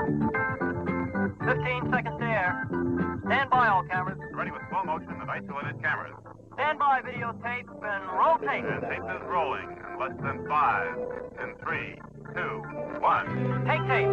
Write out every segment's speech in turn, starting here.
15 seconds to air. Stand by, all cameras. Ready with slow motion and isolated cameras. Stand by, videotape, and roll tape. And tape is rolling in less than 5, in 3, 2, 1. Take tape.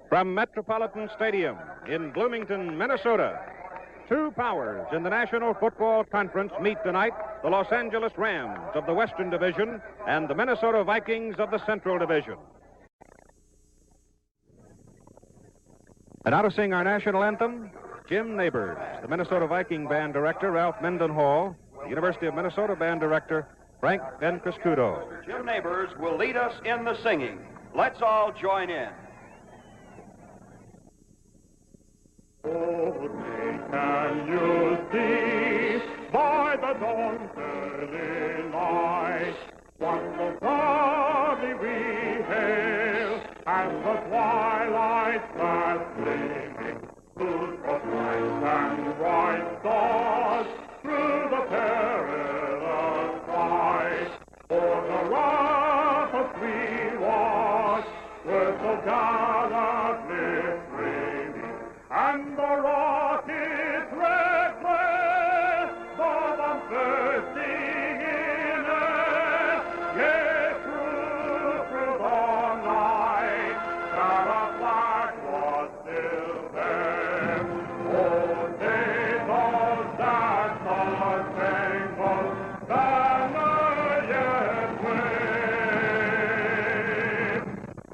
From Metropolitan Stadium in Bloomington, Minnesota, two powers in the National Football Conference meet tonight, the Los Angeles Rams of the Western Division and the Minnesota Vikings of the Central Division. And now to sing our national anthem, Jim Neighbors, the Minnesota Viking band director, Ralph Mendenhall, the University of Minnesota band director, Frank Van Criscudo. Jim Neighbors will lead us in the singing. Let's all join in. Oh, can you see by the dawn's early light what so proudly we hail as the twilight's fast gleaming through the bright and white stars through the perilous fight for the rapids we watch were so gallantly streaming. And the rocket's red glare, the bombs bursting in air, yet through the night, that a flag was still there. Oh, days of that star-spangled banner yet wave.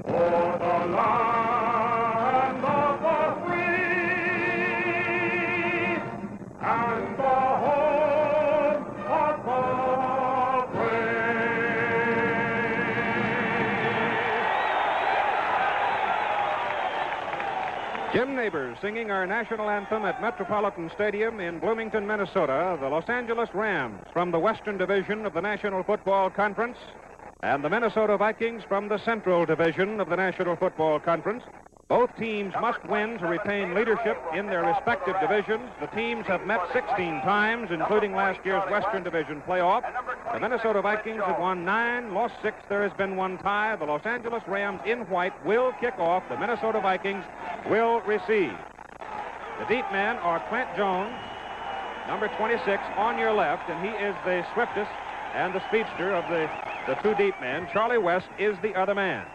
Oh, the land of the free and the home of the brave. Jim Neighbors singing our national anthem at Metropolitan Stadium in Bloomington, Minnesota, the Los Angeles Rams from the Western Division of the National Football Conference and the Minnesota Vikings from the Central Division of the National Football Conference. Both teams must win to retain leadership in their respective divisions. The teams have met 16 times, including last year's Western Division playoff. The Minnesota Vikings have won 9, lost 6. There has been one tie. The Los Angeles Rams in white will kick off. The Minnesota Vikings will receive. The deep men are Clint Jones, number 26, on your left, and he is the swiftest and the speedster of the two deep men. Charlie West is the other man.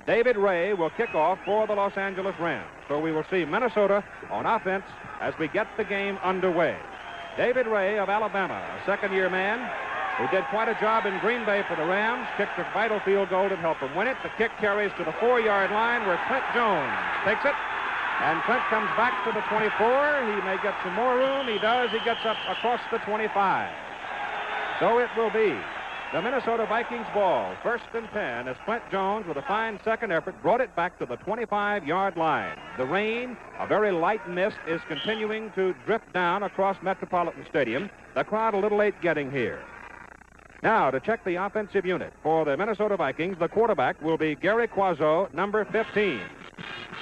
David Ray will kick off for the Los Angeles Rams. So we will see Minnesota on offense as we get the game underway. David Ray of Alabama, a second-year man who did quite a job in Green Bay for the Rams, kicked a vital field goal to help them win it. The kick carries to the 4-yard line where Clint Jones takes it. And Clint comes back to the 24. He may get some more room. He does. He gets up across the 25. So it will be the Minnesota Vikings ball, 1st and 10, as Clint Jones, with a fine second effort, brought it back to the 25-yard line. The rain, a very light mist, is continuing to drift down across Metropolitan Stadium. The crowd a little late getting here. Now, to check the offensive unit for the Minnesota Vikings, the quarterback will be Gary Quazzo, number 15.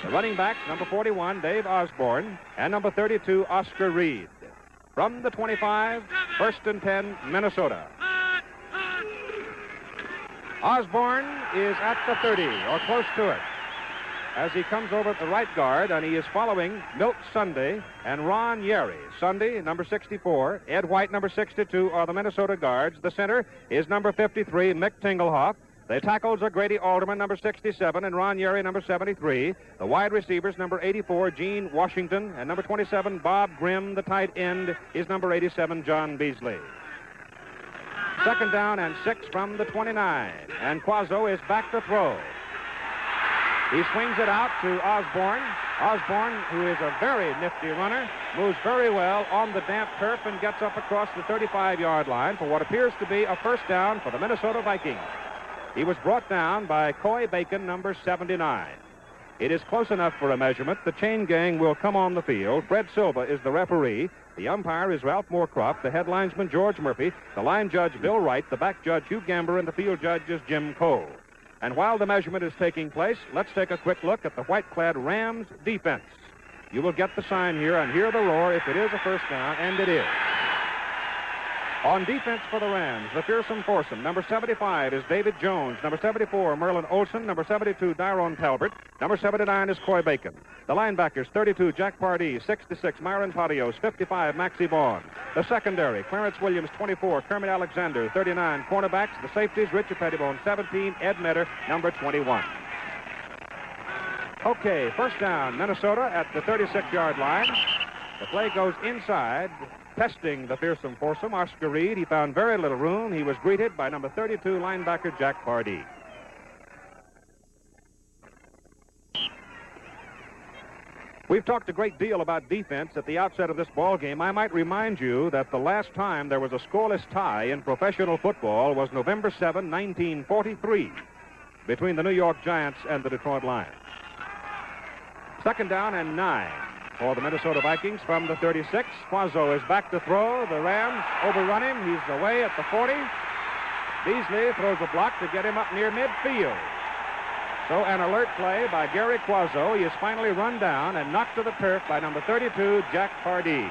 The running backs, number 41, Dave Osborne, and number 32, Oscar Reed. From the 25, 1st and 10, Minnesota. Osborne is at the 30, or close to it, as he comes over at the right guard, and he is following Milt Sunday and Ron Yerry. Sunday, number 64, Ed White, number 62, are the Minnesota guards. The center is number 53, Mick Tinglehoff. The tackles are Grady Alderman, number 67, and Ron Yerry, number 73. The wide receivers, number 84, Gene Washington, and number 27, Bob Grimm. The tight end is number 87, John Beasley. 2nd down and 6 from the 29. And Quazzo is back to throw. He swings it out to Osborne, Osborne, who is a very nifty runner, moves very well on the damp turf and gets up across the 35-yard line for what appears to be a first down for the Minnesota Vikings. He was brought down by Coy Bacon, number 79. It is close enough for a measurement. The chain gang will come on the field. Fred Silva is the referee. The umpire is Ralph Moorcroft, the head linesman George Murphy, the line judge Bill Wright, the back judge Hugh Gamber, and the field judge is Jim Cole. And while the measurement is taking place, let's take a quick look at the white-clad Rams defense. You will get the sign here and hear the roar if it is a first down, and it is. On defense for the Rams, the fearsome foursome. Number 75 is David Jones. Number 74, Merlin Olson. Number 72, Dyrone Talbert. Number 79 is Coy Bacon. The linebackers, 32, Jack Pardee. 66, Myron Patios. 55, Maxie Vaughn. The secondary, Clarence Williams, 24, Kermit Alexander. 39, cornerbacks. The safeties, Richard Pettibone. 17, Ed Metter, number 21. Okay, first down, Minnesota at the 36-yard line. The play goes inside. Testing the fearsome foursome, Oscar Reed. He found very little room. He was greeted by number 32 linebacker Jack Pardee. We've talked a great deal about defense at the outset of this ball game. I might remind you that the last time there was a scoreless tie in professional football was November 7, 1943, between the New York Giants and the Detroit Lions. Second down and 9. For the Minnesota Vikings from the 36. Quazzo is back to throw. The Rams overrun him. He's away at the 40. Beasley throws a block to get him up near midfield. So an alert play by Gary Quazzo. He is finally run down and knocked to the turf by number 32, Jack Pardee.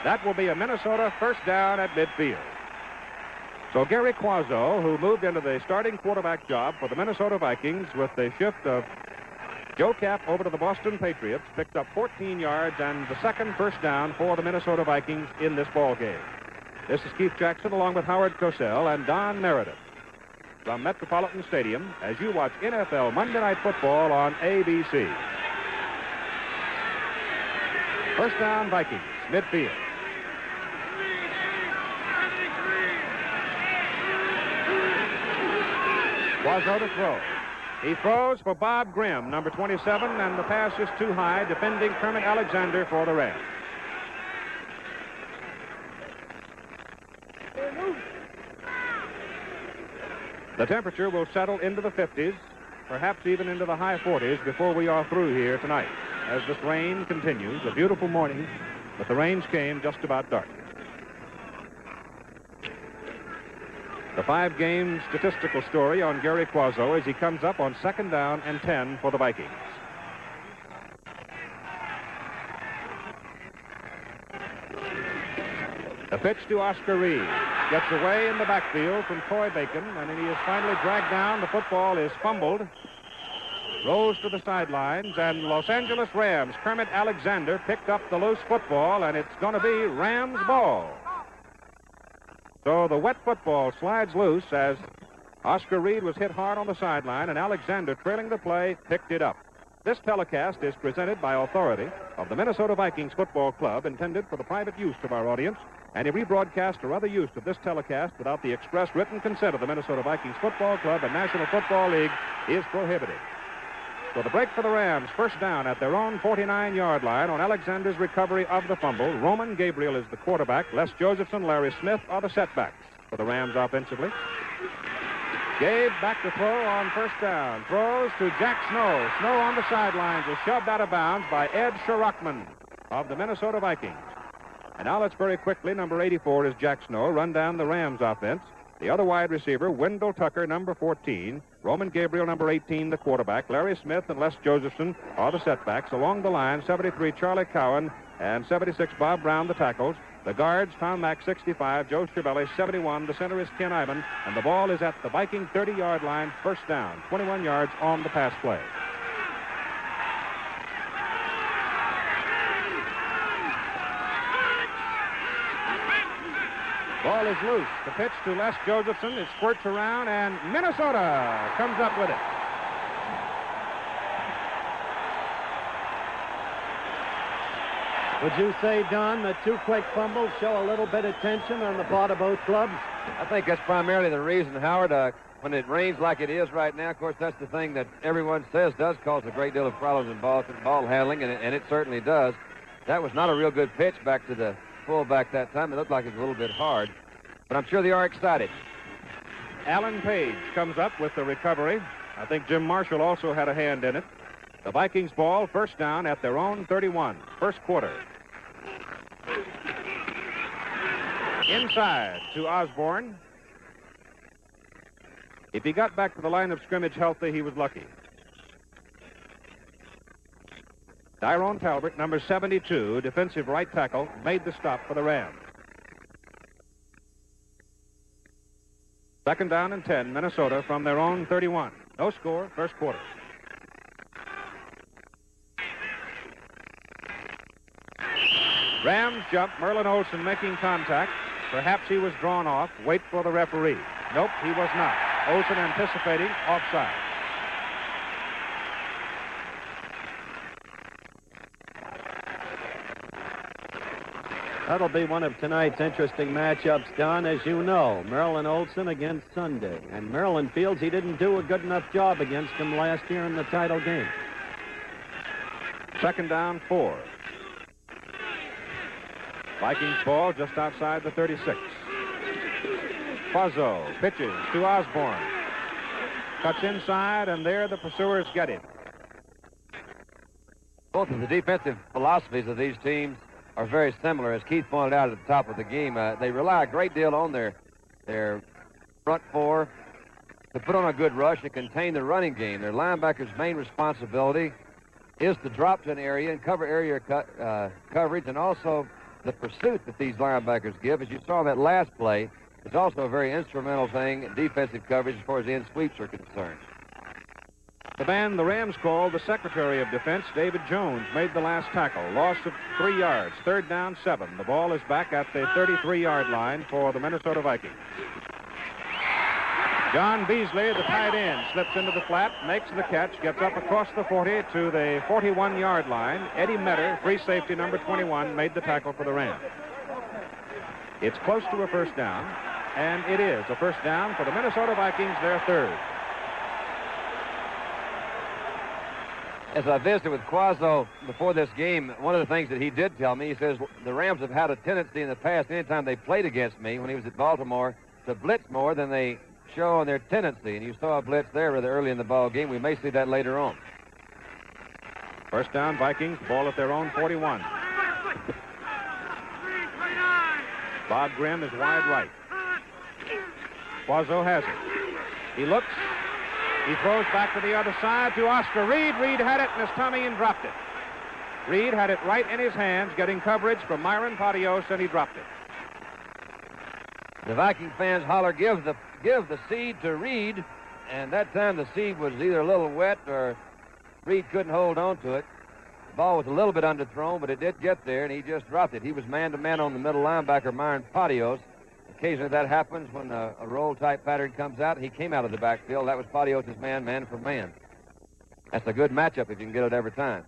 That will be a Minnesota first down at midfield. So Gary Quazzo, who moved into the starting quarterback job for the Minnesota Vikings with the shift of Joe Kapp over to the Boston Patriots, picked up 14 yards and the second first down for the Minnesota Vikings in this ball game. This is Keith Jackson along with Howard Cosell and Don Meredith from Metropolitan Stadium as you watch NFL Monday Night Football on ABC. First down, Vikings, midfield. Quazzo to throw. He throws for Bob Grimm, number 27, and the pass is too high, defending Kermit Alexander for the Rams. The temperature will settle into the 50s, perhaps even into the high 40s before we are through here tonight. As this rain continues, a beautiful morning, but the rains came just about dark. The 5-game statistical story on Gary Quazzo as he comes up on second down and 10 for the Vikings. The pitch to Oscar Reed. Gets away in the backfield from Coy Bacon, and he is finally dragged down. The football is fumbled. Rolls to the sidelines, and Los Angeles Rams, Kermit Alexander picked up the loose football, and it's going to be Rams ball. So the wet football slides loose as Oscar Reed was hit hard on the sideline, and Alexander, trailing the play, picked it up. This telecast is presented by authority of the Minnesota Vikings Football Club, intended for the private use of our audience. Any rebroadcast or other use of this telecast without the express written consent of the Minnesota Vikings Football Club and National Football League is prohibited. So the break for the Rams, first down at their own 49-yard line on Alexander's recovery of the fumble. Roman Gabriel is the quarterback. Les Josephson, Larry Smith are the setbacks for the Rams offensively. Gabe back to throw on first down. Throws to Jack Snow. Snow on the sidelines is shoved out of bounds by Ed Sherrockman of the Minnesota Vikings. And now let's very quickly, number 84 is Jack Snow, run down the Rams offense. The other wide receiver, Wendell Tucker, number 14. Roman Gabriel, number 18, the quarterback. Larry Smith and Les Josephson are the setbacks. Along the line, 73, Charlie Cowan, and 76, Bob Brown, the tackles. The guards, Tom Mack, 65, Joe Schiavelli, 71. The center is Ken Ivan, and the ball is at the Viking 30-yard line, first down, 21 yards on the pass play. Ball is loose. The pitch to Les Josephson. It squirts around, and Minnesota comes up with it. Would you say, Don, that two quick fumbles show a little bit of tension on the part of both clubs? I think that's primarily the reason, Howard. When it rains like it is right now, of course, that's the thing that everyone says does cause a great deal of problems in ball handling, and it certainly does. That was not a real good pitch back to the fullback that time. It looked like it was a little bit hard, but I'm sure they are excited. Alan Page comes up with the recovery. I think Jim Marshall also had a hand in it. The Vikings ball, first down at their own 31, first quarter. Inside to Osborne. If he got back to the line of scrimmage healthy, he was lucky. Tyrone Talbot, number 72, defensive right tackle, made the stop for the Rams. Second down and 10, Minnesota from their own 31. No score, first quarter. Rams jump, Merlin Olsen making contact. Perhaps he was drawn off. Wait for the referee. Nope, he was not. Olsen anticipating, offside. That'll be one of tonight's interesting matchups, Don, as you know. Merlin Olsen against Sunday. And Merlin feels he didn't do a good enough job against him last year in the title game. Second down, 4. Vikings ball just outside the 36. Quazzo pitches to Osborne. Cuts inside, and there the pursuers get him. Both of the defensive philosophies of these teams are very similar. As Keith pointed out at the top of the game, they rely a great deal on their front four to put on a good rush and contain the running game. Their linebackers' main responsibility is to drop to an area and cover area coverage, and also the pursuit that these linebackers give. As you saw in that last play, it's also a very instrumental thing in defensive coverage as far as end sweeps are concerned. The man the Rams called the Secretary of Defense, David Jones, made the last tackle. Loss of 3 yards. Third down, 7. The ball is back at the 33-yard line for the Minnesota Vikings. John Beasley, the tight end, slips into the flat, makes the catch, gets up across the 40 to the 41-yard line. Eddie Metter, free safety number 21, made the tackle for the Rams. It's close to a first down, and it is a first down for the Minnesota Vikings, their third. As I visited with Quazzo before this game, one of the things that he did tell me, he says the Rams have had a tendency in the past, anytime they played against me when he was at Baltimore, to blitz more than they show on their tendency. And you saw a blitz there rather early in the ball game. We may see that later on. First down, Vikings, ball at their own 41. Bob Grimm is wide right. Quazzo has it. He looks. He throws back to the other side to Oscar Reed. Reed had it, and his tummy and dropped it. Reed had it right in his hands, getting coverage from Myron Patios, and he dropped it. The Viking fans holler, give the seed to Reed, and that time the seed was either a little wet or Reed couldn't hold on to it. The ball was a little bit underthrown, but it did get there, and he just dropped it. He was man-to-man on the middle linebacker, Myron Patios. Occasionally that happens when a roll-type pattern comes out. He came out of the backfield. That was Patios' man for man. That's a good matchup if you can get it every time.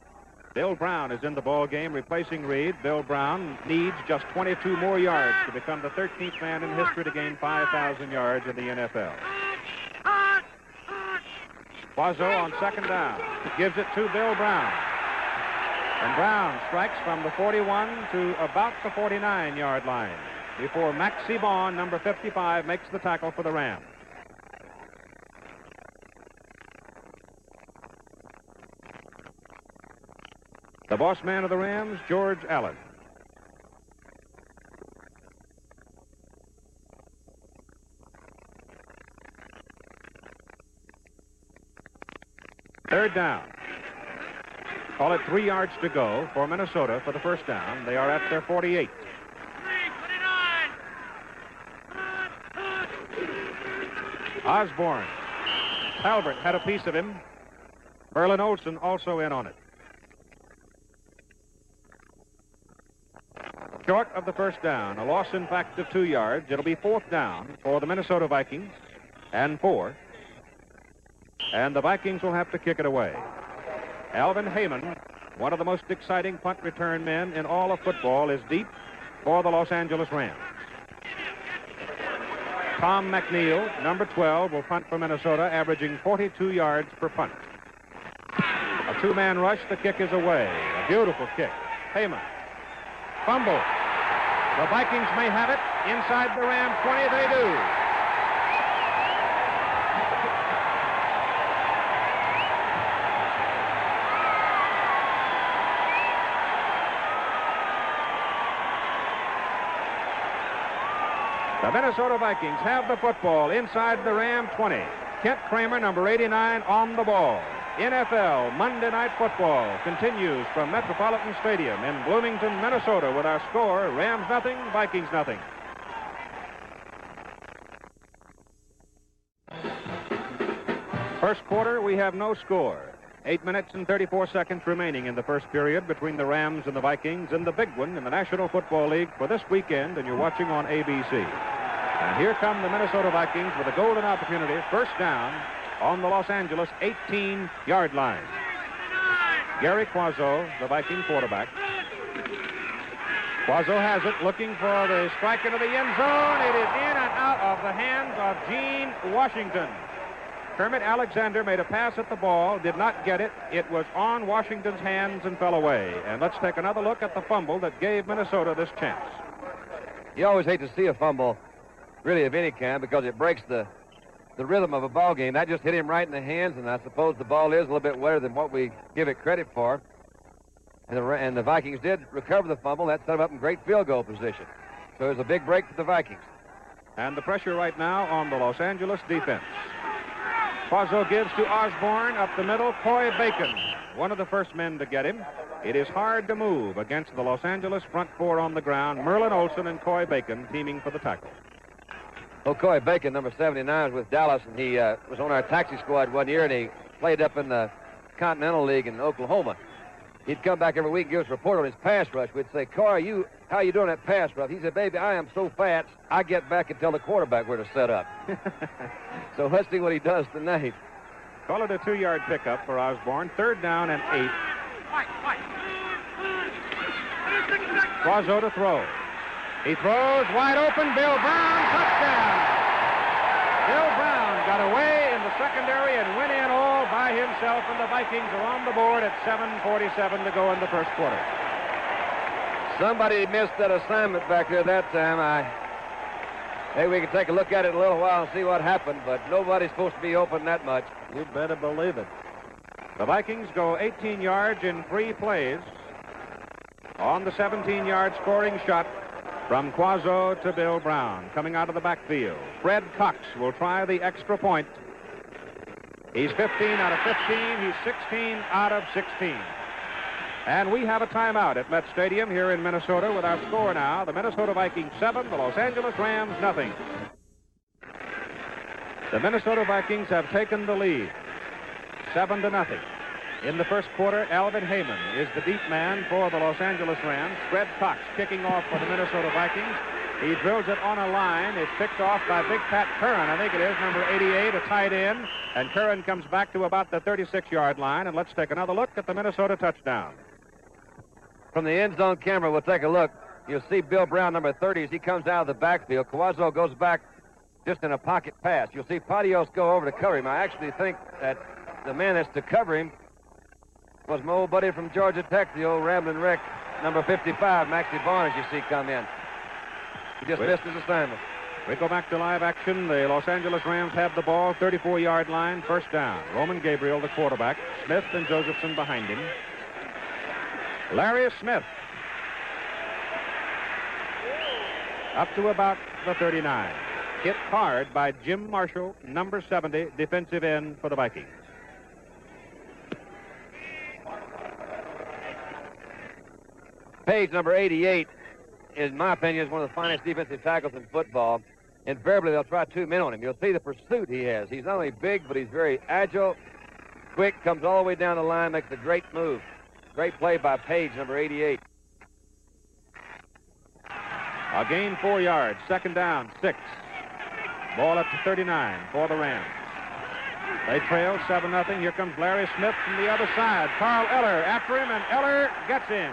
Bill Brown is in the ball game, replacing Reed. Bill Brown needs just 22 more yards to become the 13th man in history to gain 5,000 yards in the NFL. Quazzo on second down gives it to Bill Brown. And Brown strikes from the 41 to about the 49-yard line before Maxie Vaughn, number 55, makes the tackle for the Rams. The boss man of the Rams, George Allen. Third down. Call it 3 yards to go for Minnesota for the first down. They are at their 48. Osborne. Talbot had a piece of him. Merlin Olsen also in on it. Short of the first down. A loss, in fact, of 2 yards. It'll be fourth down for the Minnesota Vikings and 4. And the Vikings will have to kick it away. Alvin Heyman one of the most exciting punt return men in all of football, is deep for the Los Angeles Rams. Tom McNeil, number 12, will punt for Minnesota, averaging 42 yards per punt. A two-man rush, the kick is away. A beautiful kick. Heyman. Fumble. The Vikings may have it. Inside the Ram 20, they do. The Minnesota Vikings have the football inside the Ram 20. Kent Kramer, number 89, on the ball. NFL Monday Night Football continues from Metropolitan Stadium in Bloomington, Minnesota, with our score, Rams nothing, Vikings nothing. First quarter, we have no score. 8 minutes and 34 seconds remaining in the first period between the Rams and the Vikings, and the big one in the National Football League for this weekend, and you're watching on ABC. And here come the Minnesota Vikings with a golden opportunity, first down on the Los Angeles 18-yard line. Gary Quazzo, the Viking quarterback. Quazzo has it, looking for the strike into the end zone. It is in and out of the hands of Gene Washington. Kermit Alexander made a pass at the ball, did not get it. It was on Washington's hands and fell away. And let's take another look at the fumble that gave Minnesota this chance. You always hate to see a fumble, really, of any kind, because it breaks the rhythm of a ball game. That just hit him right in the hands, and I suppose the ball is a little bit wetter than what we give it credit for. And the Vikings did recover the fumble. That set them up in great field goal position. So it was a big break for the Vikings. And the pressure right now on the Los Angeles defense. Quazzo gives to Osborne up the middle. Coy Bacon, one of the first men to get him. It is hard to move against the Los Angeles front four on the ground. Merlin Olsen and Coy Bacon teaming for the tackle. Well, Coy Bacon, number 79, is with Dallas, and he was on our taxi squad one year, and he played up in the Continental League in Oklahoma. He'd come back every week and give us a report on his pass rush. We'd say, Coy, how you doing that pass rush? He said, baby, I am so fat, I get back and tell the quarterback where to set up. So let's see what he does tonight. Call it a 2-yard pickup for Osborne. Third down and 8. Quazzo to throw. He throws wide open. Bill Brown, touchdown. Bill Brown got away in the secondary and went in all by himself, and the Vikings are on the board at 7:47 to go in the first quarter. Somebody missed that assignment back there that time. Maybe we can take a look at it in a little while and see what happened, but nobody's supposed to be open that much. You better believe it. The Vikings go 18 yards in 3 plays on the 17-yard scoring shot from Quazzo to Bill Brown, coming out of the backfield. Fred Cox will try the extra point. He's 15 out of 15. He's 16 out of 16. And we have a timeout at Met Stadium here in Minnesota with our score now. The Minnesota Vikings 7, the Los Angeles Rams nothing. The Minnesota Vikings have taken the lead, 7-0. In the first quarter, Alvin Heyman is the deep man for the Los Angeles Rams. Fred Cox kicking off for the Minnesota Vikings. He drills it on a line. It's picked off by Big Pat Curran, I think it is, number 88, a tight end. And Curran comes back to about the 36-yard line. And let's take another look at the Minnesota touchdown. From the end zone camera, we'll take a look. You'll see Bill Brown, number 30, as he comes out of the backfield. Quazzo goes back just in a pocket pass. You'll see Patios go over to cover him. I actually think that the man that's to cover him was my old buddy from Georgia Tech, the old Ramblin' Rick, number 55, Maxie Barnes, you see come in. He just missed his assignment. We go back to live action. The Los Angeles Rams have the ball, 34-yard line, first down. Roman Gabriel, the quarterback. Smith and Josephson behind him. Larry Smith up to about the 39. Hit hard by Jim Marshall, number 70, defensive end for the Vikings. Page, number 88, in my opinion, is one of the finest defensive tackles in football. Invariably, they'll try 2 men on him. You'll see the pursuit he has. He's not only big, but he's very agile, quick, comes all the way down the line, makes a great move. Great play by Page, number 88. A gain 4 yards, second down, 6. Ball up to 39 for the Rams. They trail 7-0. Here comes Larry Smith from the other side. Carl Eller after him, and Eller gets in.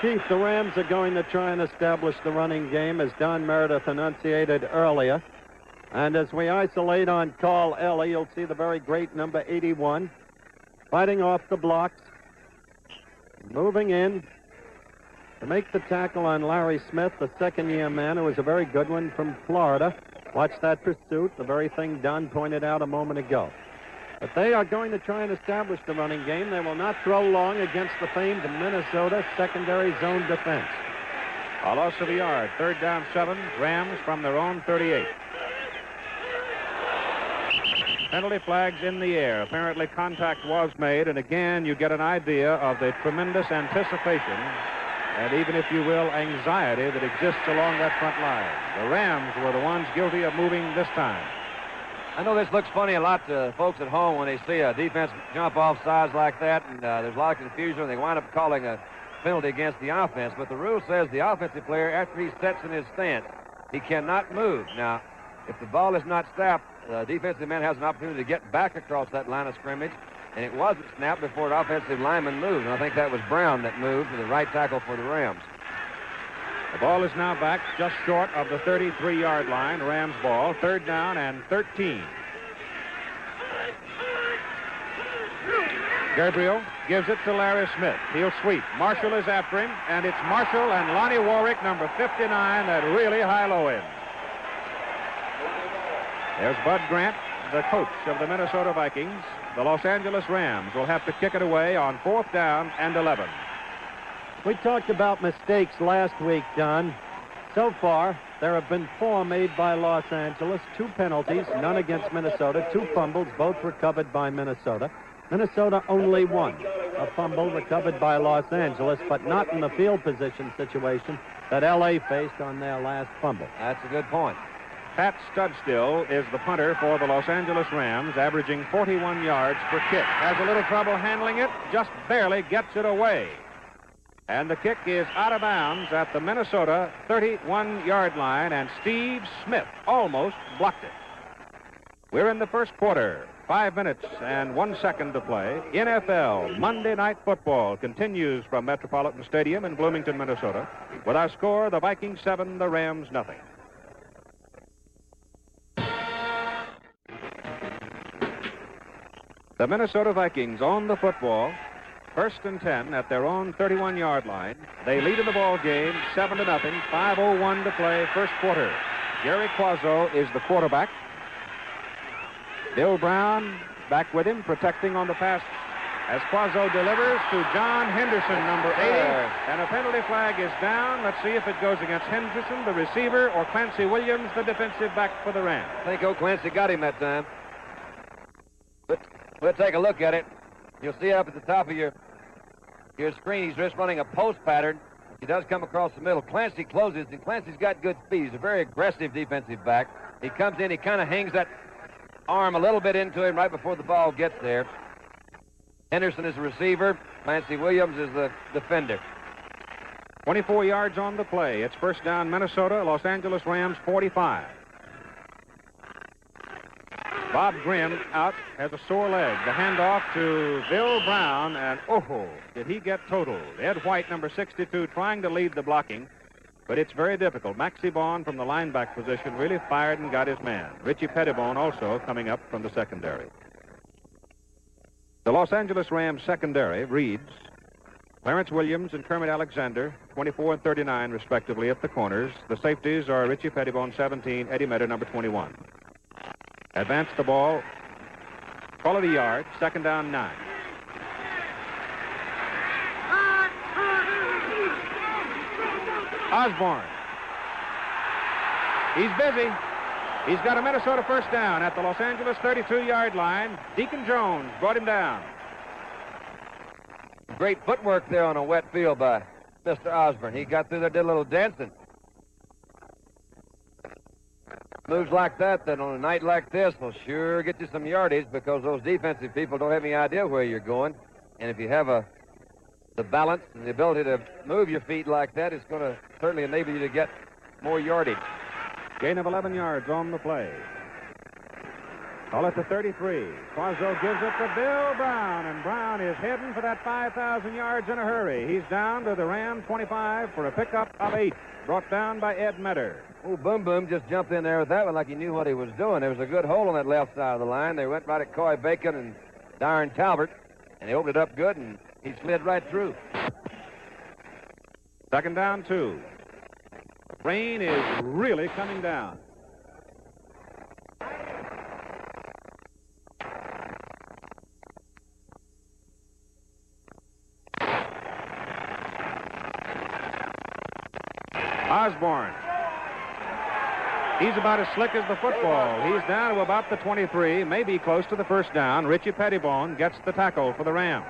Keith, the Rams are going to try and establish the running game, as Don Meredith enunciated earlier. And as we isolate on Carl Eller, you'll see the very great number 81 fighting off the blocks, moving in to make the tackle on Larry Smith, the second-year man, who was a very good one from Florida. Watch that pursuit, the very thing Don pointed out a moment ago. But they are going to try and establish the running game. They will not throw long against the famed Minnesota secondary zone defense. A loss of a yard. 3rd down 7. Rams from their own 38. Penalty flags in the air. Apparently contact was made, and again you get an idea of the tremendous anticipation and even, if you will, anxiety that exists along that front line. The Rams were the ones guilty of moving this time. I know this looks funny a lot to folks at home when they see a defense jump off sides like that, and there's a lot of confusion, and they wind up calling a penalty against the offense. But the rule says the offensive player, after he sets in his stance, he cannot move. Now, if the ball is not snapped, the defensive man has an opportunity to get back across that line of scrimmage, and it wasn't snapped before an offensive lineman moved. And I think that was Brown that moved to the right tackle for the Rams. The ball is now back just short of the 33-yard line. Rams ball, 3rd down and 13. Gabriel gives it to Larry Smith. He'll sweep. Marshall is after him, and it's Marshall and Lonnie Warwick, number 59, that really high-low him. There's Bud Grant, the coach of the Minnesota Vikings. The Los Angeles Rams will have to kick it away on 4th down and 11. We talked about mistakes last week, Don. So far, there have been 4 made by Los Angeles, 2 penalties, none against Minnesota, 2 fumbles, both recovered by Minnesota. Minnesota only 1, a fumble recovered by Los Angeles, but not in the field position situation that L.A. faced on their last fumble. That's a good point. Pat Studstill is the punter for the Los Angeles Rams, averaging 41 yards per kick. Has a little trouble handling it, just barely gets it away. And the kick is out of bounds at the Minnesota 31-yard line, and Steve Smith almost blocked it. We're in the first quarter. 5 minutes and 1 second to play. NFL Monday Night Football continues from Metropolitan Stadium in Bloomington, Minnesota. With our score, the Vikings 7, the Rams nothing. The Minnesota Vikings own the football. 1st and 10 at their own 31-yard line. They lead in the ball game 7-0. 5:01 to play, first quarter. Jerry Quazzo is the quarterback. Bill Brown back with him, protecting on the pass as Quazzo delivers to John Henderson, number 80. And a penalty flag is down. Let's see if it goes against Henderson, the receiver, or Clancy Williams, the defensive back for the Rams. I think O'Clancy got him that time. But we'll take a look at it. You'll see up at the top of your screen, he's just running a post pattern. He does come across the middle. Clancy closes, and Clancy's got good speed. He's a very aggressive defensive back. He comes in, he kind of hangs that arm a little bit into him right before the ball gets there. Henderson is the receiver. Clancy Williams is the defender. 24 yards on the play. It's first down, Minnesota. Los Angeles Rams 45. Bob Grimm out, has a sore leg. The handoff to Bill Brown, and did he get totaled. Ed White, number 62, trying to lead the blocking, but it's very difficult. Maxie Vaughn from the lineback position really fired and got his man. Richie Pettibone also coming up from the secondary. The Los Angeles Rams secondary reads Clarence Williams and Kermit Alexander, 24 and 39, respectively, at the corners. The safeties are Richie Pettibone, 17, Eddie Metter, number 21. Advance the ball, call it a yard, second down 9. Osborne. He's busy. He's got a Minnesota first down at the Los Angeles 32-yard line. Deacon Jones brought him down. Great footwork there on a wet field by Mr. Osborne. He got through there, did a little dancing. Moves like that, then on a night like this, will sure get you some yardage because those defensive people don't have any idea where you're going. And if you have the balance and the ability to move your feet like that, it's going to certainly enable you to get more yardage. Gain of 11 yards on the play. Call it the 33. Quazzo gives it to Bill Brown, and Brown is heading for that 5,000 yards in a hurry. He's down to the Ram 25 for a pickup of 8, brought down by Ed Metter. Oh, Boom Boom just jumped in there with that one like he knew what he was doing. There was a good hole on that left side of the line. They went right at Coy Bacon and Darren Talbert, and he opened it up good, and he slid right through. Second down, 2. Rain is really coming down. Osborne. He's about as slick as the football. He's down to about the 23, maybe close to the first down. Richie Pettibone gets the tackle for the Rams.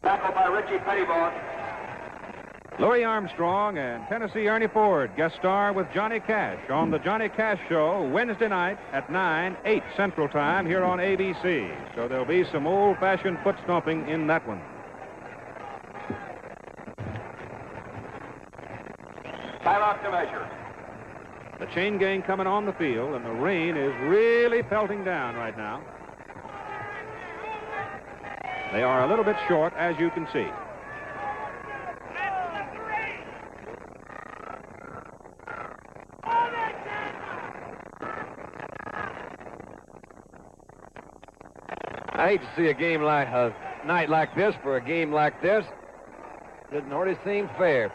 Tackle by Richie Pettibone. Louis Armstrong and Tennessee Ernie Ford guest star with Johnny Cash on the Johnny Cash Show Wednesday night at 9, 8 Central Time here on ABC. So there'll be some old-fashioned foot stomping in that one. Time out to measure. The chain gang coming on the field, and the rain is really pelting down right now. They are a little bit short, as you can see. I hate to see a night like this for a game like this. Doesn't already seem fair.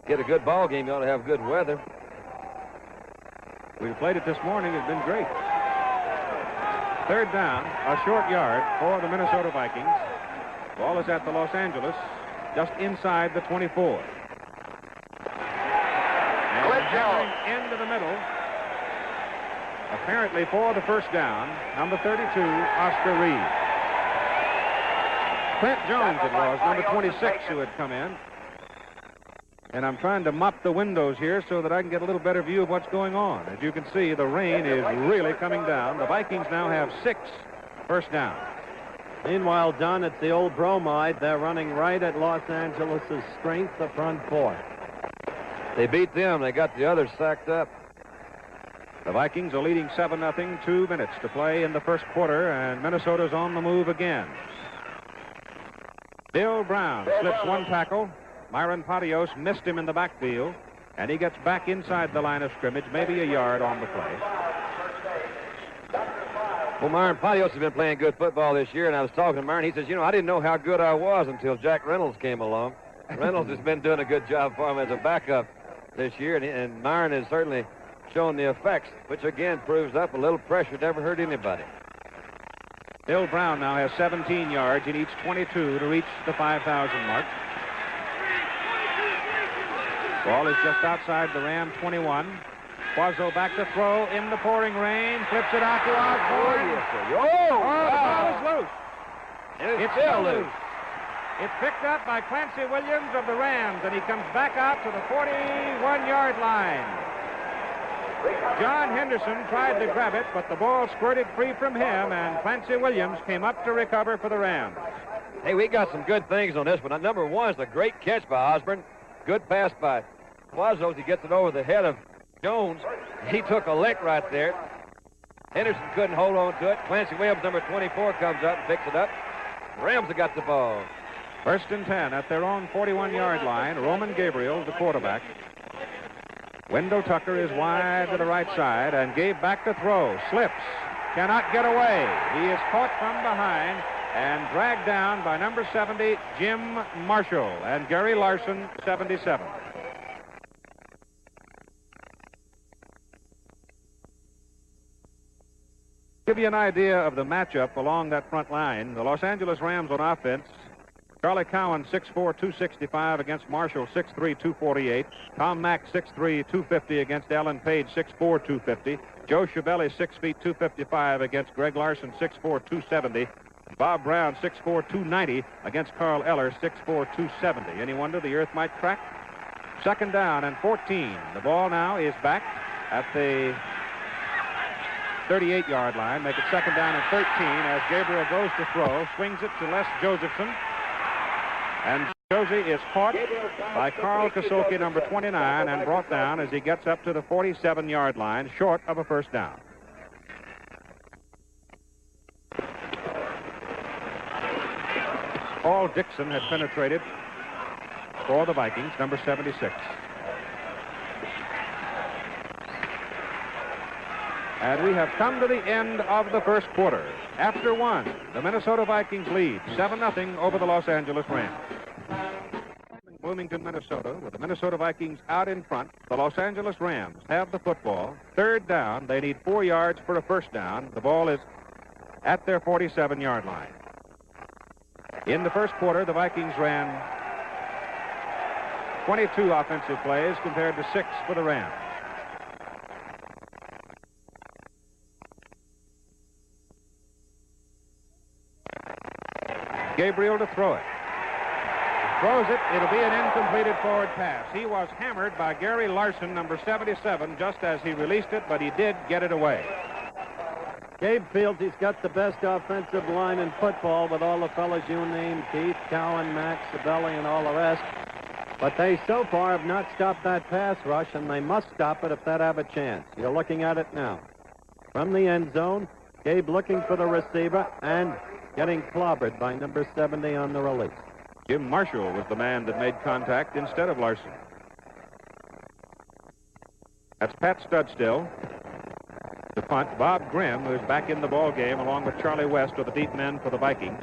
Get a good ball game, you ought to have good weather. We've played it this morning. It's been great. Third down, a short yard for the Minnesota Vikings. Ball is at the Los Angeles, just inside the 24. And hammering into the middle, apparently for the first down, number 32, Oscar Reed. Clint Jones it was, number 26, who had come in. And I'm trying to mop the windows here so that I can get a little better view of what's going on. As you can see, the rain is really coming down. The Vikings now have 6 first down. Meanwhile, Don, it's the old bromide. They're running right at Los Angeles' strength, the front 4. They beat them. They got the others sacked up. The Vikings are leading 7-0, 2 minutes to play in the first quarter, and Minnesota's on the move again. Bill Brown slips one tackle. Myron Patios missed him in the backfield, and he gets back inside the line of scrimmage, maybe a yard on the play. Well, Myron Patios has been playing good football this year, and I was talking to Myron. He says, you know, I didn't know how good I was until Jack Reynolds came along. Reynolds has been doing a good job for him as a backup this year, and Myron has certainly shown the effects, which again proves up a little pressure never hurt anybody. Bill Brown now has 17 yards. He needs 22 to reach the 5,000 mark. Ball is just outside the Ram 21. Quazzo back to throw in the pouring rain. Flips it out to Osborne. Oh, the ball is loose. It's still loose. It's picked up by Clancy Williams of the Rams, and he comes back out to the 41-yard line. John Henderson tried to grab it, but the ball squirted free from him, and Clancy Williams came up to recover for the Rams. Hey, we got some good things on this one. Number 1 is a great catch by Osborne. Good pass by Quazzo. He gets it over the head of Jones. He took a lick right there. Henderson couldn't hold on to it. Clancy Williams, number 24, comes up and picks it up. The Rams have got the ball. First and 10 at their own 41-yard line. Roman Gabriel, the quarterback. Wendell Tucker is wide to the right side, and Gabe back to throw. Slips. Cannot get away. He is caught from behind and dragged down by number 70, Jim Marshall, and Gary Larson, 77. Give you an idea of the matchup along that front line. The Los Angeles Rams on offense. Charlie Cowan, 6'4", 265 against Marshall, 6'3", 248. Tom Mack, 6'3", 250 against Alan Page, 6'4", 250. Joe Chiavelli, 6 feet, 255 against Greg Larson, 6'4", 270. Bob Brown, 6'4", 290 against Carl Eller, 6'4", 270. Any wonder the earth might crack? Second down and 14. The ball now is back at the 38-yard line. Make it second down and 13 as Gabriel goes to throw, swings it to Les Josephson, and Josie is caught by Carl Kasoki, number 29, and brought down as he gets up to the 47-yard line, short of a first down. Paul Dixon has penetrated for the Vikings, number 76. And we have come to the end of the first quarter. After one, the Minnesota Vikings lead 7-0 over the Los Angeles Rams. Bloomington, Minnesota, with the Minnesota Vikings out in front. The Los Angeles Rams have the football. Third down. They need 4 yards for a first down. The ball is at their 47-yard line. In the first quarter, the Vikings ran 22 offensive plays compared to 6 for the Rams. Gabriel to throw it. Throws it. It'll be an incompleted forward pass. He was hammered by Gary Larson, number 77, just as he released it, but he did get it away. Gabe feels he's got the best offensive line in football with all the fellas you named, Keith, Cowan, Max, Sabelli, and all the rest. But they so far have not stopped that pass rush, and they must stop it if they have a chance. You're looking at it now. From the end zone, Gabe looking for the receiver and getting clobbered by number 70 on the release. Jim Marshall was the man that made contact instead of Larson. That's Pat Studstill. The punt, Bob Grimm, who's back in the ball game, along with Charlie West, are the deep men for the Vikings.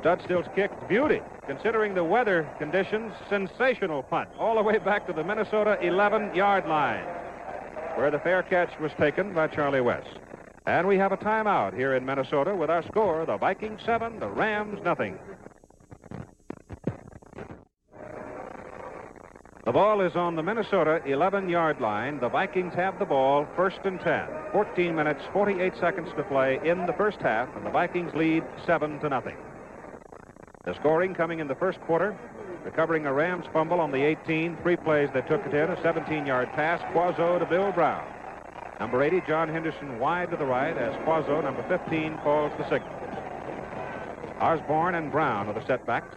Studstill's kick, beauty. Considering the weather conditions, sensational punt. All the way back to the Minnesota 11-yard line, where the fair catch was taken by Charlie West. And we have a timeout here in Minnesota with our score, the Vikings 7, the Rams nothing. The ball is on the Minnesota 11-yard line. The Vikings have the ball, first and 10. 14 minutes, 48 seconds to play in the first half, and the Vikings lead 7-0. The scoring coming in the first quarter, recovering a Rams fumble on the 18. 3 plays that took it in, a 17-yard pass, Quazzo to Bill Brown. Number 80, John Henderson, wide to the right as Quazzo, number 15, calls the signal. Osborne and Brown are the setbacks.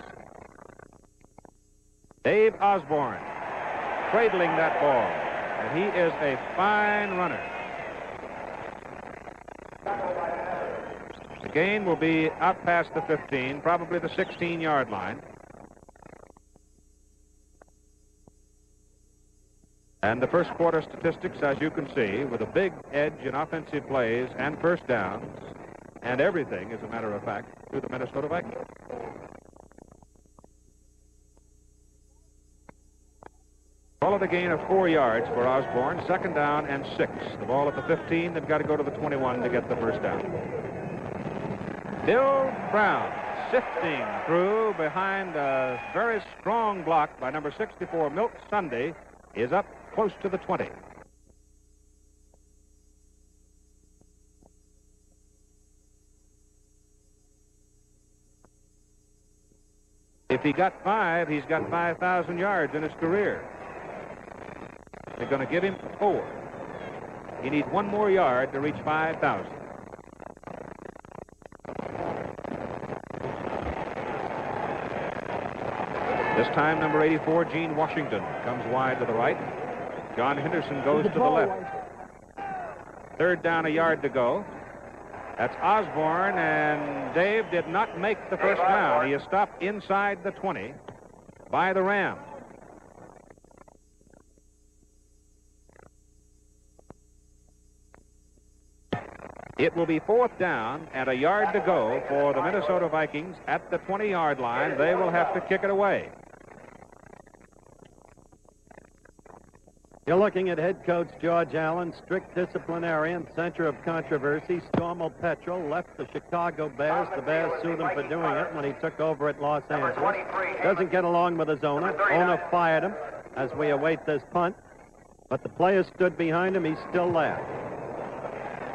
Dave Osborne cradling that ball, and he is a fine runner. The gain will be out past the 15, probably the 16-yard line. And the first quarter statistics, as you can see, with a big edge in offensive plays and first downs, and everything, as a matter of fact, to the Minnesota Vikings. Followed a gain of 4 yards for Osborne, second down and 6. The ball at the 15, they've got to go to the 21 to get the first down. Bill Brown sifting through behind a very strong block by number 64, Milt Sunday, is up close to the 20. If he got 5, he's got 5,000 yards in his career. They're going to give him 4. He needs 1 more yard to reach 5,000. This time, number 84, Gene Washington, comes wide to the right. John Henderson goes to the left. Third down, a yard to go. That's Osborne, and Dave did not make the first down. He is stopped inside the 20 by the Rams. It will be 4th down and a yard to go for the Minnesota Vikings at the 20-yard line. They will have to kick it away. You're looking at head coach George Allen, strict disciplinarian, center of controversy. Stormo Petrel left the Chicago Bears. The Bears sued him for doing it when he took over at Los Angeles. Doesn't get along with his owner. Owner fired him as we await this punt. But the players stood behind him. He's still there.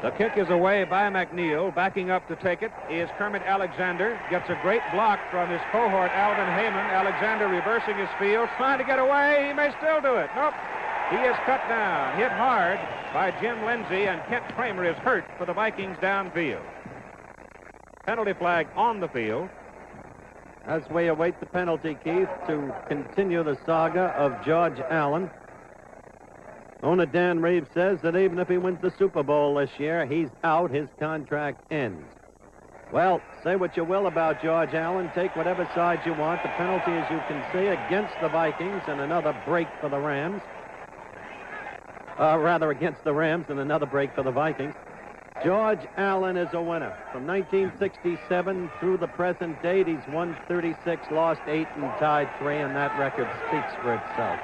The kick is away by McNeil. Backing up to take it is Kermit Alexander. Gets a great block from his cohort, Alvin Heyman. Alexander reversing his field, trying to get away. He may still do it. Nope. He is cut down, hit hard by Jim Lindsay, and Kent Kramer is hurt for the Vikings downfield. Penalty flag on the field. As we await the penalty, Keith, to continue the saga of George Allen. Owner Dan Reeves says that even if he wins the Super Bowl this year, he's out. His contract ends. Well, say what you will about George Allen. Take whatever side you want. The penalty, as you can see, against the Vikings and another break for the Rams. Rather, against the Rams and another break for the Vikings. George Allen is a winner. From 1967 through the present date, he's won 36, lost 8, and tied 3, and that record speaks for itself.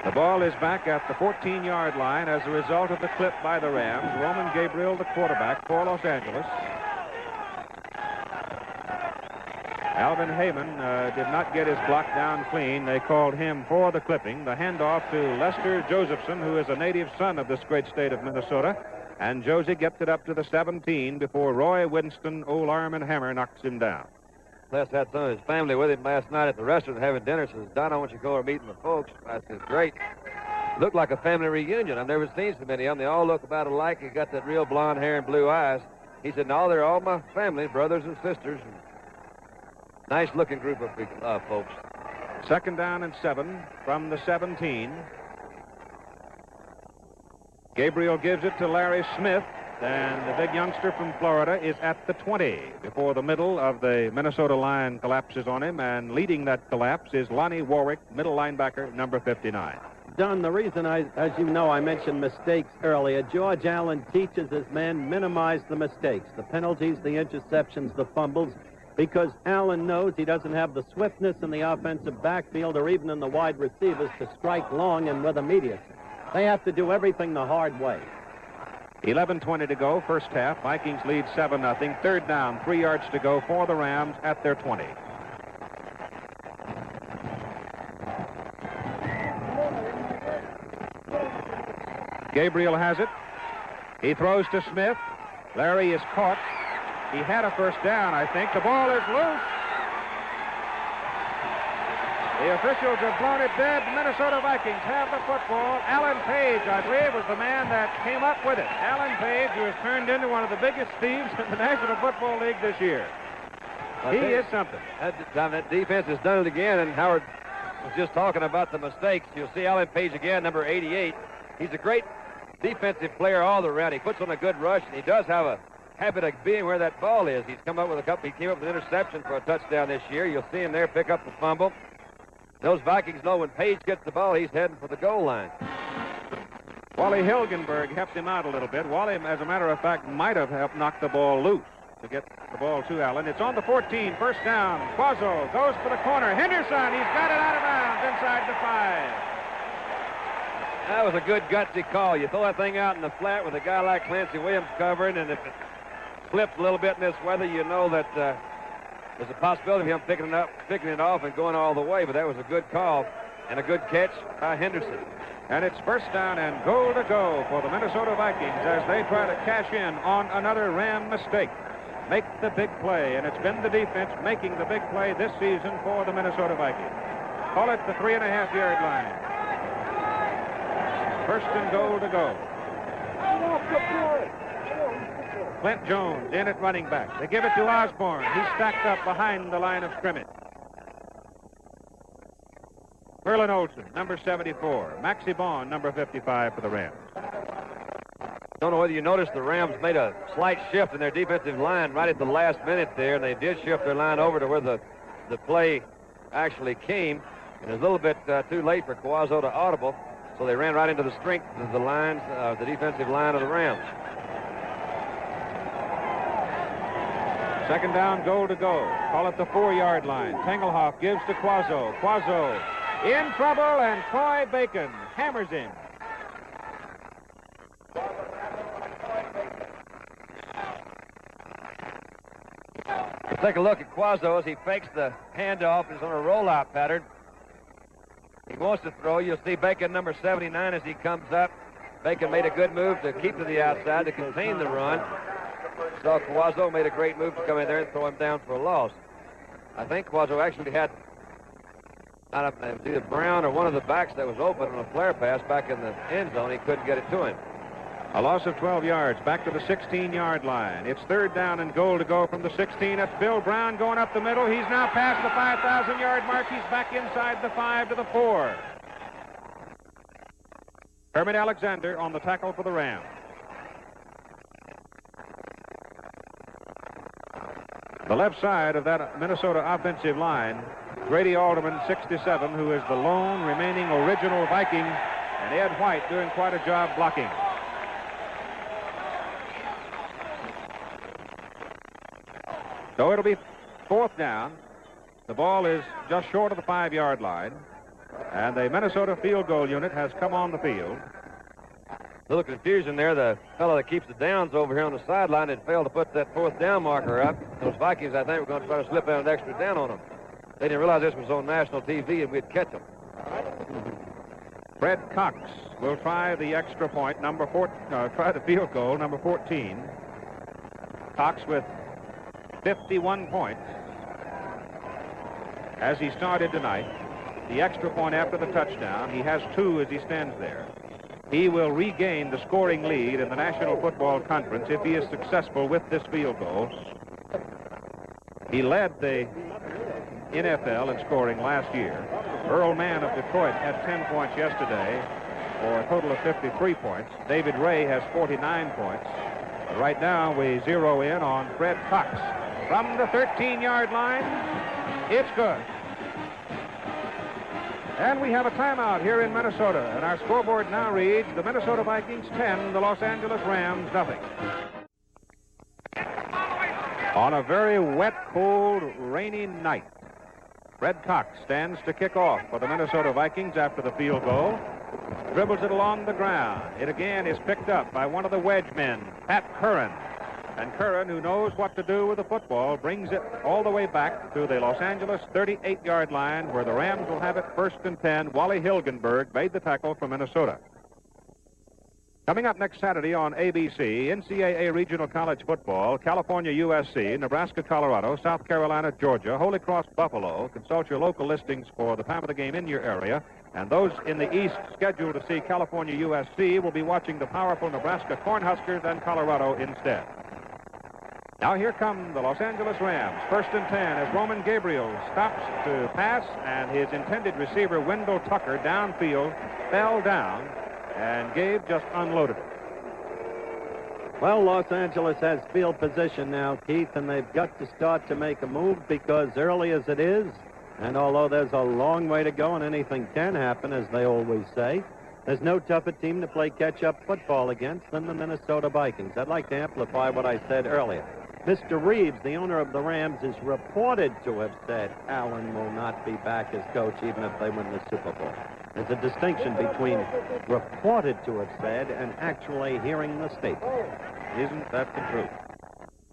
The ball is back at the 14-yard line as a result of the clip by the Rams. Roman Gabriel, the quarterback for Los Angeles. Alvin Hayman did not get his block down clean. They called him for the clipping. The handoff to Lester Josephson, who is a native son of this great state of Minnesota. And Josie gets it up to the 17 before Roy Winston, old arm and hammer, knocks him down. Les had some of his family with him last night at the restaurant having dinner. Says, Don, I want you to go over meeting the folks. I said, great. Looked like a family reunion. I've never seen so many of them. They all look about alike. They got that real blonde hair and blue eyes. He said, no, they're all my family, brothers and sisters. And nice-looking group of people, folks. 2nd down and 7 from the 17. Gabriel gives it to Larry Smith, and the big youngster from Florida is at the 20 before the middle of the Minnesota line collapses on him, and leading that collapse is Lonnie Warwick, middle linebacker, number 59. Don, the reason as you know, I mentioned mistakes earlier, George Allen teaches his men minimize the mistakes, the penalties, the interceptions, the fumbles, because Allen knows he doesn't have the swiftness in the offensive backfield or even in the wide receivers to strike long and with immediacy. They have to do everything the hard way. 11:20 to go, first half. Vikings lead 7-0. 3rd down, 3 yards to go for the Rams at their 20. Gabriel has it. He throws to Smith. Larry is caught. He had a first down, I think. The ball is loose. The officials have blown it dead. The Minnesota Vikings have the football. Alan Page, I believe, was the man that came up with it. Alan Page, who has turned into one of the biggest thieves in the National Football League this year. He is something. That defense has done it again, and Howard was just talking about the mistakes. You'll see Alan Page again, number 88. He's a great defensive player all around. He puts on a good rush, and he does have a habit of being where that ball is. He's come up with a couple. He came up with an interception for a touchdown this year. You'll see him there pick up the fumble. Those Vikings know when Page gets the ball, he's heading for the goal line. Wally Hilgenberg helped him out a little bit. Wally, as a matter of fact, might have helped knock the ball loose to get the ball to Allen. It's on the 14, first down. Quazzo goes for the corner. Henderson, he's got it out of bounds inside the 5. That was a good gutsy call. You throw that thing out in the flat with a guy like Clancy Williams covering, and if it flips a little bit in this weather, you know that there's a possibility of him picking it off and going all the way, but that was a good call and a good catch by Henderson. And it's first down and goal to go for the Minnesota Vikings as they try to cash in on another Ram mistake. Make the big play, and it's been the defense making the big play this season for the Minnesota Vikings. Call it the 3.5-yard line. First and goal to go. Clint Jones in at running back. They give it to Osborne. He's stacked up behind the line of scrimmage. Verlin Olsen, number 74. Maxie Bond, number 55 for the Rams. Don't know whether you noticed the Rams made a slight shift in their defensive line right at the last minute there, and they did shift their line over to where the play actually came. And it was a little bit too late for Quazzo to audible, so they ran right into the strength of the lines, the defensive line of the Rams. Second down, goal to go. Call it the 4-yard line. Tengelhoff gives to Quazzo. Quazzo in trouble, and Troy Bacon hammers him. We'll take a look at Quazzo as he fakes the handoff. He's on a rollout pattern. He wants to throw. You'll see Bacon, number 79, as he comes up. Bacon made a good move to keep to the outside to contain the run. So Quazzo made a great move to come in there and throw him down for a loss. I think Quazzo actually had either Brown or one of the backs that was open on a flare pass back in the end zone. He couldn't get it to him. A loss of 12 yards, back to the 16-yard line. It's third down and goal to go from the 16. That's Bill Brown going up the middle. He's now past the 5,000-yard mark. He's back inside the 5 to the 4. Kermit Alexander on the tackle for the Rams. The left side of that Minnesota offensive line, Grady Alderman, 67, who is the lone remaining original Viking, and Ed White doing quite a job blocking. So it'll be fourth down. The ball is just short of the 5-yard line, and the Minnesota field goal unit has come on the field. A little confusion there. The fellow that keeps the downs over here on the sideline had failed to put that fourth down marker up. Those Vikings, I think, were going to try to slip out an extra down on them. They didn't realize this was on national TV and we'd catch them. Fred Cox will try the extra point, try the field goal, number 14. Cox with 51 points as he started tonight. The extra point after the touchdown. He has 2 as he stands there. He will regain the scoring lead in the National Football Conference if he is successful with this field goal. He led the NFL in scoring last year. Earl Mann of Detroit had 10 points yesterday for a total of 53 points. David Ray has 49 points. But right now we zero in on Fred Cox. From the 13-yard line, it's good. And we have a timeout here in Minnesota, and our scoreboard now reads the Minnesota Vikings 10, the Los Angeles Rams nothing. On a very wet, cold, rainy night, Fred Cox stands to kick off for the Minnesota Vikings after the field goal. Dribbles it along the ground. It again is picked up by one of the wedge men, Pat Curran. And Curran, who knows what to do with the football, brings it all the way back to the Los Angeles 38-yard line where the Rams will have it first and 10. Wally Hilgenberg made the tackle for Minnesota. Coming up next Saturday on ABC, NCAA Regional College Football, California USC, Nebraska Colorado, South Carolina Georgia, Holy Cross Buffalo. Consult your local listings for the time of the game in your area. And those in the East scheduled to see California USC will be watching the powerful Nebraska Cornhuskers and Colorado instead. Now here come the Los Angeles Rams. First and 10 as Roman Gabriel stops to pass, and his intended receiver, Wendell Tucker, downfield, fell down, and Gabe just unloaded it. Well, Los Angeles has field position now, Keith, and they've got to start to make a move because early as it is, and although there's a long way to go and anything can happen, as they always say, there's no tougher team to play catch-up football against than the Minnesota Vikings. I'd like to amplify what I said earlier. Mr. Reeves, the owner of the Rams, is reported to have said Allen will not be back as coach even if they win the Super Bowl. There's a distinction between reported to have said and actually hearing the statement. Isn't that the truth?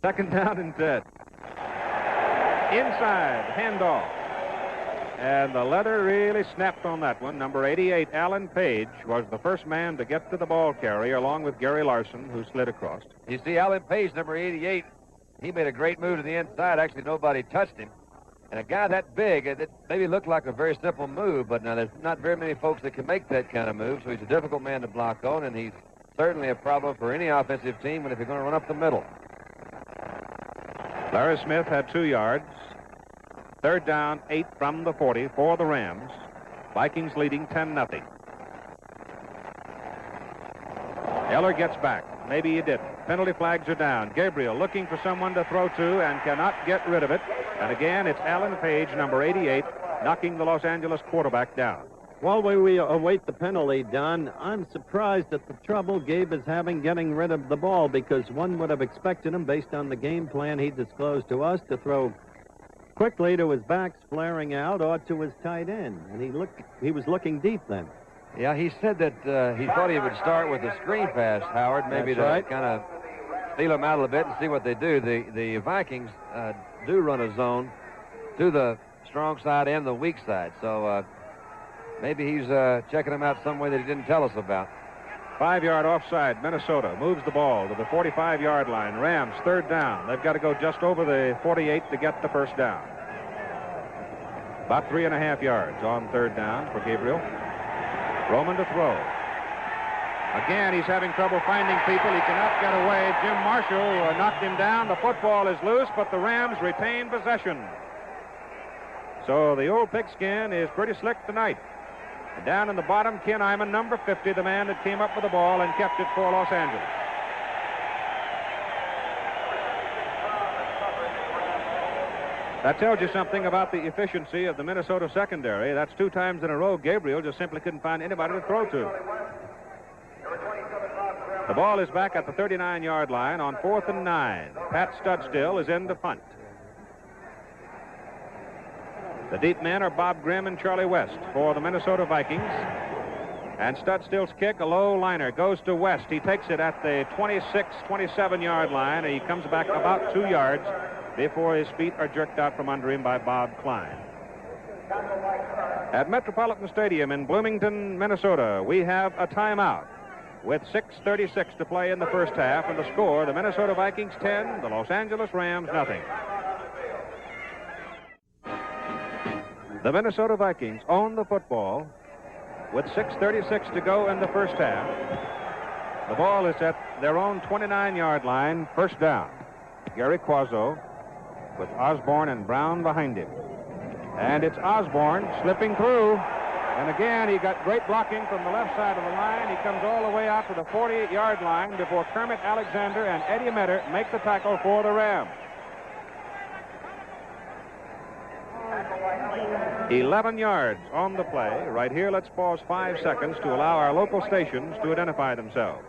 Second down and 10. Inside, handoff. And the leather really snapped on that one. Number 88, Alan Page, was the first man to get to the ball carrier along with Gary Larson, who slid across. You see, Alan Page, number 88, he made a great move to the inside. Actually, nobody touched him. And a guy that big, it maybe looked like a very simple move, but now there's not very many folks that can make that kind of move, so he's a difficult man to block on, and he's certainly a problem for any offensive team if you're going to run up the middle. Larry Smith had 2 yards. Third down, 8 from the 40 for the Rams. Vikings leading 10-0. Eller gets back. Maybe he didn't. Penalty flags are down. Gabriel looking for someone to throw to and cannot get rid of it. And again, it's Alan Page, number 88, knocking the Los Angeles quarterback down. While we await the penalty, Don, I'm surprised at the trouble Gabe is having getting rid of the ball because one would have expected him, based on the game plan he disclosed to us, to throw quickly to his backs flaring out or to his tight end. And he was looking deep then. Yeah, he said that he thought he would start with a screen pass, Howard, maybe That's to right. kind of feel him out a little bit and see what they do. The Vikings do run a zone to the strong side and the weak side. So maybe he's checking them out some way that he didn't tell us about. 5-yard offside. Minnesota moves the ball to the 45-yard line. Rams, third down. They've got to go just over the 48 to get the first down. About 3.5 yards on third down for Gabriel. Roman to throw. Again, he's having trouble finding people. He cannot get away. Jim Marshall knocked him down. The football is loose, but the Rams retain possession. So the old pigskin is pretty slick tonight. And down in the bottom, Ken Iman, number 50, the man that came up with the ball and kept it for Los Angeles. That tells you something about the efficiency of the Minnesota secondary. That's 2 times in a row Gabriel just simply couldn't find anybody to throw to. The ball is back at the 39-yard line on 4th and 9. Pat Studstill is in to punt. The deep men are Bob Grimm and Charlie West for the Minnesota Vikings. And Studstill's kick, a low liner, goes to West. He takes it at the 26, 27-yard line, and he comes back about 2 yards before his feet are jerked out from under him by Bob Klein. At Metropolitan Stadium in Bloomington, Minnesota, we have a timeout with 6:36 to play in the first half, and the score, the Minnesota Vikings 10, the Los Angeles Rams nothing. The Minnesota Vikings own the football with 6:36 to go in the first half. The ball is at their own 29-yard line, first down. Gary Quazzo with Osborne and Brown behind him. And it's Osborne slipping through. And again, he got great blocking from the left side of the line. He comes all the way out to the 48-yard line before Kermit Alexander and Eddie Metter make the tackle for the Rams. 11 yards on the play. Right here, let's pause 5 seconds to allow our local stations to identify themselves.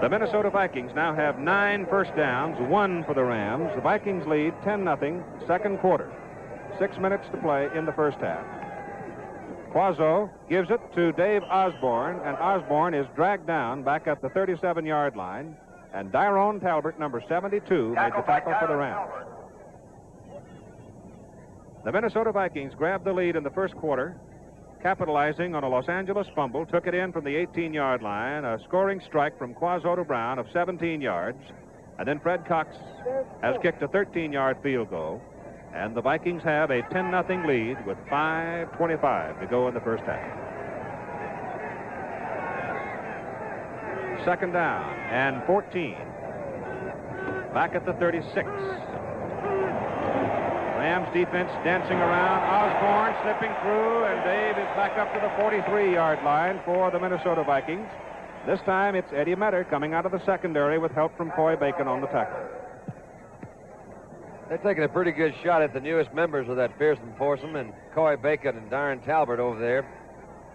The Minnesota Vikings now have 9 first downs, 1 for the Rams. The Vikings lead 10-0, second quarter. 6 minutes to play in the first half. Quazzo gives it to Dave Osborne, and Osborne is dragged down back at the 37-yard line. And Dyrone Talbert, number 72, made the tackle for the Rams. The Minnesota Vikings grabbed the lead in the first quarter, capitalizing on a Los Angeles fumble, took it in from the 18-yard line, a scoring strike from Quazzo to Brown of 17 yards, and then Fred Cox has kicked a 13-yard field goal, and the Vikings have a 10-0 lead with 5:25 to go in the first half. Second down and 14. Back at the 36. Rams defense dancing around. Osborne slipping through, and Dave is back up to the 43-yard line for the Minnesota Vikings. This time it's Eddie Metter coming out of the secondary with help from Coy Bacon on the tackle. They're taking a pretty good shot at the newest members of that fearsome foursome, and Coy Bacon and Darren Talbert over there.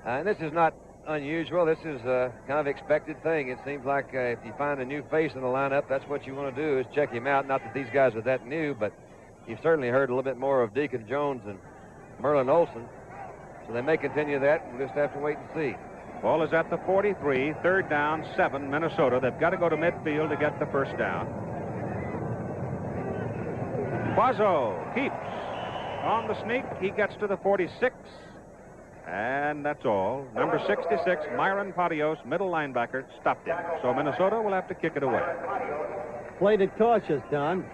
And this is not unusual. This is a kind of expected thing. It seems like if you find a new face in the lineup, that's what you want to do, is check him out. Not that these guys are that new, but you've certainly heard a little bit more of Deacon Jones and Merlin Olsen. So they may continue that. We'll just have to wait and see. Ball is at the 43, third down, 7, Minnesota. They've got to go to midfield to get the first down. Quazzo keeps on the sneak. He gets to the 46. And that's all. Number 66, Myron Patios, middle linebacker, stopped him. So Minnesota will have to kick it away. Played it cautious, Don.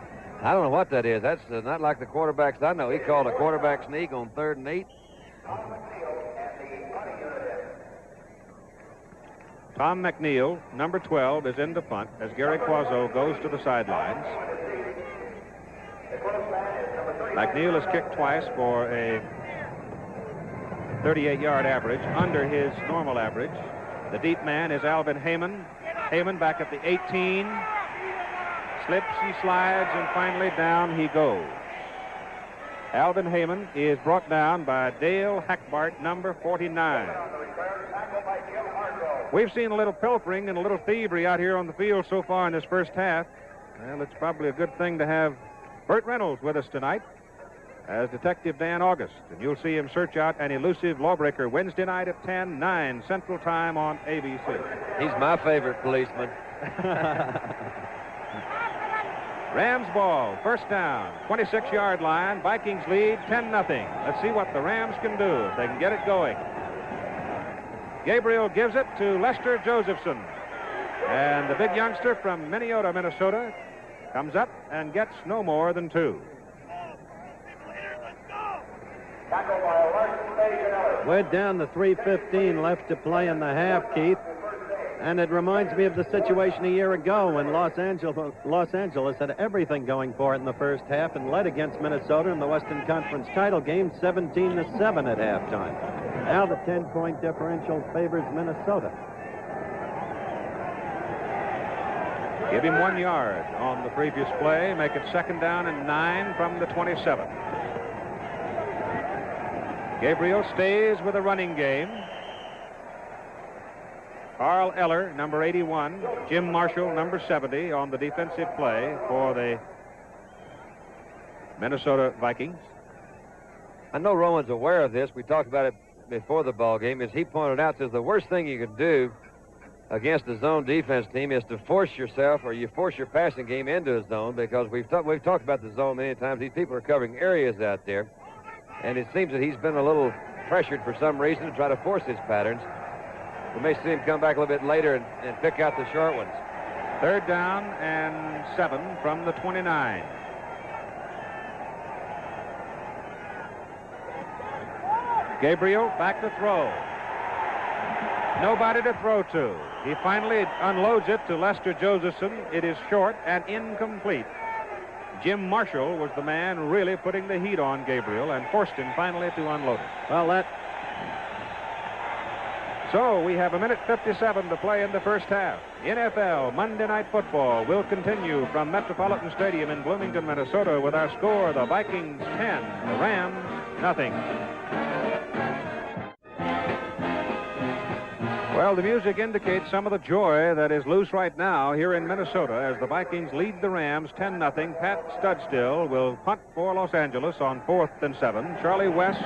I don't know what that is. That's not like the quarterbacks I know. He called a quarterback sneak on 3rd and 8. Tom McNeil, number 12, is in to punt as Gary Quazzo goes to the sidelines. McNeil has kicked twice for a 38-yard average, under his normal average. The deep man is Alvin Heyman. Heyman back at the 18. Slips and slides, and finally down he goes. Alvin Heyman is brought down by Dale Hackbart, number 49. We've seen a little pilfering and a little thievery out here on the field so far in this first half. Well, it's probably a good thing to have Burt Reynolds with us tonight as Detective Dan August, and you'll see him search out an elusive lawbreaker Wednesday night at 10, 9 Central Time on ABC. He's my favorite policeman. Rams ball, first down, 26-yard line. Vikings lead 10-0. Let's see what the Rams can do if they can get it going. Gabriel gives it to Lester Josephson, and the big youngster from Minneota, Minnesota, comes up and gets no more than 2. We're down to 3:15 left to play in the half, Keith. And it reminds me of the situation a year ago when Los Angeles had everything going for it in the first half and led against Minnesota in the Western Conference title game 17-7 at halftime. Now the 10-point differential favors Minnesota. Give him 1 yard on the previous play. Make it 2nd down and 9 from the 27. Gabriel stays with a running game. Carl Eller, number 81. Jim Marshall, number 70, on the defensive play for the Minnesota Vikings. I know Rowan's aware of this. We talked about it before the ball game. As he pointed out, says the worst thing you can do against a zone defense team is to force yourself, or you force your passing game into a zone, because we've talked about the zone many times. These people are covering areas out there, and it seems that he's been a little pressured for some reason to try to force his patterns. We may see him come back a little bit later and pick out the short ones. 3rd down and 7 from the 29. Gabriel back to throw. Nobody to throw to. He finally unloads it to Lester Josephson. It is short and incomplete. Jim Marshall was the man really putting the heat on Gabriel and forced him finally to unload it. Well, So we have 1:57 to play in the first half. NFL Monday Night Football will continue from Metropolitan Stadium in Bloomington, Minnesota, with our score: the Vikings 10, the Rams nothing. Well, the music indicates some of the joy that is loose right now here in Minnesota as the Vikings lead the Rams 10-0. Pat Studstill will punt for Los Angeles on 4th and 7. Charlie West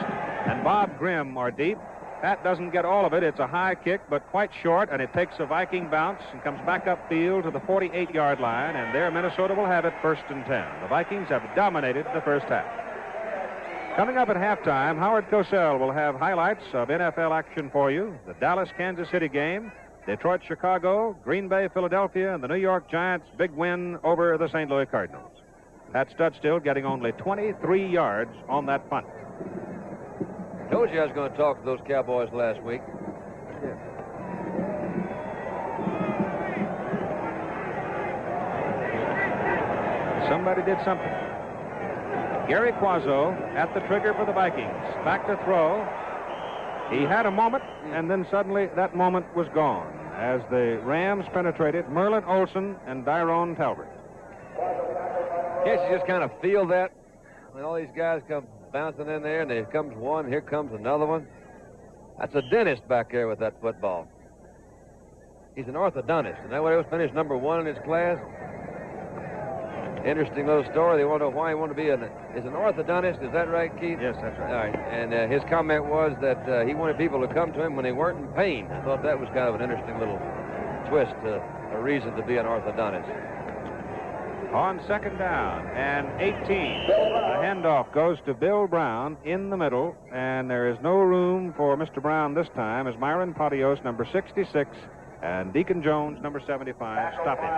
and Bob Grimm are deep. Pat doesn't get all of it. It's a high kick, but quite short, and it takes a Viking bounce and comes back upfield to the 48-yard line, and there Minnesota will have it 1st and 10. The Vikings have dominated the first half. Coming up at halftime, Howard Cosell will have highlights of NFL action for you. The Dallas-Kansas City game, Detroit-Chicago, Green Bay-Philadelphia, and the New York Giants' big win over the St. Louis Cardinals. Pat Studstill getting only 23 yards on that punt. Told you I was going to talk to those Cowboys last week. Yeah. Somebody did something. Gary Quazzo at the trigger for the Vikings. Back to throw. He had a moment, and then suddenly that moment was gone as the Rams penetrated Merlin Olsen and Tyrone Talbert. Can't you just kind of feel that when all these guys come bouncing in there, and there comes one, here comes another one? That's a dentist back there with that football. He's an orthodontist. Isn't that what he was? Finished number 1 in his class? Interesting little story. They want to know why he wanted to be an orthodontist. Is that right, Keith? Yes, that's right. All right. And his comment was that he wanted people to come to him when they weren't in pain. I thought that was kind of an interesting little twist, a reason to be an orthodontist. On 2nd down and 18. The handoff goes to Bill Brown in the middle, and there is no room for Mr. Brown this time as Myron Patios, number 66, and Deacon Jones, number 75, stop him.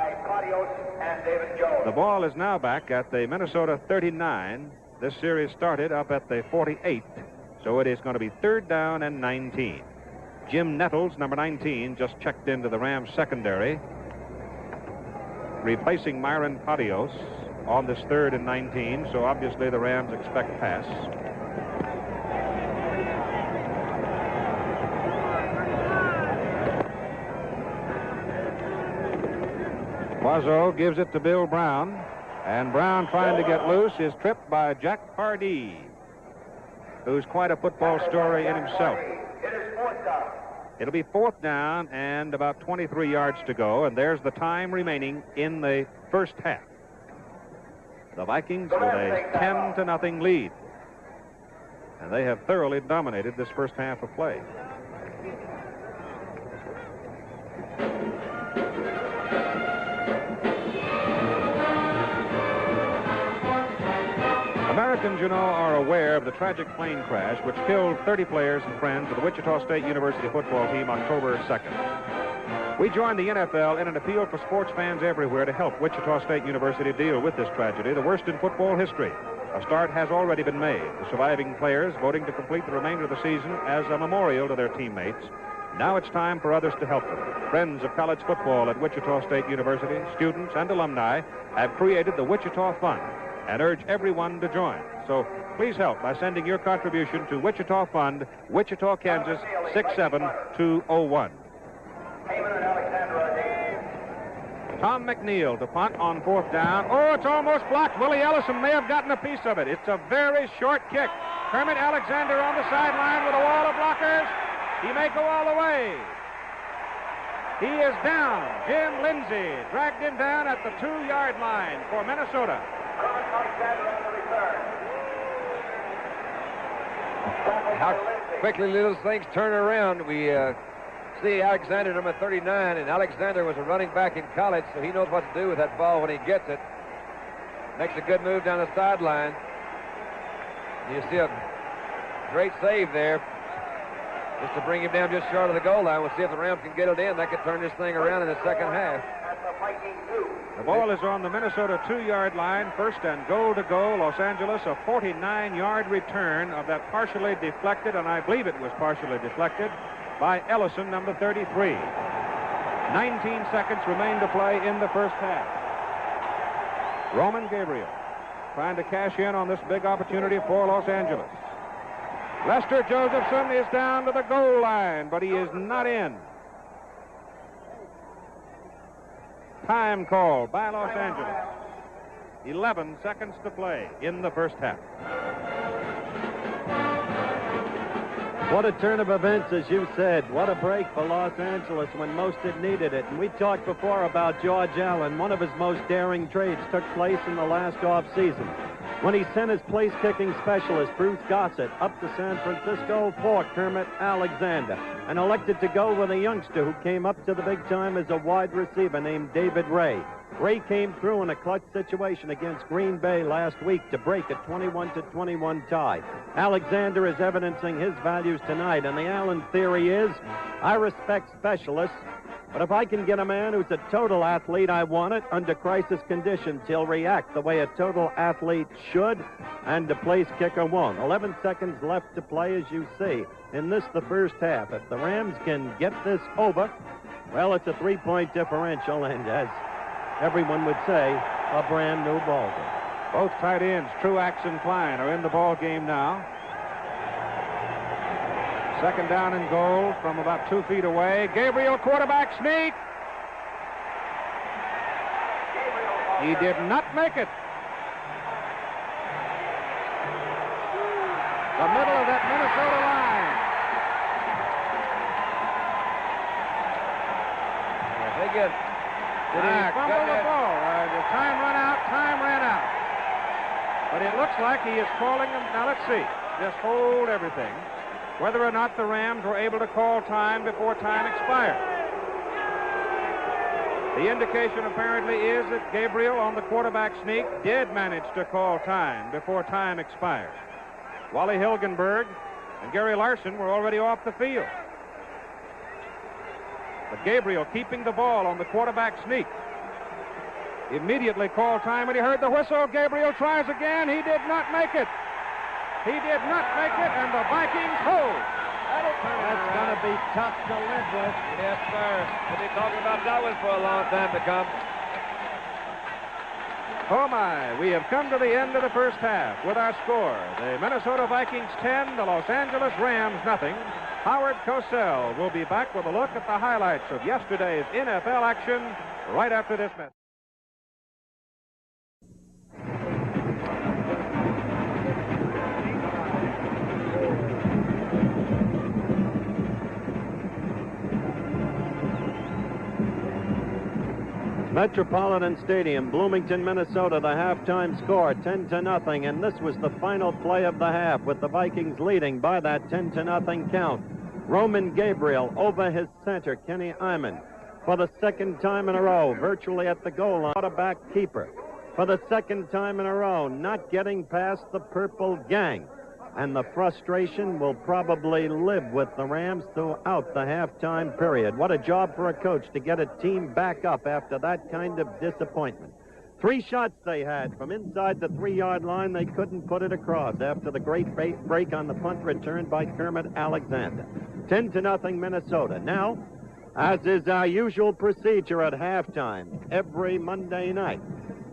The ball is now back at the Minnesota 39. This series started up at the 48, so it is going to be 3rd down and 19. Jim Nettles, number 19, just checked into the Rams secondary, replacing Myron Patios on this 3rd and 19, so obviously the Rams expect pass. Quazzo gives it to Bill Brown, and Brown, trying to get loose, is tripped by Jack Pardee, who's quite a football story in himself. It'll be 4th down and about 23 yards to go, and there's the time remaining in the first half. The Vikings with a 10-0 lead, and they have thoroughly dominated this first half of play. Americans, you know, are aware of the tragic plane crash which killed 30 players and friends of the Wichita State University football team October 2nd. We joined the NFL in an appeal for sports fans everywhere to help Wichita State University deal with this tragedy, the worst in football history. A start has already been made. The surviving players voting to complete the remainder of the season as a memorial to their teammates. Now it's time for others to help them. Friends of college football at Wichita State University, students and alumni have created the Wichita Fund and urge everyone to join. So please help by sending your contribution to Wichita Fund, Wichita, Kansas, 67201. Tom McNeil to punt on 4th down. Oh, it's almost blocked. Willie Ellison may have gotten a piece of it. It's a very short kick. Kermit Alexander on the sideline with a wall of blockers. He may go all the way. He is down. Jim Lindsay dragged him down at the 2-yard line for Minnesota. How quickly little things turn around. We see Alexander, number 39, and Alexander was a running back in college, so he knows what to do with that ball when he gets it. Makes a good move down the sideline. You see a great save there, just to bring him down just short of the goal line. We'll see if the Rams can get it in. That could turn this thing around in the second half. The ball is on the Minnesota 2-yard line. First and goal to go. Los Angeles, a 49-yard return of that partially deflected, and I believe it was partially deflected, by Ellison, number 33. 19 seconds remain to play in the first half. Roman Gabriel trying to cash in on this big opportunity for Los Angeles. Lester Josephson is down to the goal line, but he is not in. Time call by Los Angeles. 11 seconds to play in the first half. What a turn of events, as you said. What a break for Los Angeles when most had needed it. And we talked before about George Allen. One of his most daring trades took place in the last offseason when he sent his place-kicking specialist, Bruce Gossett, up to San Francisco for Kermit Alexander and elected to go with a youngster who came up to the big time as a wide receiver named David Ray. Ray came through in a clutch situation against Green Bay last week to break a 21-21 tie. Alexander is evidencing his values tonight, and the Allen theory is, I respect specialists, but if I can get a man who's a total athlete, I want it. Under crisis conditions, he'll react the way a total athlete should, and the place kicker won't. 11 seconds left to play, as you see, in this, the first half. If the Rams can get this over, well, it's a 3-point differential, and as everyone would say, a brand new ball game. Both tight ends, Truax and Klein, are in the ball game now. Second down and goal from about 2 feet away. Gabriel, quarterback sneak. He did not make it. The middle of that Minnesota line. They get. Did he fumble the ball? The time ran out. But it looks like he is calling them. Now, let's see. Just hold everything. Whether or not the Rams were able to call time before time expired. The indication apparently is that Gabriel on the quarterback sneak did manage to call time before time expired. Wally Hilgenberg and Gary Larson were already off the field. But Gabriel keeping the ball on the quarterback sneak. Immediately called time when he heard the whistle. Gabriel tries again. He did not make it. He did not make it, and the Vikings hold. That's going to be tough to live with. Yes, sir. We'll be talking about that one for a long time to come. Oh, my. We have come to the end of the first half with our score. The Minnesota Vikings 10, the Los Angeles Rams nothing. Howard Cosell will be back with a look at the highlights of yesterday's NFL action right after this message. Metropolitan Stadium, Bloomington, Minnesota, the halftime score, 10-0, and this was the final play of the half with the Vikings leading by that 10-0 count. Roman Gabriel over his center, Kenny Iman, for the second time in a row, virtually at the goal line, quarterback keeper. For the second time in a row, not getting past the Purple Gang. And the frustration will probably live with the Rams throughout the halftime period. What a job for a coach to get a team back up after that kind of disappointment. 3 shots they had from inside the 3-yard line. They couldn't put it across after the great break on the punt return by Kermit Alexander. 10-0 Minnesota. Now, as is our usual procedure at halftime, every Monday night,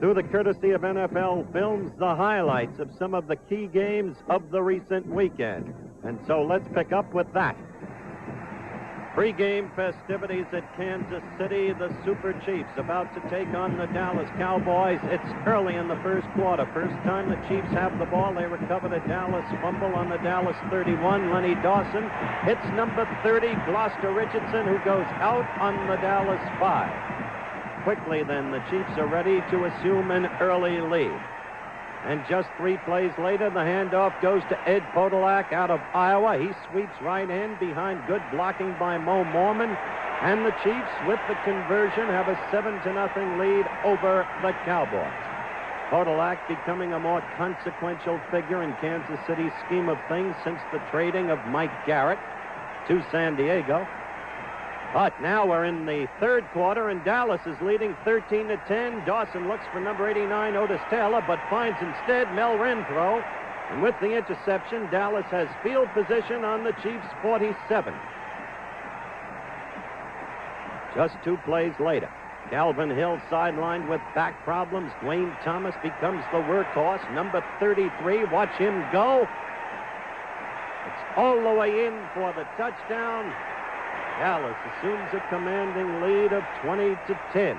through the courtesy of NFL Films, the highlights of some of the key games of the recent weekend. And so let's pick up with that. Pre-game festivities at Kansas City. The Super Chiefs about to take on the Dallas Cowboys. It's early in the first quarter. First time the Chiefs have the ball. They recover the Dallas fumble on the Dallas 31. Lenny Dawson hits number 30, Gloucester Richardson, who goes out on the Dallas 5. Quickly then, the Chiefs are ready to assume an early lead. And just 3 plays later, the handoff goes to Ed Podolak out of Iowa. He sweeps right in behind good blocking by Mo Mormon. And the Chiefs, with the conversion, have a 7-0 lead over the Cowboys. Podolak becoming a more consequential figure in Kansas City's scheme of things since the trading of Mike Garrett to San Diego. But now we're in the third quarter, and Dallas is leading 13-10. Dawson looks for number 89, Otis Taylor, but finds instead Mel Renfro. And with the interception, Dallas has field position on the Chiefs' 47. Just 2 plays later, Calvin Hill sidelined with back problems. Dwayne Thomas becomes the workhorse. Number 33, watch him go. It's all the way in for the touchdown. Dallas assumes a commanding lead of 20-10.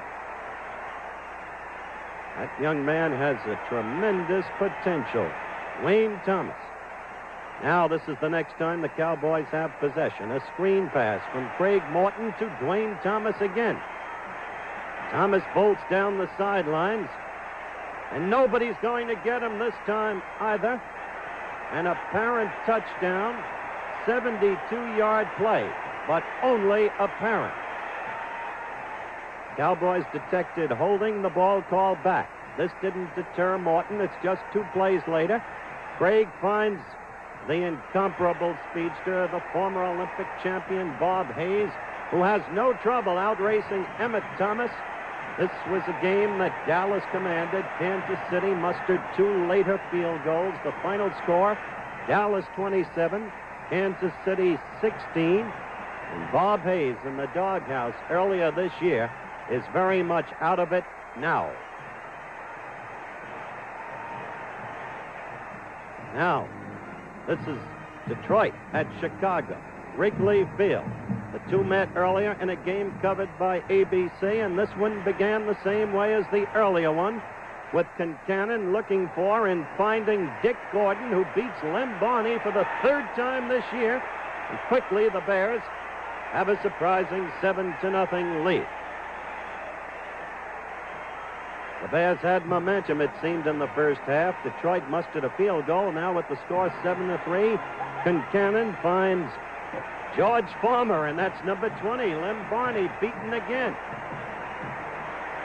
That young man has a tremendous potential. Wayne Thomas. Now this is the next time the Cowboys have possession. A screen pass from Craig Morton to Dwayne Thomas again. Thomas bolts down the sidelines, and nobody's going to get him this time either. An apparent touchdown, 72-yard play, but only apparent. Cowboys detected holding, the ball called back. This didn't deter Morton. It's just 2 plays later. Craig finds the incomparable speedster, the former Olympic champion Bob Hayes, who has no trouble outracing Emmett Thomas. This was a game that Dallas commanded. Kansas City mustered 2 later field goals. The final score, Dallas 27, Kansas City 16. And Bob Hayes in the doghouse earlier this year is very much out of it now. Now, this is Detroit at Chicago, Wrigley Field. The 2 met earlier in a game covered by ABC, and this one began the same way as the earlier one, with Concannon looking for and finding Dick Gordon, who beats Lem Barney for the 3rd time this year. And quickly, the Bears have a surprising 7-0 lead. The Bears had momentum, it seemed, in the first half. Detroit mustered a field goal. Now with the score 7-3, Concannon finds George Farmer, and that's number 20, Lem Barney, beaten again.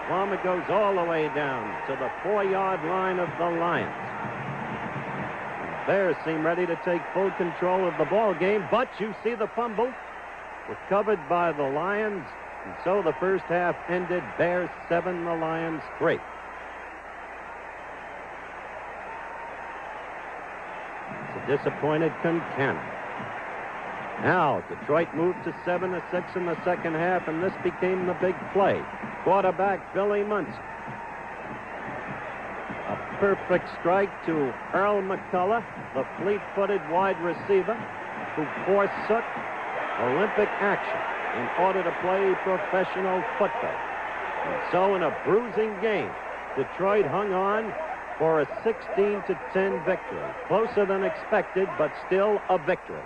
Farmer goes all the way down to the 4-yard line of the Lions. The Bears seem ready to take full control of the ball game, but you see the fumble recovered by the Lions, and so the first half ended Bears 7, the Lions 3. It's a disappointed Concannon. Now, Detroit moved to 7-6 in the second half, and this became the big play. Quarterback Billy Munson. A perfect strike to Earl McCullough, the fleet-footed wide receiver, who forsook Olympic action in order to play professional football. And so in a bruising game, Detroit hung on for a 16-10 victory. Closer than expected, but still a victory.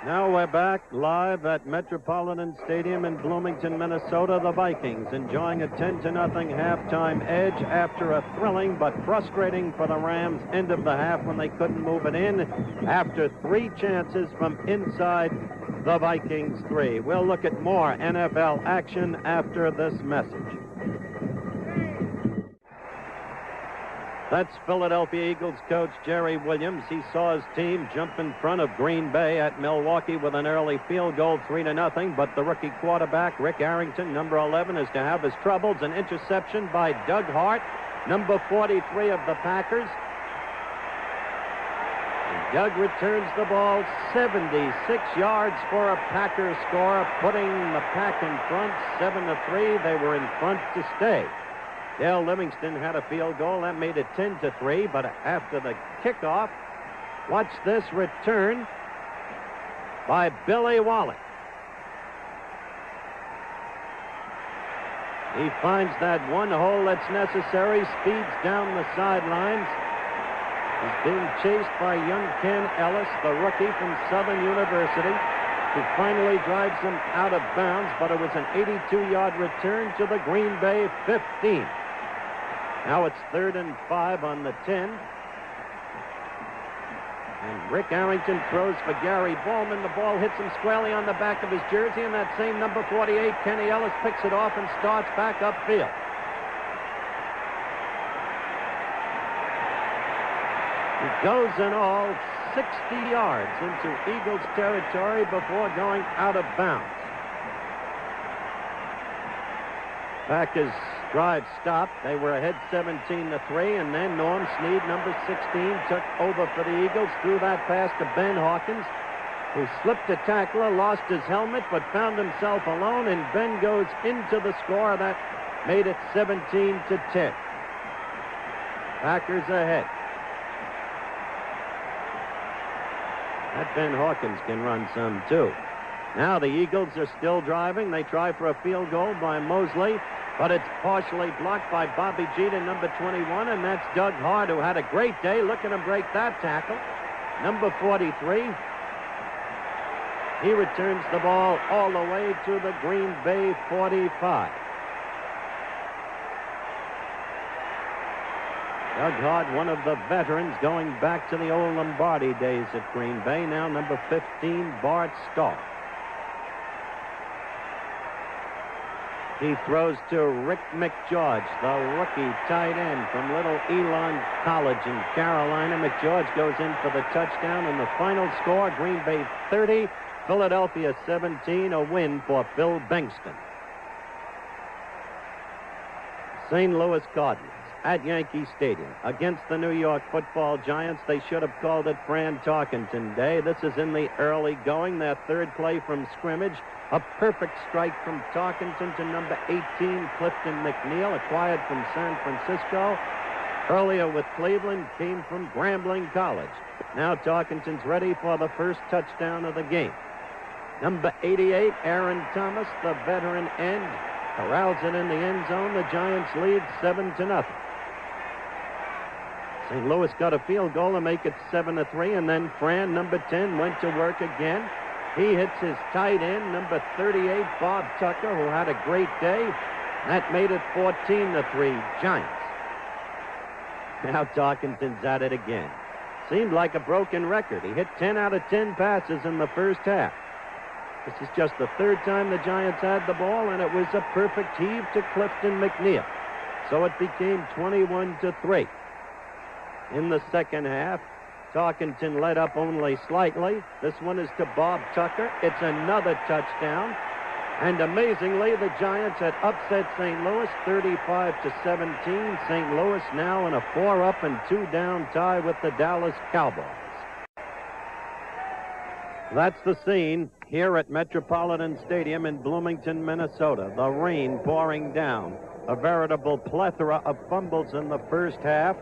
Now we're back live at Metropolitan Stadium in Bloomington, Minnesota. The Vikings enjoying a 10-0 halftime edge after a thrilling but frustrating for the Rams end of the half when they couldn't move it in after 3 chances from inside the Vikings 3. We'll look at more NFL action after this message. That's Philadelphia Eagles coach Jerry Williams. He saw his team jump in front of Green Bay at Milwaukee with an early field goal, 3-0. But the rookie quarterback, Rick Arrington, number 11, is to have his troubles. An interception by Doug Hart, number 43 of the Packers. And Doug returns the ball 76 yards for a Packers score, putting the Pack in front 7-3. They were in front to stay. Dale Livingston had a field goal. That made it 10-3, but after the kickoff, watch this return by Billy Wallach. He finds that one hole that's necessary, speeds down the sidelines. He's being chased by young Ken Ellis, the rookie from Southern University, who finally drives him out of bounds, but it was an 82-yard return to the Green Bay 15. Now it's 3rd and 5 on the 10. And Rick Arrington throws for Gary Bowman. The ball hits him squarely on the back of his jersey, and that same number 48, Kenny Ellis, picks it off and starts back upfield. He goes in all 60 yards into Eagles territory before going out of bounds. Packers drive stopped. They were ahead 17-3, and then Norm Snead, number 16, took over for the Eagles, threw that pass to Ben Hawkins, who slipped a tackler, lost his helmet, but found himself alone, and Ben goes into the score. That made it 17-10. Packers ahead. That Ben Hawkins can run some, too. Now the Eagles are still driving. They try for a field goal by Mosley, but it's partially blocked by Bobby Jeter, number 21, and that's Doug Hart, who had a great day. Look at him break that tackle. Number 43. He returns the ball all the way to the Green Bay 45. Doug Hart, one of the veterans going back to the old Lombardi days at Green Bay. Now number 15, Bart Starr. He throws to Rick McGeorge, the rookie tight end from Little Elon College in Carolina. McGeorge goes in for the touchdown, and the final score, Green Bay 30, Philadelphia 17, a win for Phil Bengtson. St. Louis Cardinals at Yankee Stadium against the New York Football Giants. They should have called it Fran Tarkenton Day. This is in the early going, their third play from scrimmage. A perfect strike from Tarkenton to number 18, Clifton McNeil, acquired from San Francisco. Earlier with Cleveland, came from Grambling College. Now Tarkenton's ready for the first touchdown of the game. Number 88, Aaron Thomas, the veteran end, corrals it in the end zone. The Giants lead 7-0. St. Louis got a field goal to make it 7-3, and then Fran, number 10, went to work again. He hits his tight end, number 38, Bob Tucker, who had a great day. That made it 14-3, Giants. Now Tarkenton's at it again. Seemed like a broken record. He hit 10 out of 10 passes in the first half. This is just the third time the Giants had the ball, and it was a perfect heave to Clifton McNeil. So it became 21-3. In the second half, Tarkenton led up only slightly. This one is to Bob Tucker. It's another touchdown. And amazingly, the Giants had upset St. Louis 35-17. St. Louis now in a 4-up and 2-down tie with the Dallas Cowboys. That's the scene here at Metropolitan Stadium in Bloomington, Minnesota. The rain pouring down. A veritable plethora of fumbles in the first half,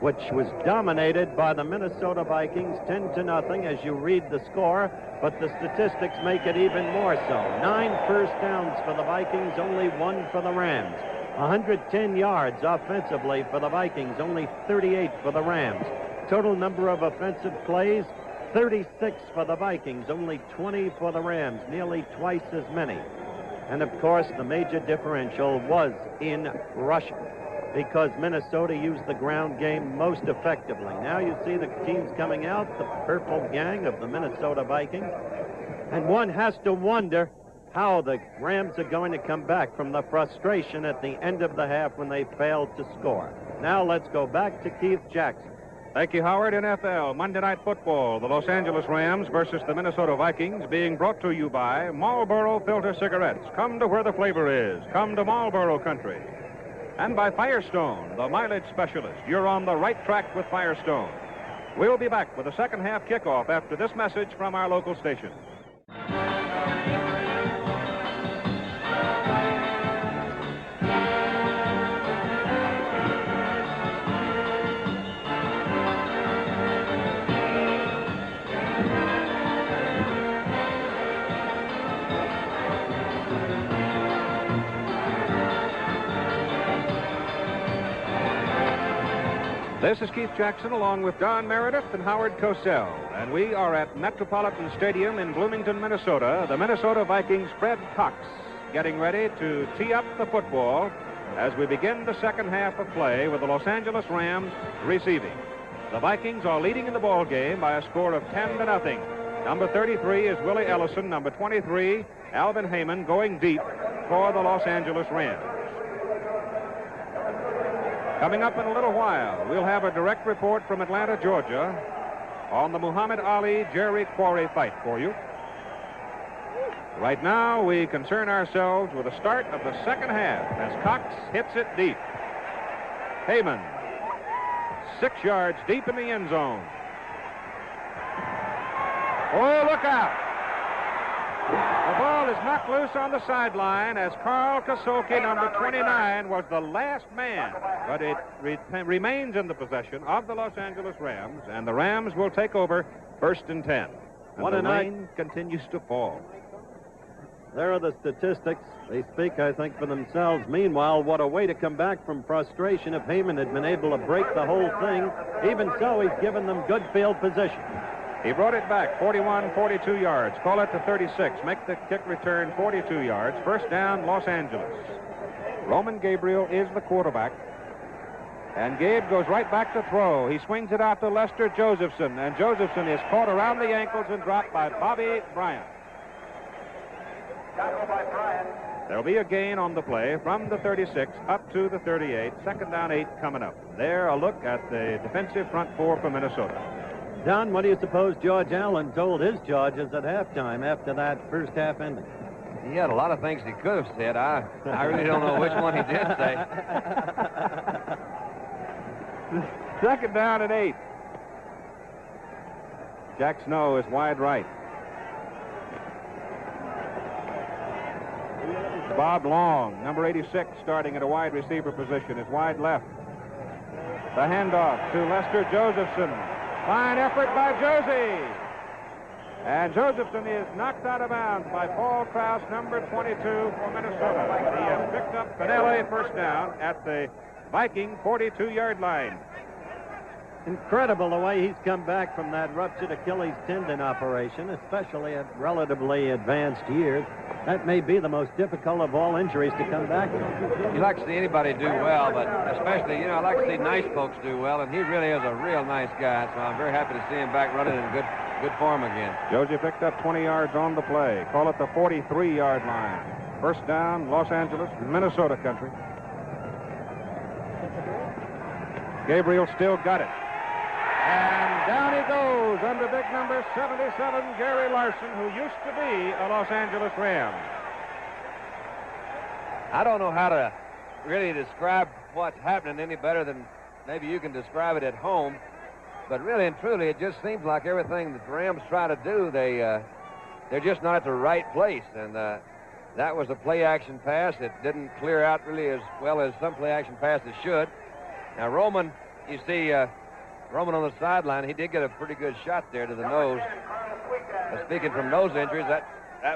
which was dominated by the Minnesota Vikings 10-0 as you read the score, but the statistics make it even more so. 9 first downs for the Vikings, only 1 for the Rams. 110 yards offensively for the Vikings, only 38 for the Rams. Total number of offensive plays, 36 for the Vikings, only 20 for the Rams, nearly twice as many. And of course, the major differential was in rushing, because Minnesota used the ground game most effectively. Now you see the teams coming out, the purple gang of the Minnesota Vikings, and one has to wonder how the Rams are going to come back from the frustration at the end of the half when they failed to score. Now let's go back to Keith Jackson. Thank you, Howard. NFL Monday Night Football, the Los Angeles Rams versus the Minnesota Vikings, being brought to you by Marlboro Filter Cigarettes. Come to where the flavor is. Come to Marlboro Country. And by Firestone, the mileage specialist. You're on the right track with Firestone. We'll be back with the second half kickoff after this message from our local station. This is Keith Jackson along with Don Meredith and Howard Cosell, and we are at Metropolitan Stadium in Bloomington, Minnesota. The Minnesota Vikings' Fred Cox getting ready to tee up the football as we begin the second half of play with the Los Angeles Rams receiving. The Vikings are leading in the ball game by a score of 10-0. Number 33 is Willie Ellison. Number 23, Alvin Heyman, going deep for the Los Angeles Rams. Coming up in a little while, we'll have a direct report from Atlanta, Georgia, on the Muhammad Ali-Jerry Quarry fight for you. Right now, we concern ourselves with the start of the second half as Cox hits it deep. Heyman, 6 yards deep in the end zone. Oh, look out! The ball is knocked loose on the sideline as Carl Kasolke, number 29, was the last man. But it remains in the possession of the Los Angeles Rams, and the Rams will take over 1st and 10. And the rain continues to fall. There are the statistics. They speak, I think, for themselves. Meanwhile, what a way to come back from frustration if Heyman had been able to break the whole thing. Even so, he's given them good field position. He brought it back 41, 42 yards. Call it to 36. Make the kick return 42 yards. First down, Los Angeles. Roman Gabriel is the quarterback. And Gabe goes right back to throw. He swings it out to Lester Josephson. And Josephson is caught around the ankles and dropped by Bobby Bryant. There'll be a gain on the play from the 36 up to the 38. Second down, 8 coming up. There, a look at the defensive front four for Minnesota. Don, what do you suppose George Allen told his Chargers at halftime after that first half ending? He had a lot of things he could have said. I really don't know which one he did say. Second down and 8. Jack Snow is wide right. Bob Long, number 86, starting at a wide receiver position, is wide left. The handoff to Lester Josephson. Fine effort by Josie. And Josephson is knocked out of bounds by Paul Krause, number 22 for Minnesota. He has picked up an LA first down at the Viking 42-yard line. Incredible the way he's come back from that ruptured Achilles tendon operation, especially at relatively advanced years. That may be the most difficult of all injuries to come back from. You like to see anybody do well, but especially, I like to see nice folks do well, and he really is a real nice guy, so I'm very happy to see him back running in good form again. Josie picked up 20 yards on the play. Call it the 43-yard line. First down, Los Angeles, Minnesota country. Gabriel still got it. And down he goes under big number 77, Gary Larson, who used to be a Los Angeles Ram. I don't know how to really describe what's happening any better than maybe you can describe it at home. But really and truly, it just seems like everything that the Rams try to do, they're just not at the right place. And that was a play-action pass. It didn't clear out really as well as some play-action passes should. Now, Roman, you see... Roman on the sideline, he did get a pretty good shot there to the nose. Speaking from nose injuries, that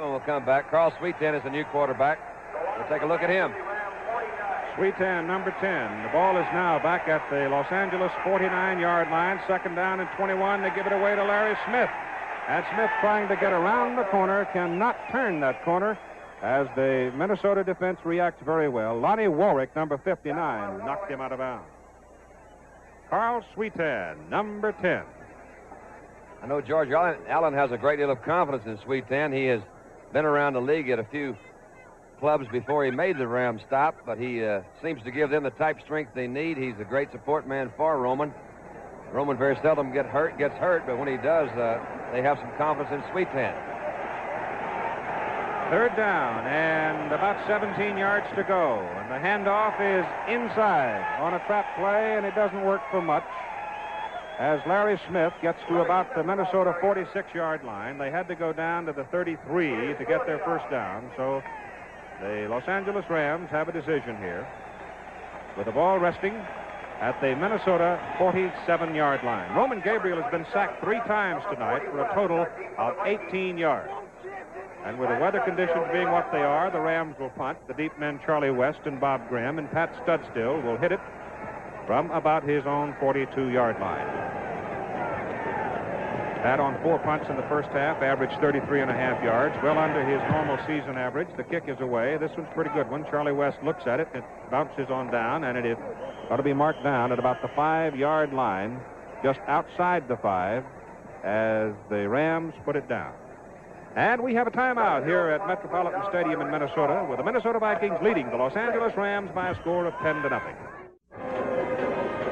one will come back. Carl Sweeten is the new quarterback. We'll take a look at him. Sweeten, number 10. The ball is now back at the Los Angeles 49-yard line. Second down and 21. They give it away to Larry Smith. And Smith, trying to get around the corner, cannot turn that corner as the Minnesota defense reacts very well. Lonnie Warwick, number 59, knocked him out of bounds. Carl Sweeten, number 10. I know George Allen has a great deal of confidence in Sweeten. He has been around the league at a few clubs before he made the Rams stop, but he seems to give them the type strength they need. He's a great support man for Roman. Roman very seldom gets hurt, but when he does, they have some confidence in Sweet's hands. Third down and about 17 yards to go. And the handoff is inside on a trap play, and it doesn't work for much. As Larry Smith gets to about the Minnesota 46-yard line, they had to go down to the 33 to get their first down. So the Los Angeles Rams have a decision here with the ball resting at the Minnesota 47-yard line. Roman Gabriel has been sacked 3 times tonight for a total of 18 yards. And with the weather conditions being what they are, the Rams will punt. The deep men Charlie West and Bob Graham, and Pat Studstill will hit it from about his own 42-yard line. Pat on 4 punts in the first half, averaged 33.5 yards, well under his normal season average. The kick is away. This one's a pretty good one. Charlie West looks at it. It bounces on down, and it is ought to be marked down at about the 5-yard line, just outside the 5, as the Rams put it down. And we have a timeout here at Metropolitan Stadium in Minnesota, with the Minnesota Vikings leading the Los Angeles Rams by a score of 10-0.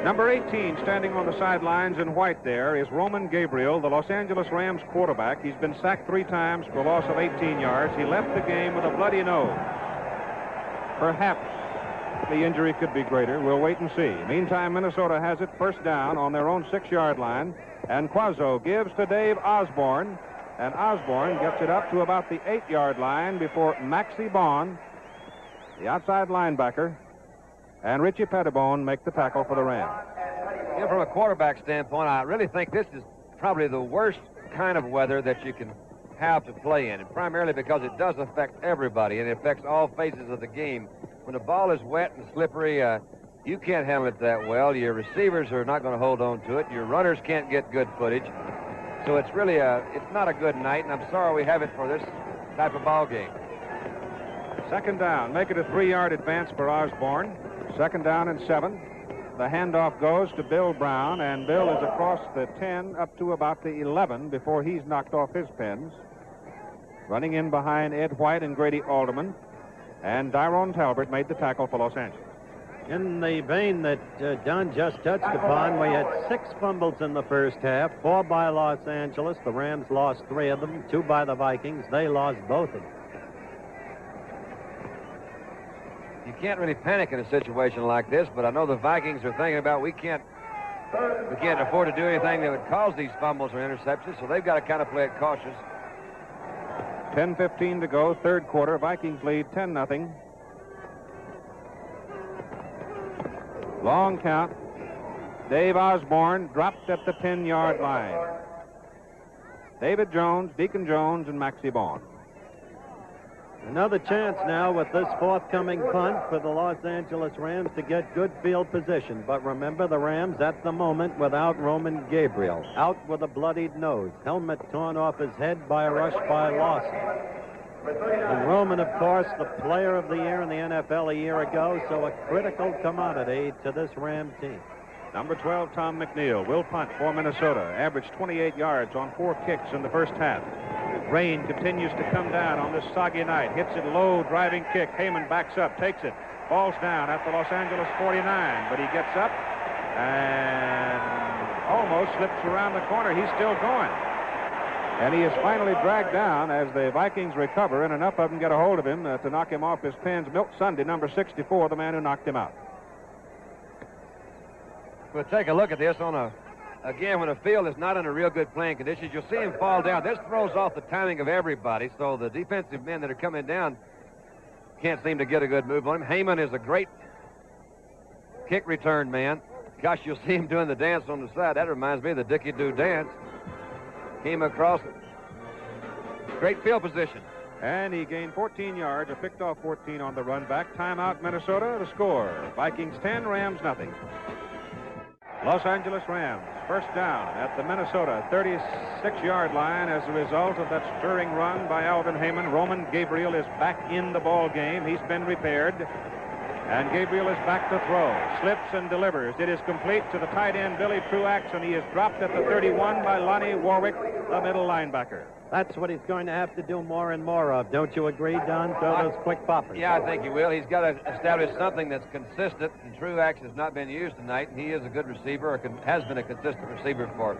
Number 18, standing on the sidelines in white there, is Roman Gabriel, the Los Angeles Rams quarterback. He's been sacked 3 times for a loss of 18 yards. He left the game with a bloody nose. Perhaps the injury could be greater. We'll wait and see. Meantime, Minnesota has it first down on their own 6-yard line, and Quazzo gives to Dave Osborne. And Osborne gets it up to about the 8-yard line before Maxie Bond, the outside linebacker, and Richie Pettibone make the tackle for the Rams. Yeah, from a quarterback standpoint, I really think this is probably the worst kind of weather that you can have to play in, and primarily because it does affect everybody, and it affects all phases of the game. When the ball is wet and slippery, you can't handle it that well. Your receivers are not going to hold on to it. Your runners can't get good footage. So it's really it's not a good night, and I'm sorry we have it for this type of ball game. Second down, make it a 3-yard advance for Osborne. Second down and 7. The handoff goes to Bill Brown, and Bill is across the 10 up to about the 11 before he's knocked off his pins. Running in behind Ed White and Grady Alderman, and Tyrone Talbert made the tackle for Los Angeles. In the vein that Don just touched upon, we had 6 fumbles in the first half, 4 by Los Angeles. The Rams lost 3 of them, 2 by the Vikings. They lost both of them. You can't really panic in a situation like this, but I know the Vikings are thinking about we can't afford to do anything that would cause these fumbles or interceptions, so they've got to kind of play it cautious. 10:15 to go, third quarter. Vikings lead 10-0. Long count. Dave Osborne dropped at the 10-yard line. David Jones, Deacon Jones, and Maxie Bond. Another chance now with this forthcoming punt for the Los Angeles Rams to get good field position. But remember, the Rams at the moment without Roman Gabriel, out with a bloodied nose, helmet torn off his head by a rush by Lawson. And Roman, of course, the player of the year in the NFL a year ago, so a critical commodity to this Ram team. Number 12, Tom McNeil, will punt for Minnesota. Averaged 28 yards on 4 kicks in the first half. Rain continues to come down on this soggy night. Hits it low, driving kick. Heyman backs up, takes it. Falls down at the Los Angeles 49, but he gets up and almost slips around the corner. He's still going. And he is finally dragged down as the Vikings recover, and enough of them get a hold of him to knock him off his pins. Milt Sunday, number 64, the man who knocked him out. We'll take a look at this again, when the field is not in a real good playing conditions, you'll see him fall down. This throws off the timing of everybody, so the defensive men that are coming down can't seem to get a good move on him. Heyman is a great kick return man. Gosh, you'll see him doing the dance on the side. That reminds me of the Dickie-Doo dance. Came across great field position. And he gained 14 yards, or picked off 14 on the run back. Timeout, Minnesota. The score, Vikings 10, Rams nothing. Los Angeles Rams, first down at the Minnesota 36-yard line as a result of that stirring run by Alvin Heyman. Roman Gabriel is back in the ball game. He's been repaired. And Gabriel is back to throw. Slips and delivers. It is complete to the tight end, Billy Truax, and he is dropped at the 31 by Lonnie Warwick, the middle linebacker. That's what he's going to have to do more and more of. Don't you agree, Don? Throw those quick poppers. Yeah, I think he will. He's got to establish something that's consistent, and Truax has not been used tonight, and he is a good receiver, or has been a consistent receiver for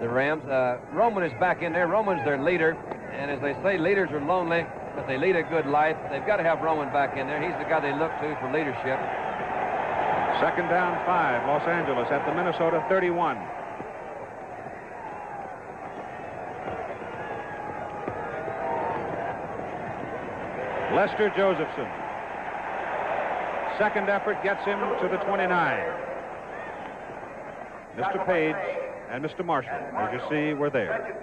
the Rams. Roman is back in there. Roman's their leader, and as they say, leaders are lonely, but they lead a good life. They've got to have Roman back in there. He's the guy they look to for leadership. Second down 5, Los Angeles at the Minnesota 31. Lester Josephson. Second effort gets him to the 29. Mr. Page and Mr. Marshall, as you see, were there.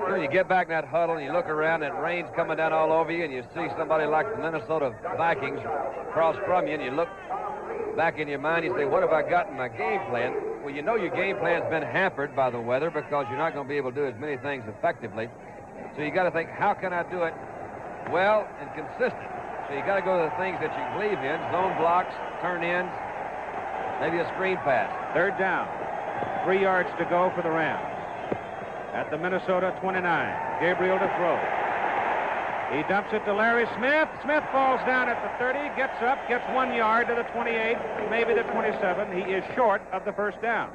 When you get back in that huddle and you look around and rain's coming down all over you and you see somebody like the Minnesota Vikings across from you and you look back in your mind, you say, what have I got in my game plan? Well, you know your game plan's been hampered by the weather because you're not going to be able to do as many things effectively. So you got to think, how can I do it well and consistent? So you got to go to the things that you believe in: zone blocks, turn-ins, maybe a screen pass. Third down, 3 yards to go for the Rams. At the Minnesota 29, Gabriel to throw. He dumps it to Larry Smith. Smith falls down at the 30, gets up, gets 1 yard to the 28, maybe the 27. He is short of the first down.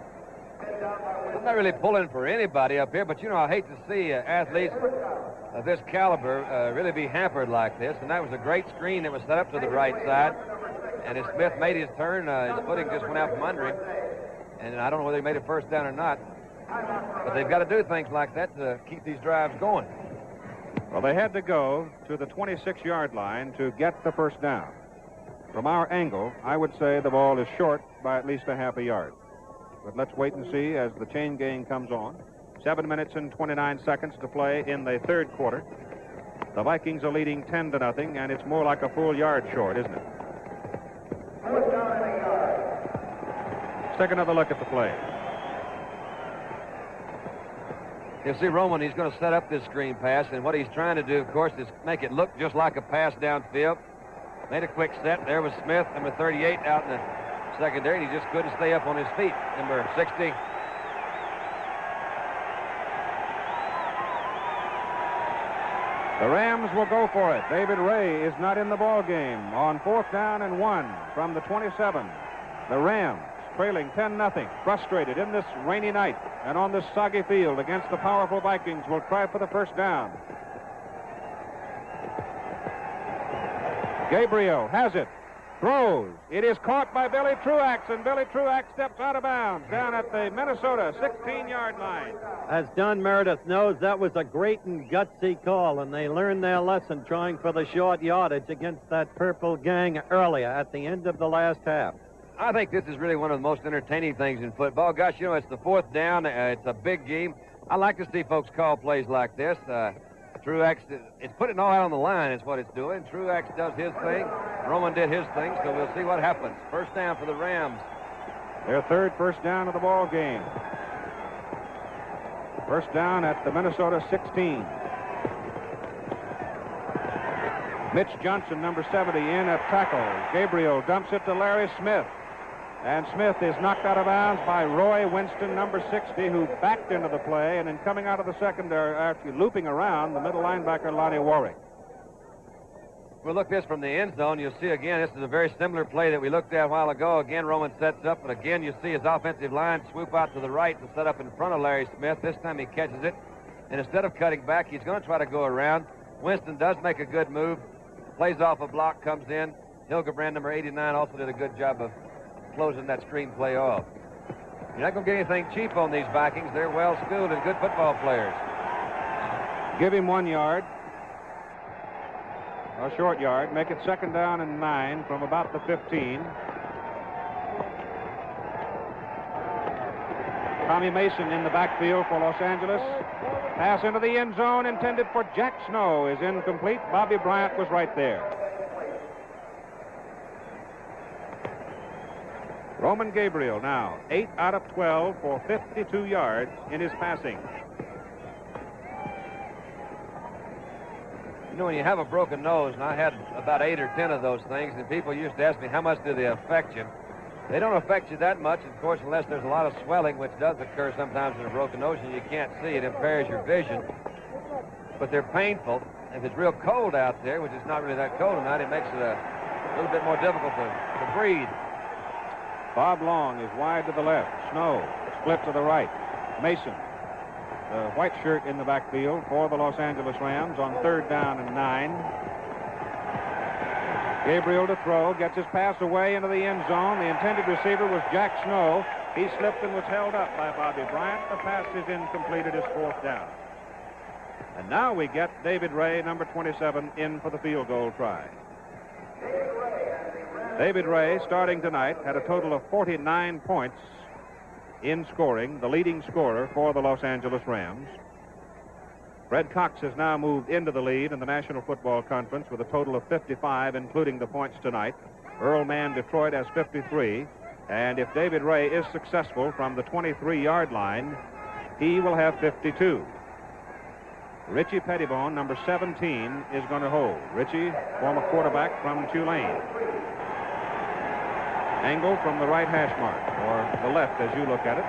I'm not really pulling for anybody up here, but, you know, I hate to see athletes of this caliber really be hampered like this. And that was a great screen that was set up to the right side. And as Smith made his turn, his footing just went out from under him. And I don't know whether he made a first down or not. But they've got to do things like that to keep these drives going. Well, they had to go to the 26-yard line to get the first down. From our angle, I would say the ball is short by at least a half a yard. But let's wait and see as the chain gang comes on. 7 minutes and 29 seconds to play in the third quarter. The Vikings are leading 10-0, and it's more like a full yard short, isn't it? Let's take another look at the play. You see Roman, he's going to set up this screen pass, and what he's trying to do, of course, is make it look just like a pass downfield. Made a quick set. There was Smith, number 38, out in the secondary, and he just couldn't stay up on his feet. Number 60. The Rams will go for it. David Ray is not in the ball game on 4th down and 1 from the 27. The Rams trailing 10-0, frustrated in this rainy night and on this soggy field against the powerful Vikings, will try for the first down. Gabriel has it, throws. It is caught by Billy Truax, and Billy Truax steps out of bounds down at the Minnesota 16-yard line. As Don Meredith knows, that was a great and gutsy call, and they learned their lesson trying for the short yardage against that purple gang earlier at the end of the last half. I think this is really one of the most entertaining things in football. Gosh, you know, it's the 4th down. It's a big game. I like to see folks call plays like this. Truax, it's putting it all out on the line is what it's doing. Truax does his thing. Roman did his thing, so we'll see what happens. First down for the Rams. Their third first down of the ball game. First down at the Minnesota 16. Mitch Johnson, number 70, in at tackle. Gabriel dumps it to Larry Smith. And Smith is knocked out of bounds by Roy Winston, number 60, who backed into the play, and then coming out of the secondary, actually looping around, the middle linebacker, Lonnie Warwick. We'll look this from the end zone. You'll see again, this is a very similar play that we looked at a while ago. Again, Roman sets up, but again, you see his offensive line swoop out to the right to set up in front of Larry Smith. This time he catches it, and instead of cutting back, he's going to try to go around. Winston does make a good move, plays off a block, comes in. Hilgebrand, number 89, also did a good job of closing that screen play off. You're not going to get anything cheap on these Vikings. They're well-schooled and good football players. Give him 1 yard. A short yard. Make it second down and 9 from about the 15. Tommy Mason in the backfield for Los Angeles. Pass into the end zone intended for Jack Snow is incomplete. Bobby Bryant was right there. Roman Gabriel now 8 out of 12 for 52 yards in his passing. You know, when you have a broken nose, and I had about 8 or 10 of those things, and people used to ask me, how much do they affect you? They don't affect you that much, of course, unless there's a lot of swelling, which does occur sometimes in a broken nose, and you can't see. It impairs your vision. But they're painful. If it's real cold out there, which is not really that cold tonight, it makes it a little bit more difficult to breathe. Bob Long is wide to the left. Snow split to the right. Mason, the white shirt in the backfield for the Los Angeles Rams on 3rd down and 9. Gabriel to throw, gets his pass away into the end zone. The intended receiver was Jack Snow. He slipped and was held up by Bobby Bryant. The pass is incomplete. It is 4th down. And now we get David Ray, number 27, in for the field goal try. David Ray, starting tonight, had a total of 49 points in scoring, the leading scorer for the Los Angeles Rams. Fred Cox has now moved into the lead in the National Football Conference with a total of 55, including the points tonight. Earl Mann, Detroit, has 53. And if David Ray is successful from the 23-yard line, he will have 52. Richie Pettibone, number 17, is going to hold. Richie, former quarterback from Tulane. Angle from the right hash mark, or the left as you look at it.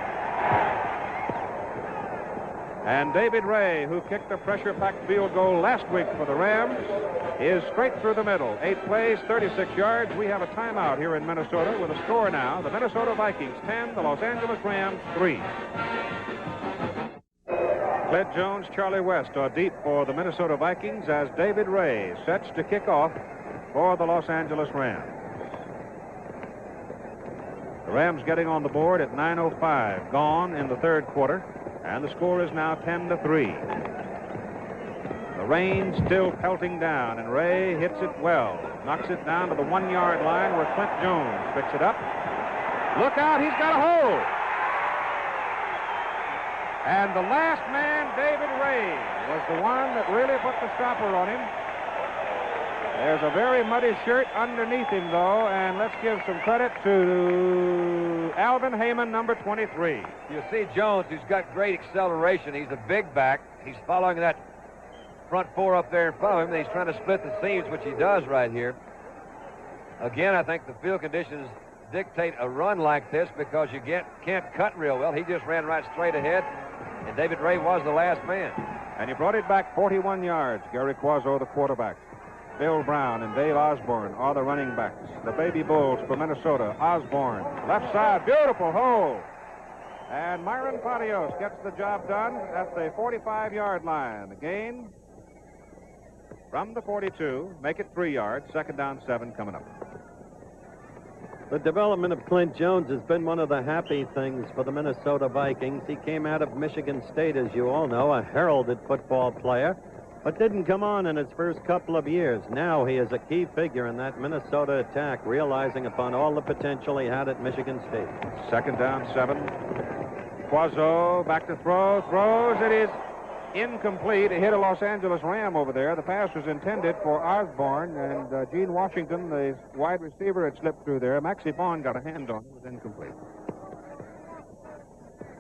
And David Ray, who kicked a pressure-packed field goal last week for the Rams, is straight through the middle. 8 plays, 36 yards. We have a timeout here in Minnesota with a score now. The Minnesota Vikings 10, the Los Angeles Rams 3. Clint Jones, Charlie West are deep for the Minnesota Vikings as David Ray sets to kick off for the Los Angeles Rams. The Rams getting on the board at 9:05, gone in the 3rd quarter, and the score is now 10-3. The rain still pelting down, and Ray hits it well, knocks it down to the 1-yard line where Clint Jones picks it up. Look out, he's got a hole. And the last man, David Ray, was the one that really put the stopper on him. There's a very muddy shirt underneath him, though, and let's give some credit to Alvin Heyman, number 23. You see Jones, who's got great acceleration. He's a big back. He's following that front 4 up there in front of him, and he's trying to split the seams, which he does right here. Again, I think the field conditions dictate a run like this because you can't cut real well. He just ran right straight ahead, and David Ray was the last man. And he brought it back 41 yards, Gary Quazzo, the quarterback. Bill Brown and Dave Osborne are the running backs. The Baby Bulls for Minnesota. Osborne, left side, beautiful hole. And Myron Patios gets the job done at the 45-yard line. Again, from the 42, make it 3 yards. 2nd down, 7 coming up. The development of Clint Jones has been one of the happy things for the Minnesota Vikings. He came out of Michigan State, as you all know, a heralded football player, but didn't come on in his first couple of years. Now he is a key figure in that Minnesota attack, realizing upon all the potential he had at Michigan State. 2nd down, 7. Quazzo back to throw, throws. It is incomplete. It hit a Los Angeles Ram over there. The pass was intended for Osborne, and Gene Washington, the wide receiver, had slipped through there. Maxie Vaughn got a hand on it. It was incomplete.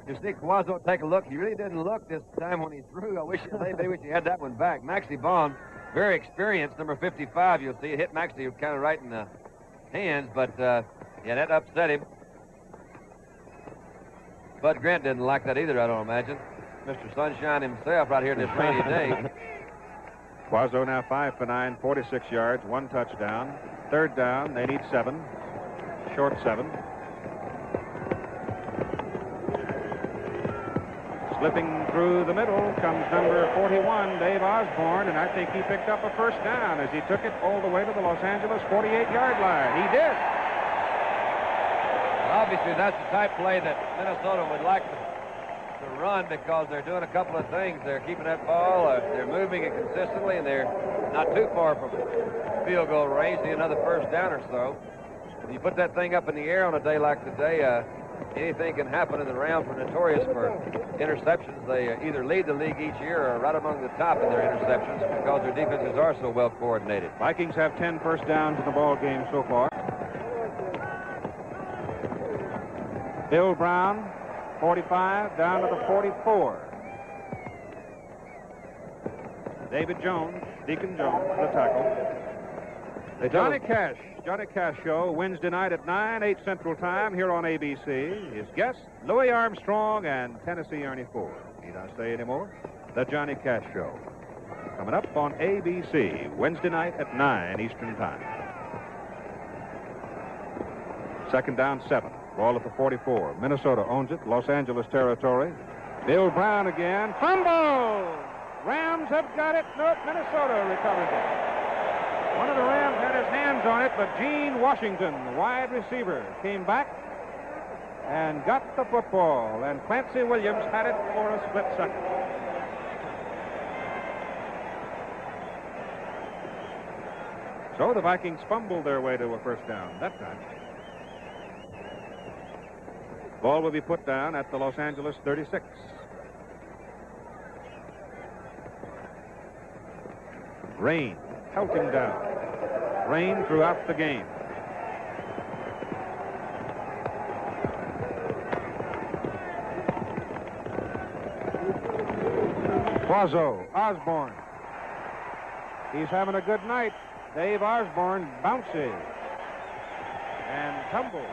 You see Quazzo take a look. He really didn't look this time when he threw. I wish he had that one back. Maxie Vaughn, very experienced, number 55. You'll see it hit Maxie kind of right in the hands, but yeah, that upset him. Bud Grant didn't like that either, I don't imagine. Mr. Sunshine himself right here this rainy day. Quazzo now 5 for 9, 46 yards, 1 touchdown. 3rd down, they need 7. Short 7. Slipping through the middle comes number 41, Dave Osborne, and I think he picked up a 1st down as he took it all the way to the Los Angeles 48-yard line. He did. Well, obviously, that's the type play that Minnesota would like to run because they're doing a couple of things. They're keeping that ball, they're moving it consistently, and they're not too far from field goal range. Need another 1st down or so. When you put that thing up in the air on a day like today, anything can happen, and the Rams are notorious for interceptions. They either lead the league each year or right among the top in their interceptions because their defenses are so well coordinated. Vikings have 10 first downs in the ball game so far. Bill Brown, 45, down to the 44. David Jones, Deacon Jones, the tackle. Johnny Cash Show, Wednesday night at 9, 8 Central Time here on ABC. His guests, Louis Armstrong and Tennessee Ernie Ford. Need I say any more? The Johnny Cash Show. Coming up on ABC, Wednesday night at 9 Eastern Time. Second down, 7. Ball at the 44. Minnesota owns it. Los Angeles territory. Bill Brown again. Fumble! Rams have got it. No, Minnesota recovers it. One of the Rams had his hands on it, but Gene Washington, the wide receiver, came back and got the football, and Clancy Williams had it for a split second. So the Vikings fumbled their way to a first down that time. Ball will be put down at the Los Angeles 36. Rain pelting down. Rain throughout the game. Quazzo, Osborne. He's having a good night. Dave Osborne bounces and tumbles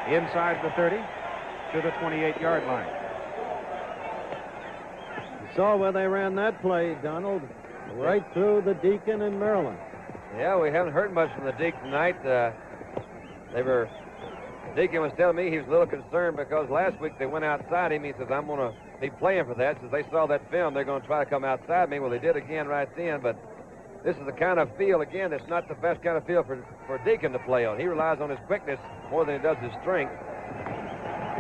inside the 30 to the 28-yard line. You saw where they ran that play, Donald. Right through the Deacon in Maryland. Yeah, we haven't heard much from the Deacon tonight. Deacon was telling me he was a little concerned because last week they went outside him. He says, I'm going to be playing for that. Since they saw that film, they're going to try to come outside me. Well, they did again right then, but this is the kind of field, again, that's not the best kind of field for Deacon to play on. He relies on his quickness more than he does his strength.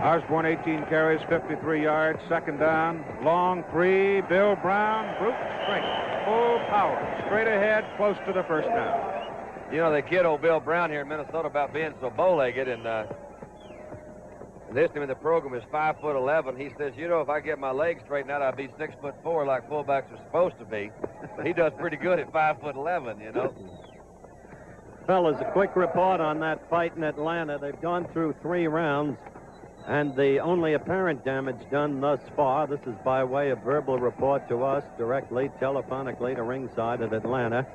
Osborne, 18 carries, 53 yards, second down, long 3, Bill Brown, brute strength, full power, straight ahead, close to the first down. You know, they kid old Bill Brown here in Minnesota about being so bow-legged, and this team in the program is 5'11". He says, you know, if I get my legs straightened out, I'd be 6'4" like fullbacks are supposed to be. But he does pretty good at 5'11", you know. Fellas, a quick report on that fight in Atlanta. They've gone through 3 rounds, and the only apparent damage done thus far, this is by way of verbal report to us directly, telephonically to ringside at Atlanta,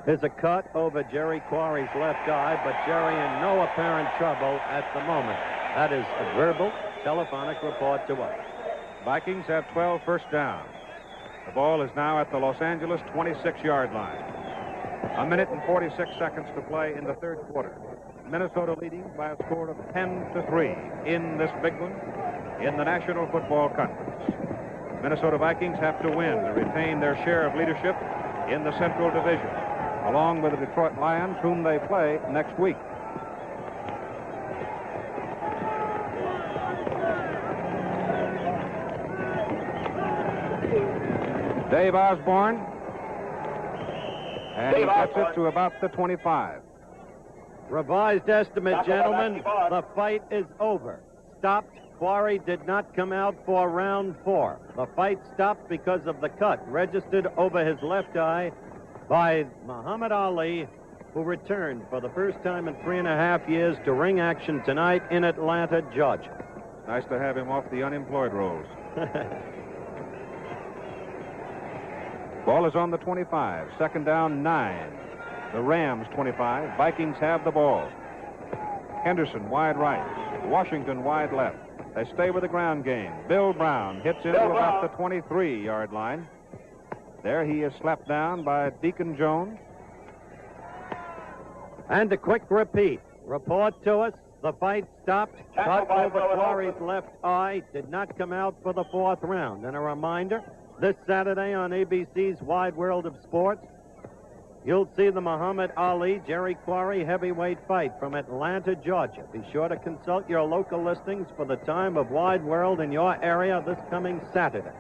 is a cut over Jerry Quarry's left eye, but Jerry in no apparent trouble at the moment. That is a verbal, telephonic report to us. Vikings have 12 first downs. The ball is now at the Los Angeles 26-yard line. 1 minute and 46 seconds to play in the third quarter. Minnesota leading by a score of 10-3 in this big one in the National Football Conference. Minnesota Vikings have to win to retain their share of leadership in the Central Division, along with the Detroit Lions, whom they play next week. Dave Osborne, and he gets it to about the 25. Revised estimate, gentlemen, the fight is over. Stopped. Quarry did not come out for round 4. The fight stopped because of the cut registered over his left eye by Muhammad Ali, who returned for the first time in 3.5 years to ring action tonight in Atlanta, Georgia. Nice to have him off the unemployed rolls. Ball is on the 25. Second down, 9. The Rams 25. Vikings have the ball. Henderson wide right. Washington wide left. They stay with the ground game. Bill Brown hits into about the 23-yard line. There he is slapped down by Deacon Jones. And a quick repeat. Report to us. The fight stopped. Cut over Quarry's left eye. Did not come out for the 4th round. And a reminder, this Saturday on ABC's Wide World of Sports, you'll see the Muhammad Ali Jerry Quarry heavyweight fight from Atlanta, Georgia. Be sure to consult your local listings for the time of Wide World in your area this coming Saturday.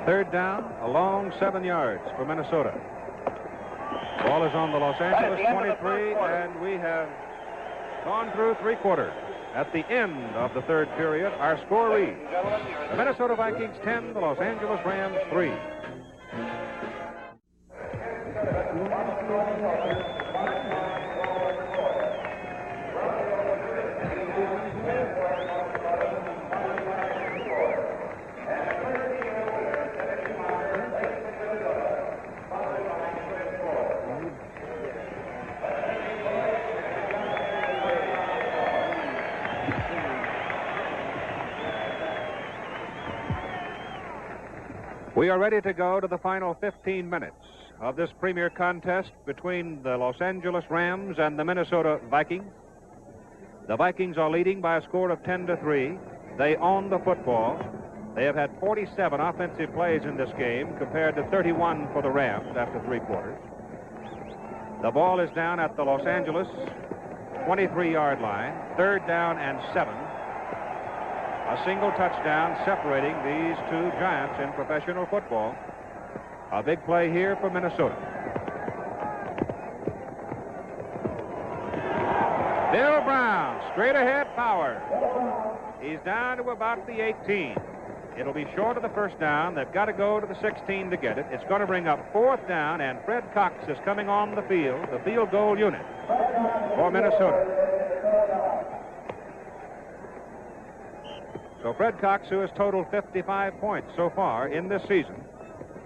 Third down, a long 7 yards for Minnesota. Ball is on the Los Angeles 23, and we have gone through 3 quarters. At the end of the third period, our score reads: the Minnesota Vikings 10, the Los Angeles Rams 3. We are ready to go to the final 15 minutes of this premier contest between the Los Angeles Rams and the Minnesota Vikings. The Vikings are leading by a score of 10-3. They own the football. They have had 47 offensive plays in this game compared to 31 for the Rams after 3 quarters. The ball is down at the Los Angeles 23-yard line, 3rd down and 7. A single touchdown separating these two giants in professional football. A big play here for Minnesota. Bill Brown, straight ahead power. He's down to about the 18. It'll be short of the first down. They've got to go to the 16 to get it. It's going to bring up 4th down, and Fred Cox is coming on the field goal unit for Minnesota. So Fred Cox, who has totaled 55 points so far in this season,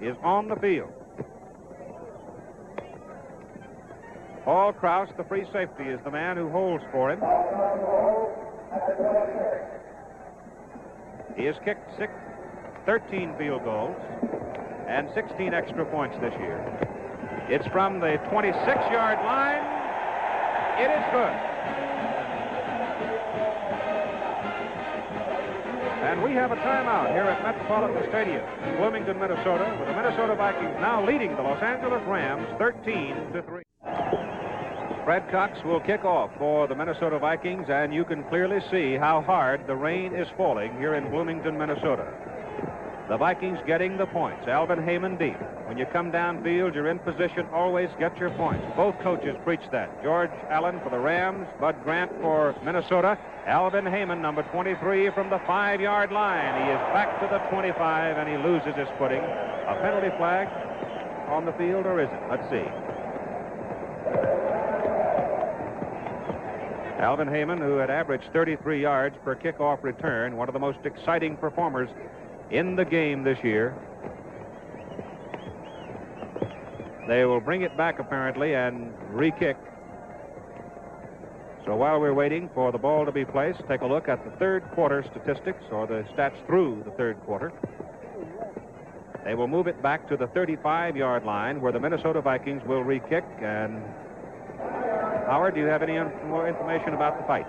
is on the field. Paul Krause, the free safety, is the man who holds for him. He has kicked 13 field goals and 16 extra points this year. It's from the 26-yard line. It is good. And we have a timeout here at Metropolitan Stadium in Bloomington, Minnesota, with the Minnesota Vikings now leading the Los Angeles Rams 13-3. Fred Cox will kick off for the Minnesota Vikings, and you can clearly see how hard the rain is falling here in Bloomington, Minnesota. The Vikings getting the points. Alvin Heyman deep. When you come downfield, you're in position, always get your points. Both coaches preach that. George Allen for the Rams, Bud Grant for Minnesota. Alvin Heyman, number 23, from the 5-yard line. He is back to the 25, and he loses his footing. A penalty flag on the field, or is it? Let's see. Alvin Heyman, who had averaged 33 yards per kickoff return, one of the most exciting performers in the game this year. They will bring it back, apparently, and re-kick. So while we're waiting for the ball to be placed, take a look at the 3rd quarter statistics, or the stats through the 3rd quarter. They will move it back to the 35-yard line, where the Minnesota Vikings will re-kick. And Howard, do you have any more information about the fight?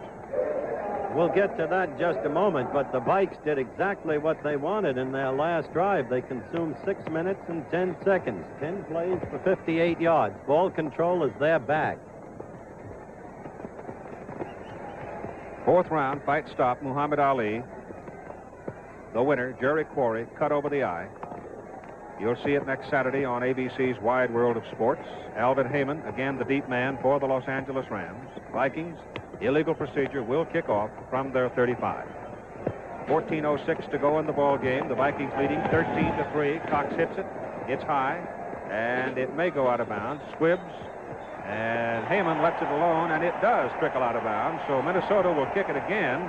We'll get to that in just a moment, but the Vikes did exactly what they wanted in their last drive. They consumed 6 minutes and 10 seconds, 10 plays for 58 yards. Ball control is their back. 4th round, fight stop, Muhammad Ali. The winner, Jerry Quarry, cut over the eye. You'll see it next Saturday on ABC's Wide World of Sports. Alvin Heyman, again the deep man for the Los Angeles Rams. Vikings, illegal procedure, will kick off from their 35. 14:06 to go in the ball game. The Vikings leading 13-3. Cox hits it. It's high, and it may go out of bounds. Squibbs, and Heyman lets it alone, and it does trickle out of bounds. So Minnesota will kick it again,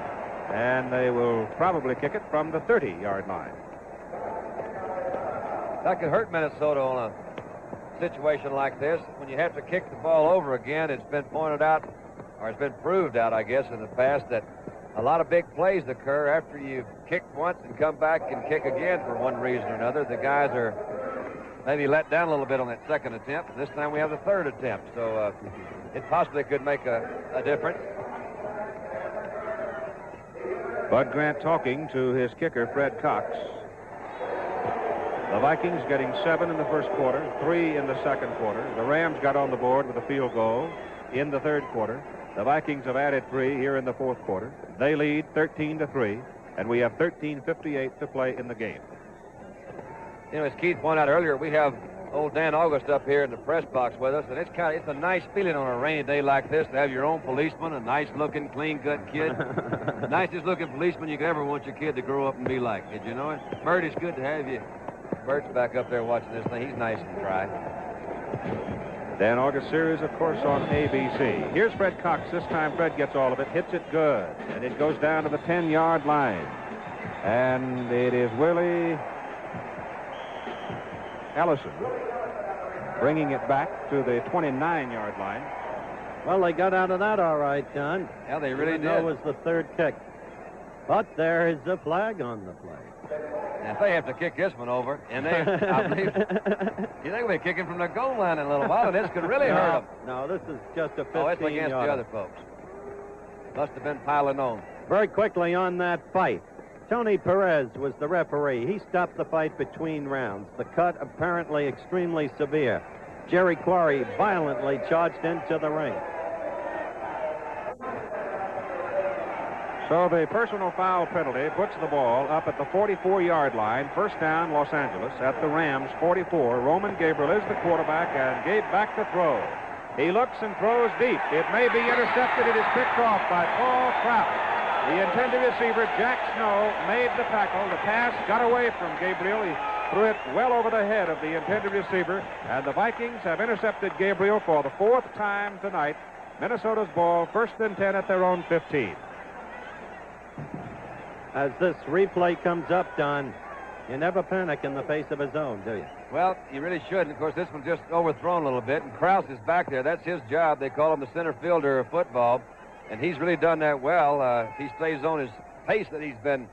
and they will probably kick it from the 30-yard line. That could hurt Minnesota on a situation like this. When you have to kick the ball over again, it's been pointed out, or it's been proved out, I guess, in the past, that a lot of big plays occur after you've kicked once and come back and kick again for one reason or another. The guys are maybe let down a little bit on that 2nd attempt. This time we have the 3rd attempt, so it possibly could make a difference. Bud Grant talking to his kicker, Fred Cox. The Vikings getting 7 in the 1st quarter, 3 in the 2nd quarter. The Rams got on the board with a field goal in the 3rd quarter. The Vikings have added 3 here in the 4th quarter. They lead 13-3, and we have 13:58 to play in the game. You know, as Keith pointed out earlier, we have old Dan August up here in the press box with us, and it's a nice feeling on a rainy day like this to have your own policeman, a nice-looking, clean-cut kid. The nicest-looking policeman you could ever want your kid to grow up and be like. Did you know it? Bert, it's good to have you. Bert's back up there watching this thing. He's nice and dry. Dan August series, of course, on ABC. Here's Fred Cox. This time Fred gets all of it, hits it good, and it goes down to the 10-yard line. And it is Willie Ellison bringing it back to the 29-yard line. Well, they got out of that all right, Don. Yeah, they really did. That was the 3rd kick. But there is a flag on the play. And if they have to kick this one over, and they, I believe, you think they'll be kicking from the goal line in a little while, and this could really hurt them. No, this is just a 15-yard. Oh, it's against the other folks. Must have been piling on. Very quickly on that fight, Tony Perez was the referee. He stopped the fight between rounds. The cut apparently extremely severe. Jerry Quarry violently charged into the ring. So the personal foul penalty puts the ball up at the 44-yard line. First down, Los Angeles at the Rams 44. Roman Gabriel is the quarterback, and Gabe back to throw. He looks and throws deep. It may be intercepted. It is picked off by Paul Kraft. The intended receiver, Jack Snow, made the tackle. The pass got away from Gabriel. He threw it well over the head of the intended receiver, and the Vikings have intercepted Gabriel for the 4th time tonight. Minnesota's ball, 1st and 10 at their own 15. As this replay comes up, Don, you never panic in the face of a zone, do you? Well, you really shouldn't. Of course, this one's just overthrown a little bit, and Krause is back there. That's his job. They call him the center fielder of football, and he's really done that well. If he stays on his pace that he's been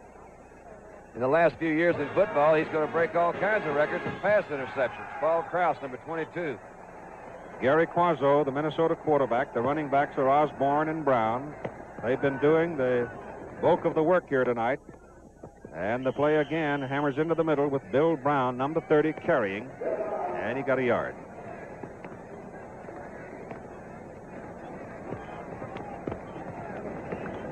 in the last few years in football, he's going to break all kinds of records in pass interceptions. Paul Krause, number 22. Gary Quazzo, the Minnesota quarterback. The running backs are Osborne and Brown. They've been doing the bulk of the work here tonight. And the play again hammers into the middle with Bill Brown, number 30, carrying. And he got a yard.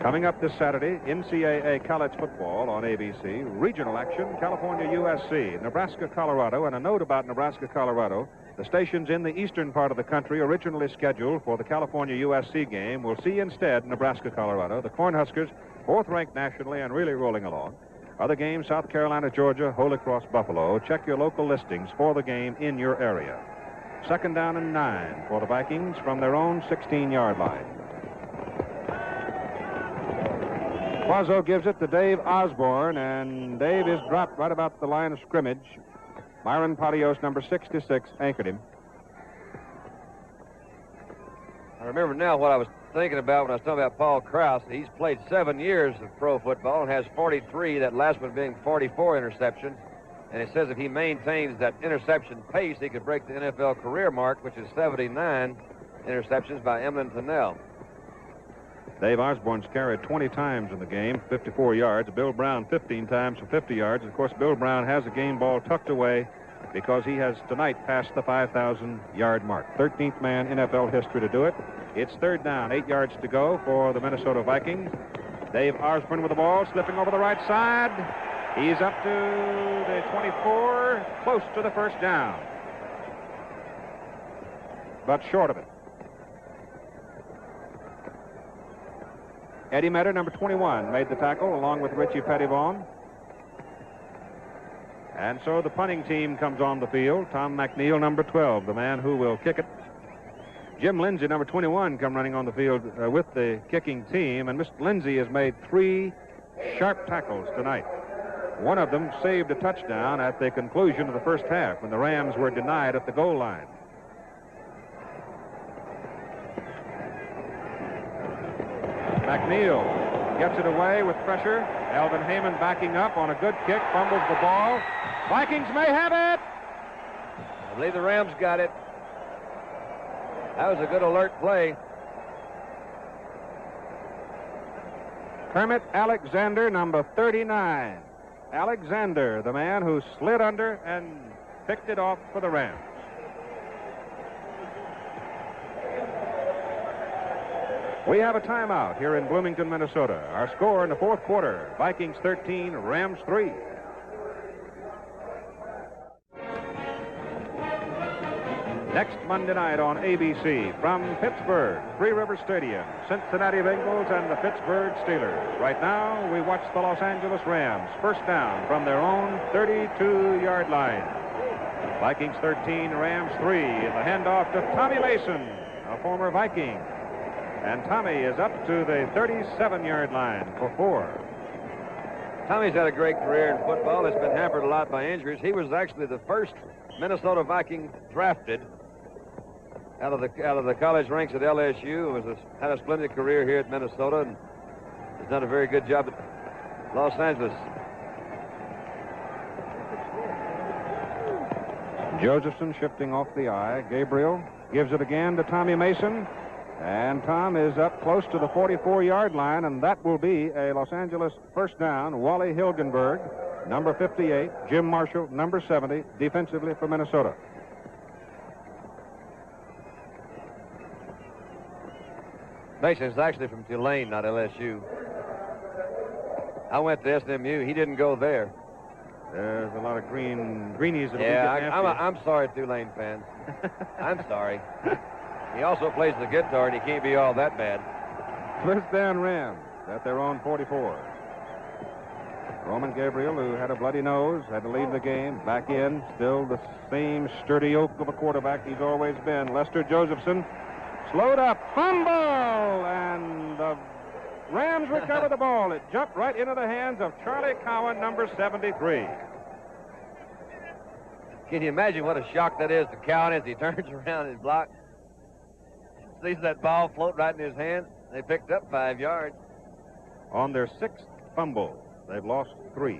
Coming up this Saturday, NCAA college football on ABC. Regional action, California, USC, Nebraska, Colorado. And a note about Nebraska, Colorado. The stations in the eastern part of the country originally scheduled for the California USC game will see instead Nebraska, Colorado. The Cornhuskers, 4th ranked nationally and really rolling along. Other games, South Carolina, Georgia, Holy Cross, Buffalo. Check your local listings for the game in your area. 2nd down and 9 for the Vikings from their own 16-yard line. Quazzo gives it to Dave Osborne, and Dave is dropped right about the line of scrimmage. Myron Patios, number 66, anchored him. I remember now what I was thinking about when I was talking about Paul Krause. He's played 7 years of pro football and has 43, that last one being 44 interceptions. And it says if he maintains that interception pace, he could break the NFL career mark, which is 79 interceptions by Emlyn Tunnell. Dave Osborne's carried 20 times in the game, 54 yards. Bill Brown 15 times for 50 yards. Of course, Bill Brown has a game ball tucked away because he has tonight passed the 5,000-yard mark. 13th man in NFL history to do it. It's 3rd down, 8 yards to go for the Minnesota Vikings. Dave Osborne with the ball, slipping over the right side. He's up to the 24, close to the 1st down, but short of it. Eddie Metter, number 21, made the tackle along with Richie Pettivon. And so the punting team comes on the field. Tom McNeil, number 12, the man who will kick it. Jim Lindsay, number 21, come running on the field with the kicking team. And Mr. Lindsay has made 3 sharp tackles tonight. One of them saved a touchdown at the conclusion of the first half when the Rams were denied at the goal line. McNeil gets it away with pressure. Alvin Heyman backing up on a good kick, fumbles the ball. Vikings may have it. I believe the Rams got it. That was a good alert play. Kermit Alexander, number 39. Alexander, the man who slid under and picked it off for the Rams. We have a timeout here in Bloomington, Minnesota. Our score in the 4th quarter, Vikings 13, Rams 3. Next Monday night on ABC from Pittsburgh, Three River Stadium, Cincinnati Bengals and the Pittsburgh Steelers. Right now, we watch the Los Angeles Rams, 1st down from their own 32-yard line. Vikings 13, Rams 3. The handoff to Tommy Mason, a former Viking. And Tommy is up to the 37-yard line for 4. Tommy's had a great career in football. It's been hampered a lot by injuries. He was actually the first Minnesota Viking drafted out of the college ranks at LSU. Had a splendid career here at Minnesota and has done a very good job at Los Angeles. Josephson shifting off the eye. Gabriel gives it again to Tommy Mason. And Tom is up close to the 44-yard line, and that will be a Los Angeles first down. Wally Hilgenberg, number 58. Jim Marshall, number 70, defensively for Minnesota. Mason's actually from Tulane, not LSU. I went to SMU. He didn't go there. There's a lot of greenies. Yeah, I'm sorry, Tulane fans. I'm sorry. He also plays the guitar, and he can't be all that bad. First down Rams at their own 44. Roman Gabriel, who had a bloody nose, had to leave the game. Back in, still the same sturdy oak of a quarterback he's always been. Lester Josephson slowed up, fumble, and the Rams recover the ball. It jumped right into the hands of Charlie Cowan, number 73. Can you imagine what a shock that is to Cowan as he turns around and blocks? Sees that ball float right in his hands. They picked up 5 yards. On their 6th fumble, they've lost 3.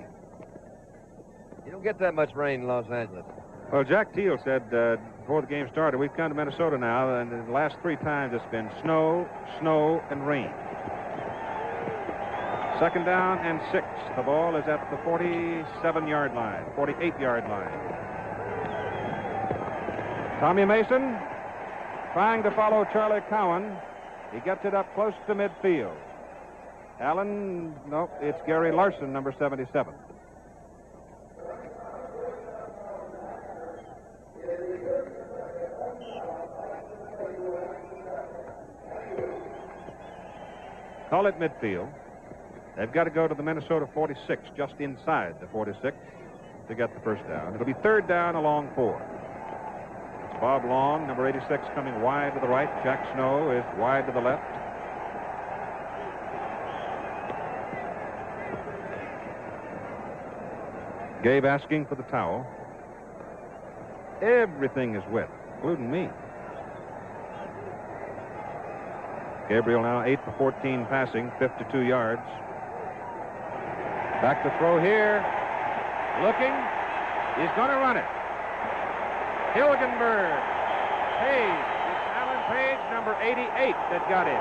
You don't get that much rain in Los Angeles. Well, Jack Teal said before the game started, we've come to Minnesota now, and the last 3 times it's been snow, snow, and rain. Second down and 6. The ball is at the 47-yard line, 48-yard line. Tommy Mason trying to follow Charlie Cowan. He gets it up close to midfield. Allen, nope, it's Gary Larson, number 77. Call it midfield. They've got to go to the Minnesota 46, just inside the 46, to get the first down. It'll be third down along 4. It's Bob Long, number 86, coming wide to the right. Jack Snow is wide to the left. Gabe asking for the towel. Everything is wet, including me. Gabriel now 8 for 14 passing, 52 yards. Back to throw here. Looking. He's going to run it. Hilgenberg. Page. It's Alan Page, number 88, that got in.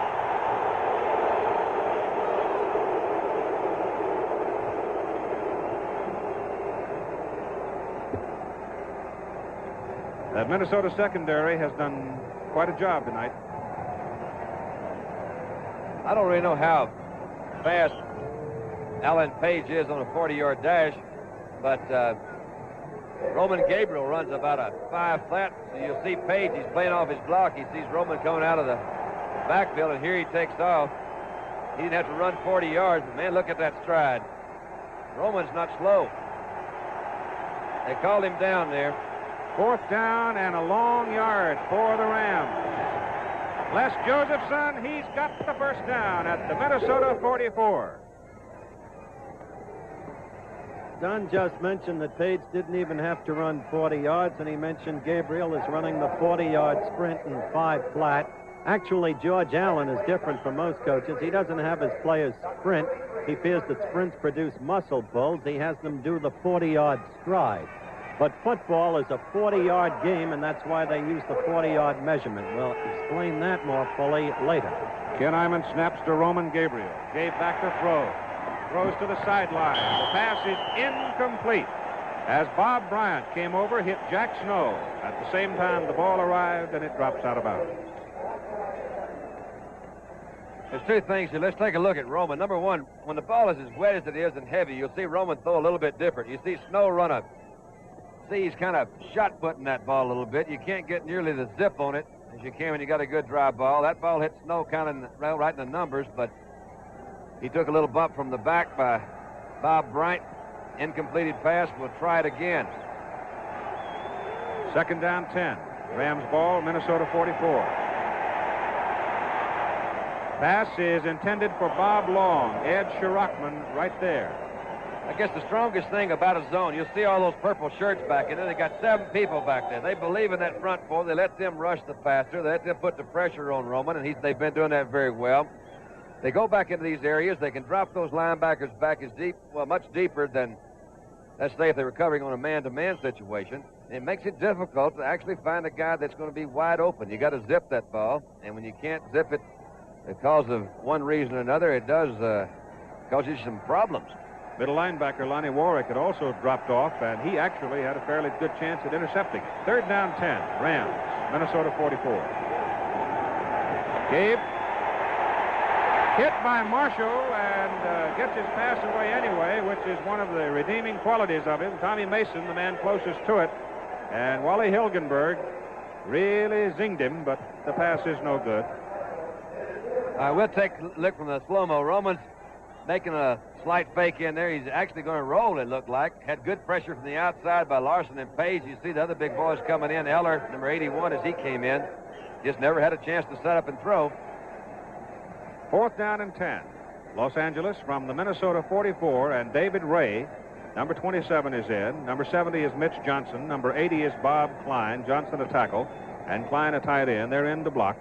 That Minnesota secondary has done quite a job tonight. I don't really know how fast Alan Page is on a 40-yard dash, but Roman Gabriel runs about a 5 flat. So you'll see Page, he's playing off his block. He sees Roman coming out of the backfield, and here he takes off. He didn't have to run 40 yards, but man, look at that stride. Roman's not slow. They called him down there. Fourth down and a long yard for the Rams. Les Josephson, he's got the first down at the Minnesota 44. Don just mentioned that Page didn't even have to run 40 yards, and he mentioned Gabriel is running the 40-yard sprint in 5 flat. Actually, George Allen is different from most coaches. He doesn't have his players sprint. He fears that sprints produce muscle pulls. He has them do the 40-yard stride. But football is a 40-yard game, and that's why they use the 40-yard measurement. We'll explain that more fully later. Ken Iman snaps to Roman Gabriel. Gave back to throw. Throws to the sideline. The pass is incomplete. As Bob Bryant came over, hit Jack Snow. At the same time, the ball arrived, and it drops out of bounds. There's 2 things here. Let's take a look at Roman. Number 1, when the ball is as wet as it is and heavy, you'll see Roman throw a little bit different. You see Snow run up. See, he's kind of shot-putting that ball a little bit. You can't get nearly the zip on it as you can when you got a good dry ball. That ball hit Snow kind of right in the numbers, but he took a little bump from the back by Bob Bryant. Incompleted pass. We'll try it again. Second down 10. Rams ball, Minnesota 44. Pass is intended for Bob Long. Ed Shirachman right there. I guess the strongest thing about a zone, you'll see all those purple shirts back in there. They got 7 people back there. They believe in that front 4. They let them rush the passer. They let them put the pressure on Roman, and they've been doing that very well. They go back into these areas. They can drop those linebackers back as deep, well, much deeper than, let's say, if they were covering on a man-to-man situation. It makes it difficult to actually find a guy that's going to be wide open. You got to zip that ball, and when you can't zip it because of one reason or another, it does cause you some problems. Middle linebacker Lonnie Warwick had also dropped off, and he actually had a fairly good chance at intercepting it. 3rd down 10, Rams, Minnesota 44. Gabe hit by Marshall and gets his pass away anyway, which is one of the redeeming qualities of him. Tommy Mason, the man closest to it, and Wally Hilgenberg really zinged him, but the pass is no good. We'll take a look from the slow-mo. Roman's making a slight fake in there. He's actually going to roll, it looked like. Had good pressure from the outside by Larson and Page. You see the other big boys coming in. Eller, number 81, as he came in. Just never had a chance to set up and throw. 4th down and 10. Los Angeles from the Minnesota 44, and David Ray, number 27, is in. Number 70 is Mitch Johnson. Number 80 is Bob Klein. Johnson a tackle, and Klein a tight end. They're in to block.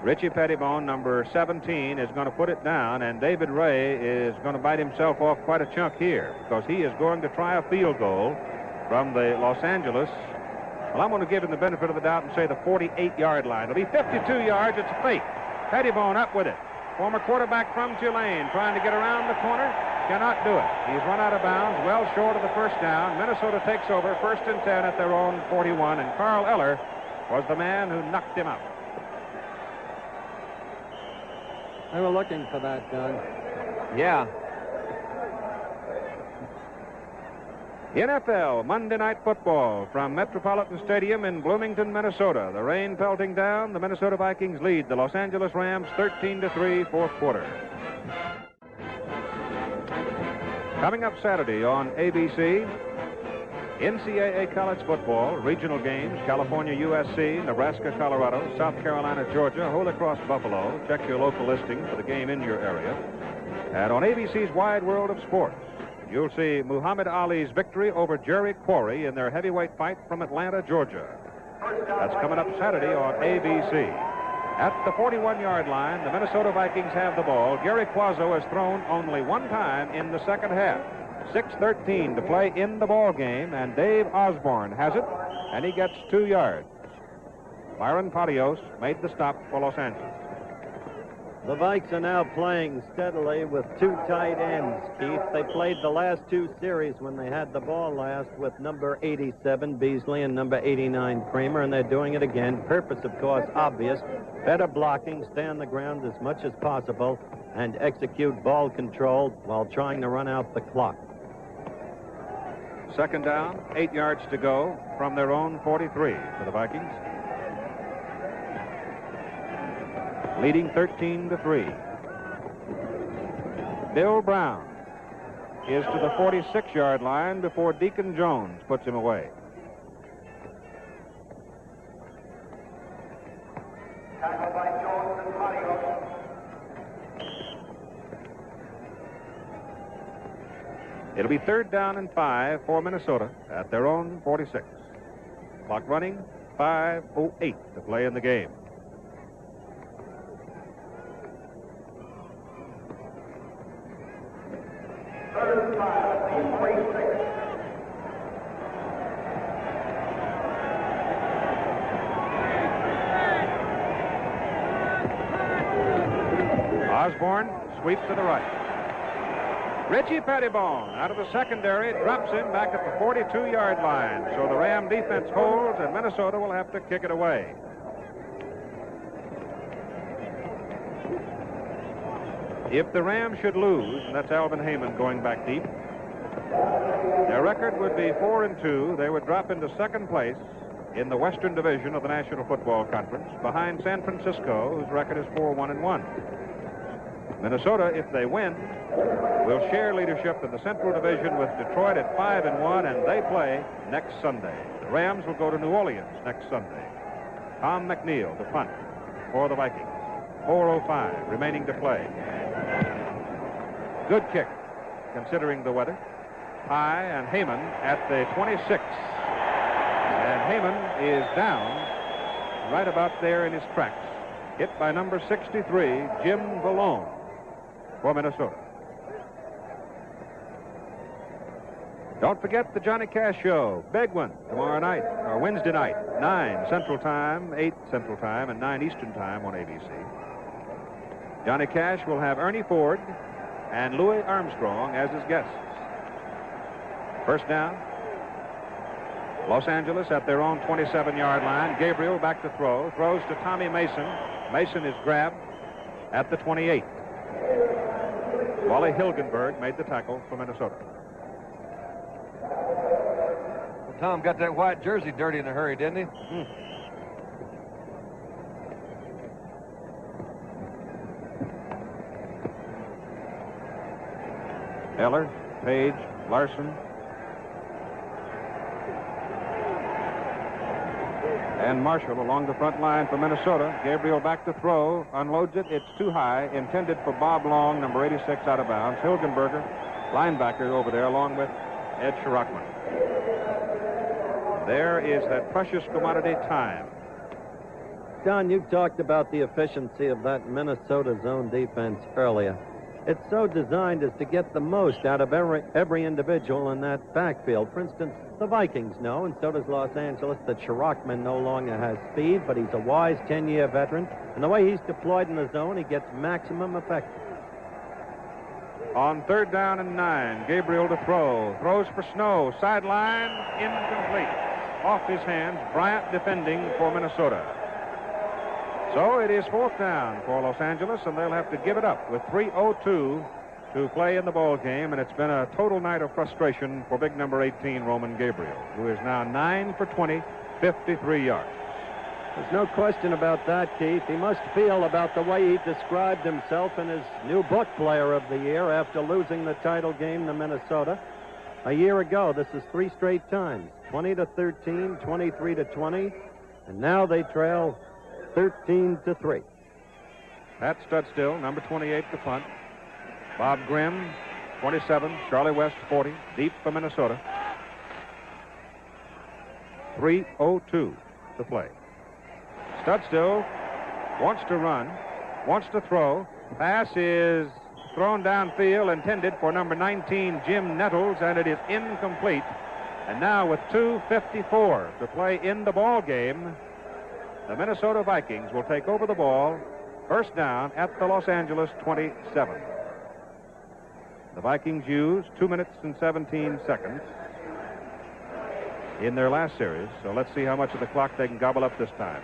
Richie Pettibone, number 17, is going to put it down, and David Ray is going to bite himself off quite a chunk here because he is going to try a field goal from the Los Angeles. Well, I'm going to give him the benefit of the doubt and say the 48-yard line. It'll be 52 yards. It's a fake. Pettibone up with it. Former quarterback from Tulane trying to get around the corner. Cannot do it. He's run out of bounds, well short of the first down. Minnesota takes over 1st and 10 at their own 41, and Carl Eller was the man who knocked him out. They were looking for that, Doug. Yeah. NFL Monday Night Football from Metropolitan Stadium in Bloomington, Minnesota. The rain pelting down. The Minnesota Vikings lead the Los Angeles Rams 13-3, 4th quarter. Coming up Saturday on ABC, NCAA college football, regional games, California, USC, Nebraska, Colorado, South Carolina, Georgia, Holy Cross, Buffalo. Check your local listing for the game in your area. And on ABC's Wide World of Sports, you'll see Muhammad Ali's victory over Jerry Quarry in their heavyweight fight from Atlanta, Georgia. That's coming up Saturday on ABC. At the 41-yard line, the Minnesota Vikings have the ball. Gary Quazzo has thrown only one time in the second half. 6:13 to play in the ball game, and Dave Osborne has it, and he gets 2 yards. Byron Patios made the stop for Los Angeles. The Vikes are now playing steadily with 2 tight ends, Keith. They played the last 2 series when they had the ball last with number 87, Beasley, and number 89, Kramer, and they're doing it again. Purpose, of course, obvious. Better blocking, stay on the ground as much as possible, and execute ball control while trying to run out the clock. 2nd down, 8 yards to go from their own 43 for the Vikings. Leading 13-3. Bill Brown is to the 46-yard line before Deacon Jones puts him away. Tackled by Jones and Patios. It'll be 3rd down and 5 for Minnesota at their own 46. Clock running, 5:08 to play in the game. Osborne sweeps to the right. Richie Pettibone out of the secondary drops him back at the 42-yard line. So the Ram defense holds, and Minnesota will have to kick it away. If the Rams should lose, and that's Alvin Heyman going back deep, their record would be 4-2. They would drop into 2nd place in the Western Division of the National Football Conference, behind San Francisco, whose record is 4-1-1. Minnesota, if they win, will share leadership in the Central Division with Detroit at 5-1, and they play next Sunday. The Rams will go to New Orleans next Sunday. Tom McNeil, the punt for the Vikings. 4:05 remaining to play. Good kick, considering the weather. High, and Heyman at the 26. And Heyman is down right about there in his tracks. Hit by number 63, Jim Valone, for Minnesota. Don't forget the Johnny Cash Show. Big one tomorrow night, or Wednesday night, 9 Central Time, 8 Central Time, and 9 Eastern Time on ABC. Johnny Cash will have Ernie Ford and Louis Armstrong as his guests. First down. Los Angeles at their own 27-yard line. Gabriel back to throw. Throws to Tommy Mason. Mason is grabbed at the 28. Wally Hilgenberg made the tackle for Minnesota. Well, Tom got that white jersey dirty in a hurry, didn't he? Eller, Page, Larson, and Marshall along the front line for Minnesota. Gabriel back to throw, unloads it. It's too high, intended for Bob Long, number 86, out of bounds. Hilgenberger, linebacker over there, along with Ed Schrockman. There is that precious commodity, time. Don, you talked about the efficiency of that Minnesota zone defense earlier. It's so designed as to get the most out of every individual in that backfield. For instance, the Vikings know, and so does Los Angeles, that Schrockman no longer has speed, but he's a wise 10-year veteran. And the way he's deployed in the zone, he gets maximum effect. On third down and 9, Gabriel to throw. Throws for Snow. Sideline, incomplete. Off his hands. Bryant defending for Minnesota. So it is fourth down for Los Angeles, and they'll have to give it up with 3:02 to play in the ball game, and it's been a total night of frustration for big number 18, Roman Gabriel, who is now 9 for 20, 53 yards. There's no question about that, Keith. He must feel about the way he described himself in his new book, Player of the Year, after losing the title game to Minnesota. A year ago, this is 3 straight times, 20-13, 23-20, and now they trail 13-3. Pat Studstill, number 28, to punt. Bob Grimm, 27. Charlie West, 40. Deep for Minnesota. 3:02 to play. Studstill wants to run, wants to throw. Pass is thrown downfield, intended for number 19, Jim Nettles, and it is incomplete. And now with 2:54 to play in the ball game, the Minnesota Vikings will take over the ball, first down at the Los Angeles 27. The Vikings used 2 minutes and 17 seconds in their last series, so let's see how much of the clock they can gobble up this time.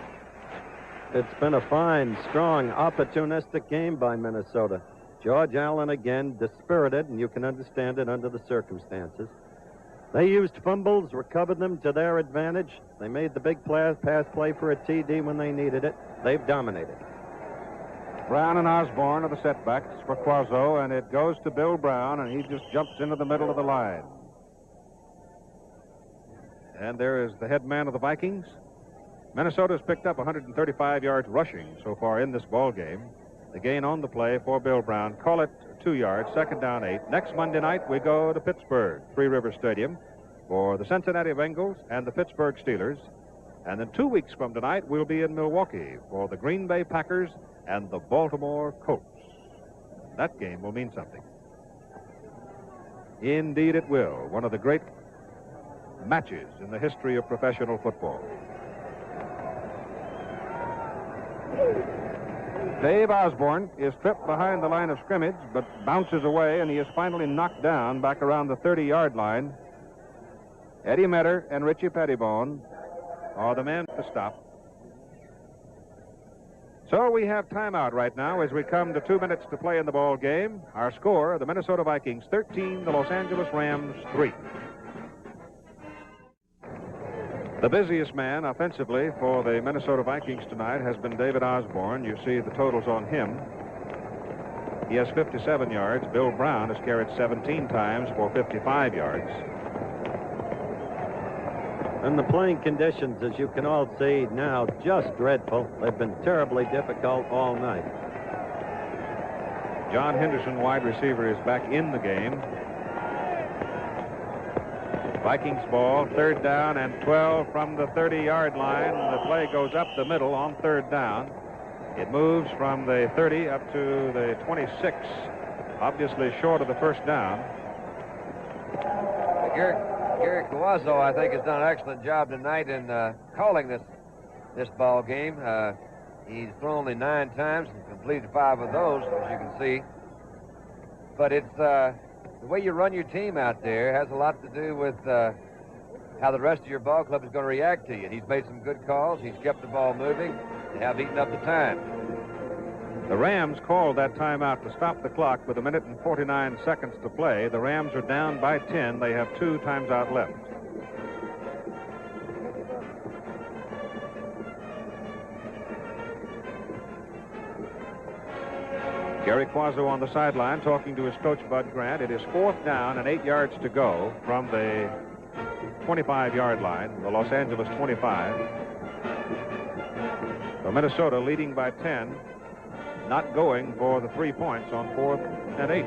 It's been a fine, strong, opportunistic game by Minnesota. George Allen again, dispirited, and you can understand it under the circumstances. They used fumbles, recovered them to their advantage. They made the big pass play for a TD when they needed it. They've dominated. Brown and Osborne are the setbacks for Quazzo, and it goes to Bill Brown, and he just jumps into the middle of the line. And there is the head man of the Vikings. Minnesota's picked up 135 yards rushing so far in this ball game. The gain on the play for Bill Brown. Call it 2 yards, second down 8. Next Monday night, we go to Pittsburgh, Three River Stadium, for the Cincinnati Bengals and the Pittsburgh Steelers. And then 2 weeks from tonight, we'll be in Milwaukee for the Green Bay Packers and the Baltimore Colts. That game will mean something. Indeed it will. One of the great matches in the history of professional football. Dave Osborne is tripped behind the line of scrimmage, but bounces away, and he is finally knocked down back around the 30-yard line. Eddie Metter and Richie Pettibone are the men to stop. So we have timeout right now as we come to 2 minutes to play in the ball game. Our score, the Minnesota Vikings 13, the Los Angeles Rams 3. The busiest man offensively for the Minnesota Vikings tonight has been David Osborne. You see the totals on him. He has 57 yards. Bill Brown has carried 17 times for 55 yards. And the playing conditions, as you can all see now, just dreadful. They've been terribly difficult all night. John Henderson, wide receiver, is back in the game. Vikings ball, third down and 12 from the 30-yard line. The play goes up the middle on third down. It moves from the 30 up to the 26, obviously short of the first down. Gary Cavazzo, I think, has done an excellent job tonight in calling this ball game. He's thrown only 9 times and completed 5 of those, as you can see. But it's the way you run your team out there has a lot to do with how the rest of your ball club is going to react to you. And he's made some good calls. He's kept the ball moving. They have eaten up the time. The Rams called that timeout to stop the clock with 1 minute and 49 seconds to play. The Rams are down by 10. They have 2 times out left. Gary Quazzo on the sideline talking to his coach, Bud Grant. It is 4th down and 8 yards to go from the 25-yard line, the Los Angeles 25. So Minnesota leading by 10, not going for the 3 points on 4th and 8.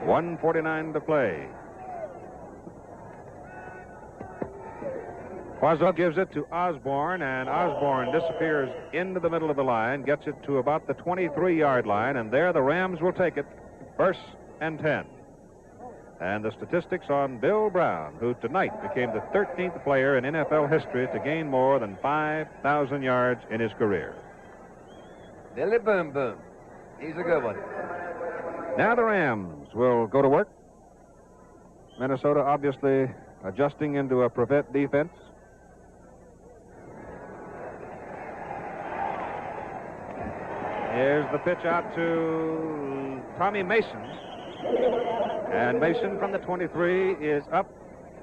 .149 to play. Quazzo gives it to Osborne, and Osborne disappears into the middle of the line, gets it to about the 23-yard line, and there the Rams will take it, 1st and 10. And the statistics on Bill Brown, who tonight became the 13th player in NFL history to gain more than 5,000 yards in his career. Billy Boom Boom. He's a good one. Now the Rams will go to work. Minnesota obviously adjusting into a prevent defense. Here's the pitch out to Tommy Mason. And Mason from the 23 is up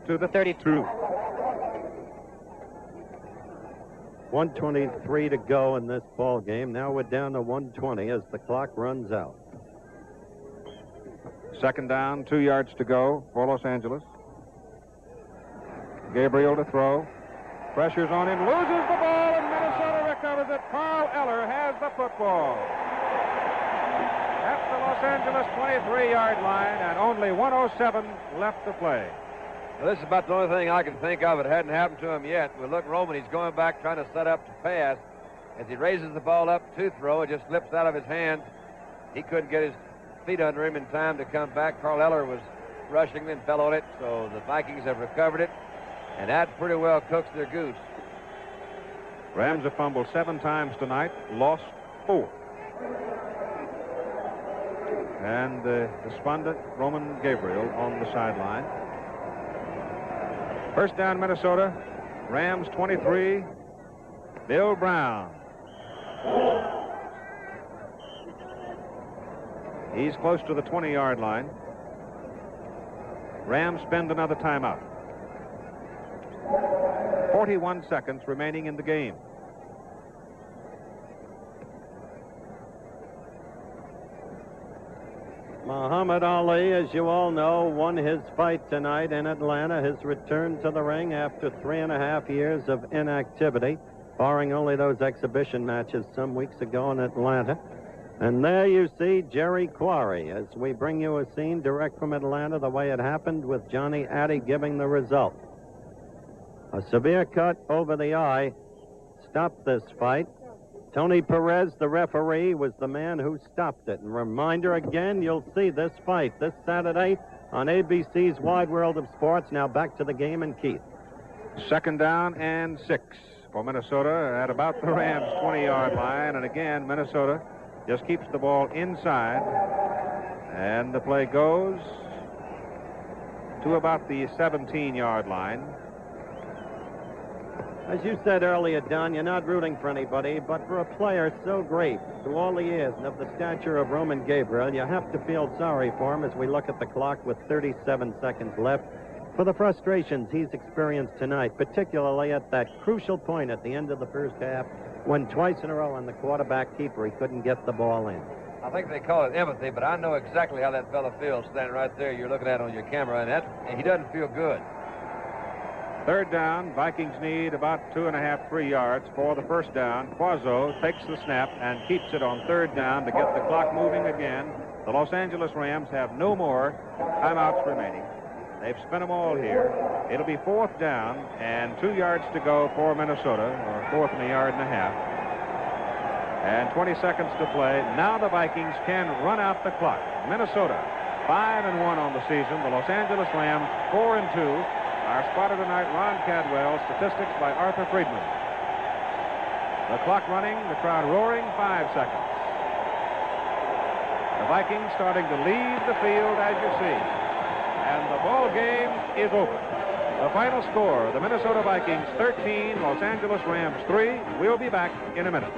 to the 32. 1:23 to go in this ball game. Now we're down to 1:20 as the clock runs out. 2nd down, 2 yards to go for Los Angeles. Gabriel to throw. Pressure's on him, loses the ball, and Minnesota recovers it. Carl Eller has the football. At the Los Angeles 23-yard line, and only 1:07 left to play. Well, this is about the only thing I can think of. It hadn't happened to him yet. We look, Roman, he's going back trying to set up to pass. As he raises the ball up to throw, it just slips out of his hands. He couldn't get his feet under him in time to come back. Carl Eller was rushing, then fell on it, so the Vikings have recovered it. And that pretty well cooks their goose. Rams have fumbled 7 times tonight, lost 4. And the despondent Roman Gabriel on the sideline. 1st down, Minnesota. Rams 23. Bill Brown. He's close to the 20-yard line. Rams spend another timeout. 41 seconds remaining in the game. Muhammad Ali, as you all know, won his fight tonight in Atlanta. His return to the ring after 3.5 years of inactivity, barring only those exhibition matches some weeks ago in Atlanta. And there you see Jerry Quarry as we bring you a scene direct from Atlanta, the way it happened, with Johnny Addy giving the result. A severe cut over the eye stopped this fight. Tony Perez, the referee, was the man who stopped it. And reminder again, you'll see this fight this Saturday on ABC's Wide World of Sports. Now back to the game, and Keith. 2nd down and 6 for Minnesota at about the Rams' 20-yard line. And again, Minnesota just keeps the ball inside. And the play goes to about the 17-yard line. As you said earlier, Don, you're not rooting for anybody, but for a player so great through all the years and of the stature of Roman Gabriel, you have to feel sorry for him as we look at the clock with 37 seconds left for the frustrations he's experienced tonight, particularly at that crucial point at the end of the first half when twice in a row on the quarterback keeper he couldn't get the ball in. I think they call it empathy, but I know exactly how that fella feels standing right there. You're looking at it on your camera, and he doesn't feel good. 3rd down, Vikings need about 2.5, 3 yards for the 1st down. Quazzo takes the snap and keeps it on 3rd down to get the clock moving again. The Los Angeles Rams have no more timeouts remaining. They've spent them all here. It'll be 4th down and 2 yards to go for Minnesota, or 4th and 1.5 yards. And 20 seconds to play. Now the Vikings can run out the clock. Minnesota, 5-1 on the season. The Los Angeles Rams, 4-2. Our spotter tonight, Ron Cadwell. Statistics by Arthur Friedman. The clock running, the crowd roaring, 5 seconds. The Vikings starting to leave the field, as you see. And the ball game is over. The final score, the Minnesota Vikings 13, Los Angeles Rams 3. We'll be back in a minute.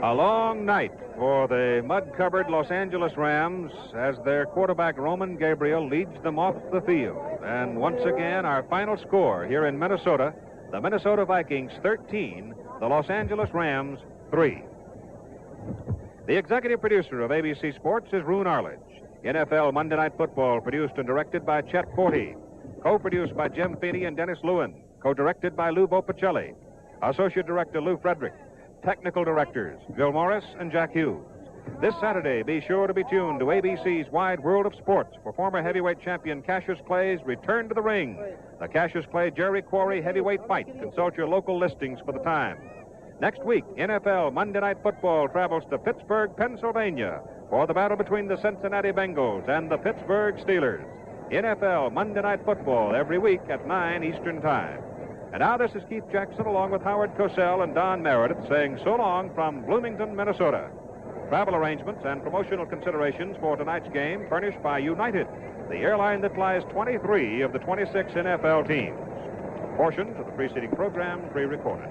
A long night for the mud-covered Los Angeles Rams as their quarterback Roman Gabriel leads them off the field. And once again, our final score here in Minnesota, the Minnesota Vikings 13, the Los Angeles Rams 3. The executive producer of ABC Sports is Roone Arledge. NFL Monday Night Football produced and directed by Chet Forte. Co-produced by Jim Feeney and Dennis Lewin. Co-directed by Lou Bopicelli. Associate Director Lou Frederick. Technical directors, Bill Morris and Jack Hughes. This Saturday, be sure to be tuned to ABC's Wide World of Sports for former heavyweight champion Cassius Clay's return to the ring. The Cassius Clay Jerry Quarry heavyweight fight. Consult your local listings for the time. Next week, NFL Monday Night Football travels to Pittsburgh, Pennsylvania for the battle between the Cincinnati Bengals and the Pittsburgh Steelers. NFL Monday Night Football every week at 9 Eastern Time. And now this is Keith Jackson along with Howard Cosell and Don Meredith saying so long from Bloomington, Minnesota. Travel arrangements and promotional considerations for tonight's game furnished by United, the airline that flies 23 of the 26 NFL teams. Portions of the preceding program pre-recorded.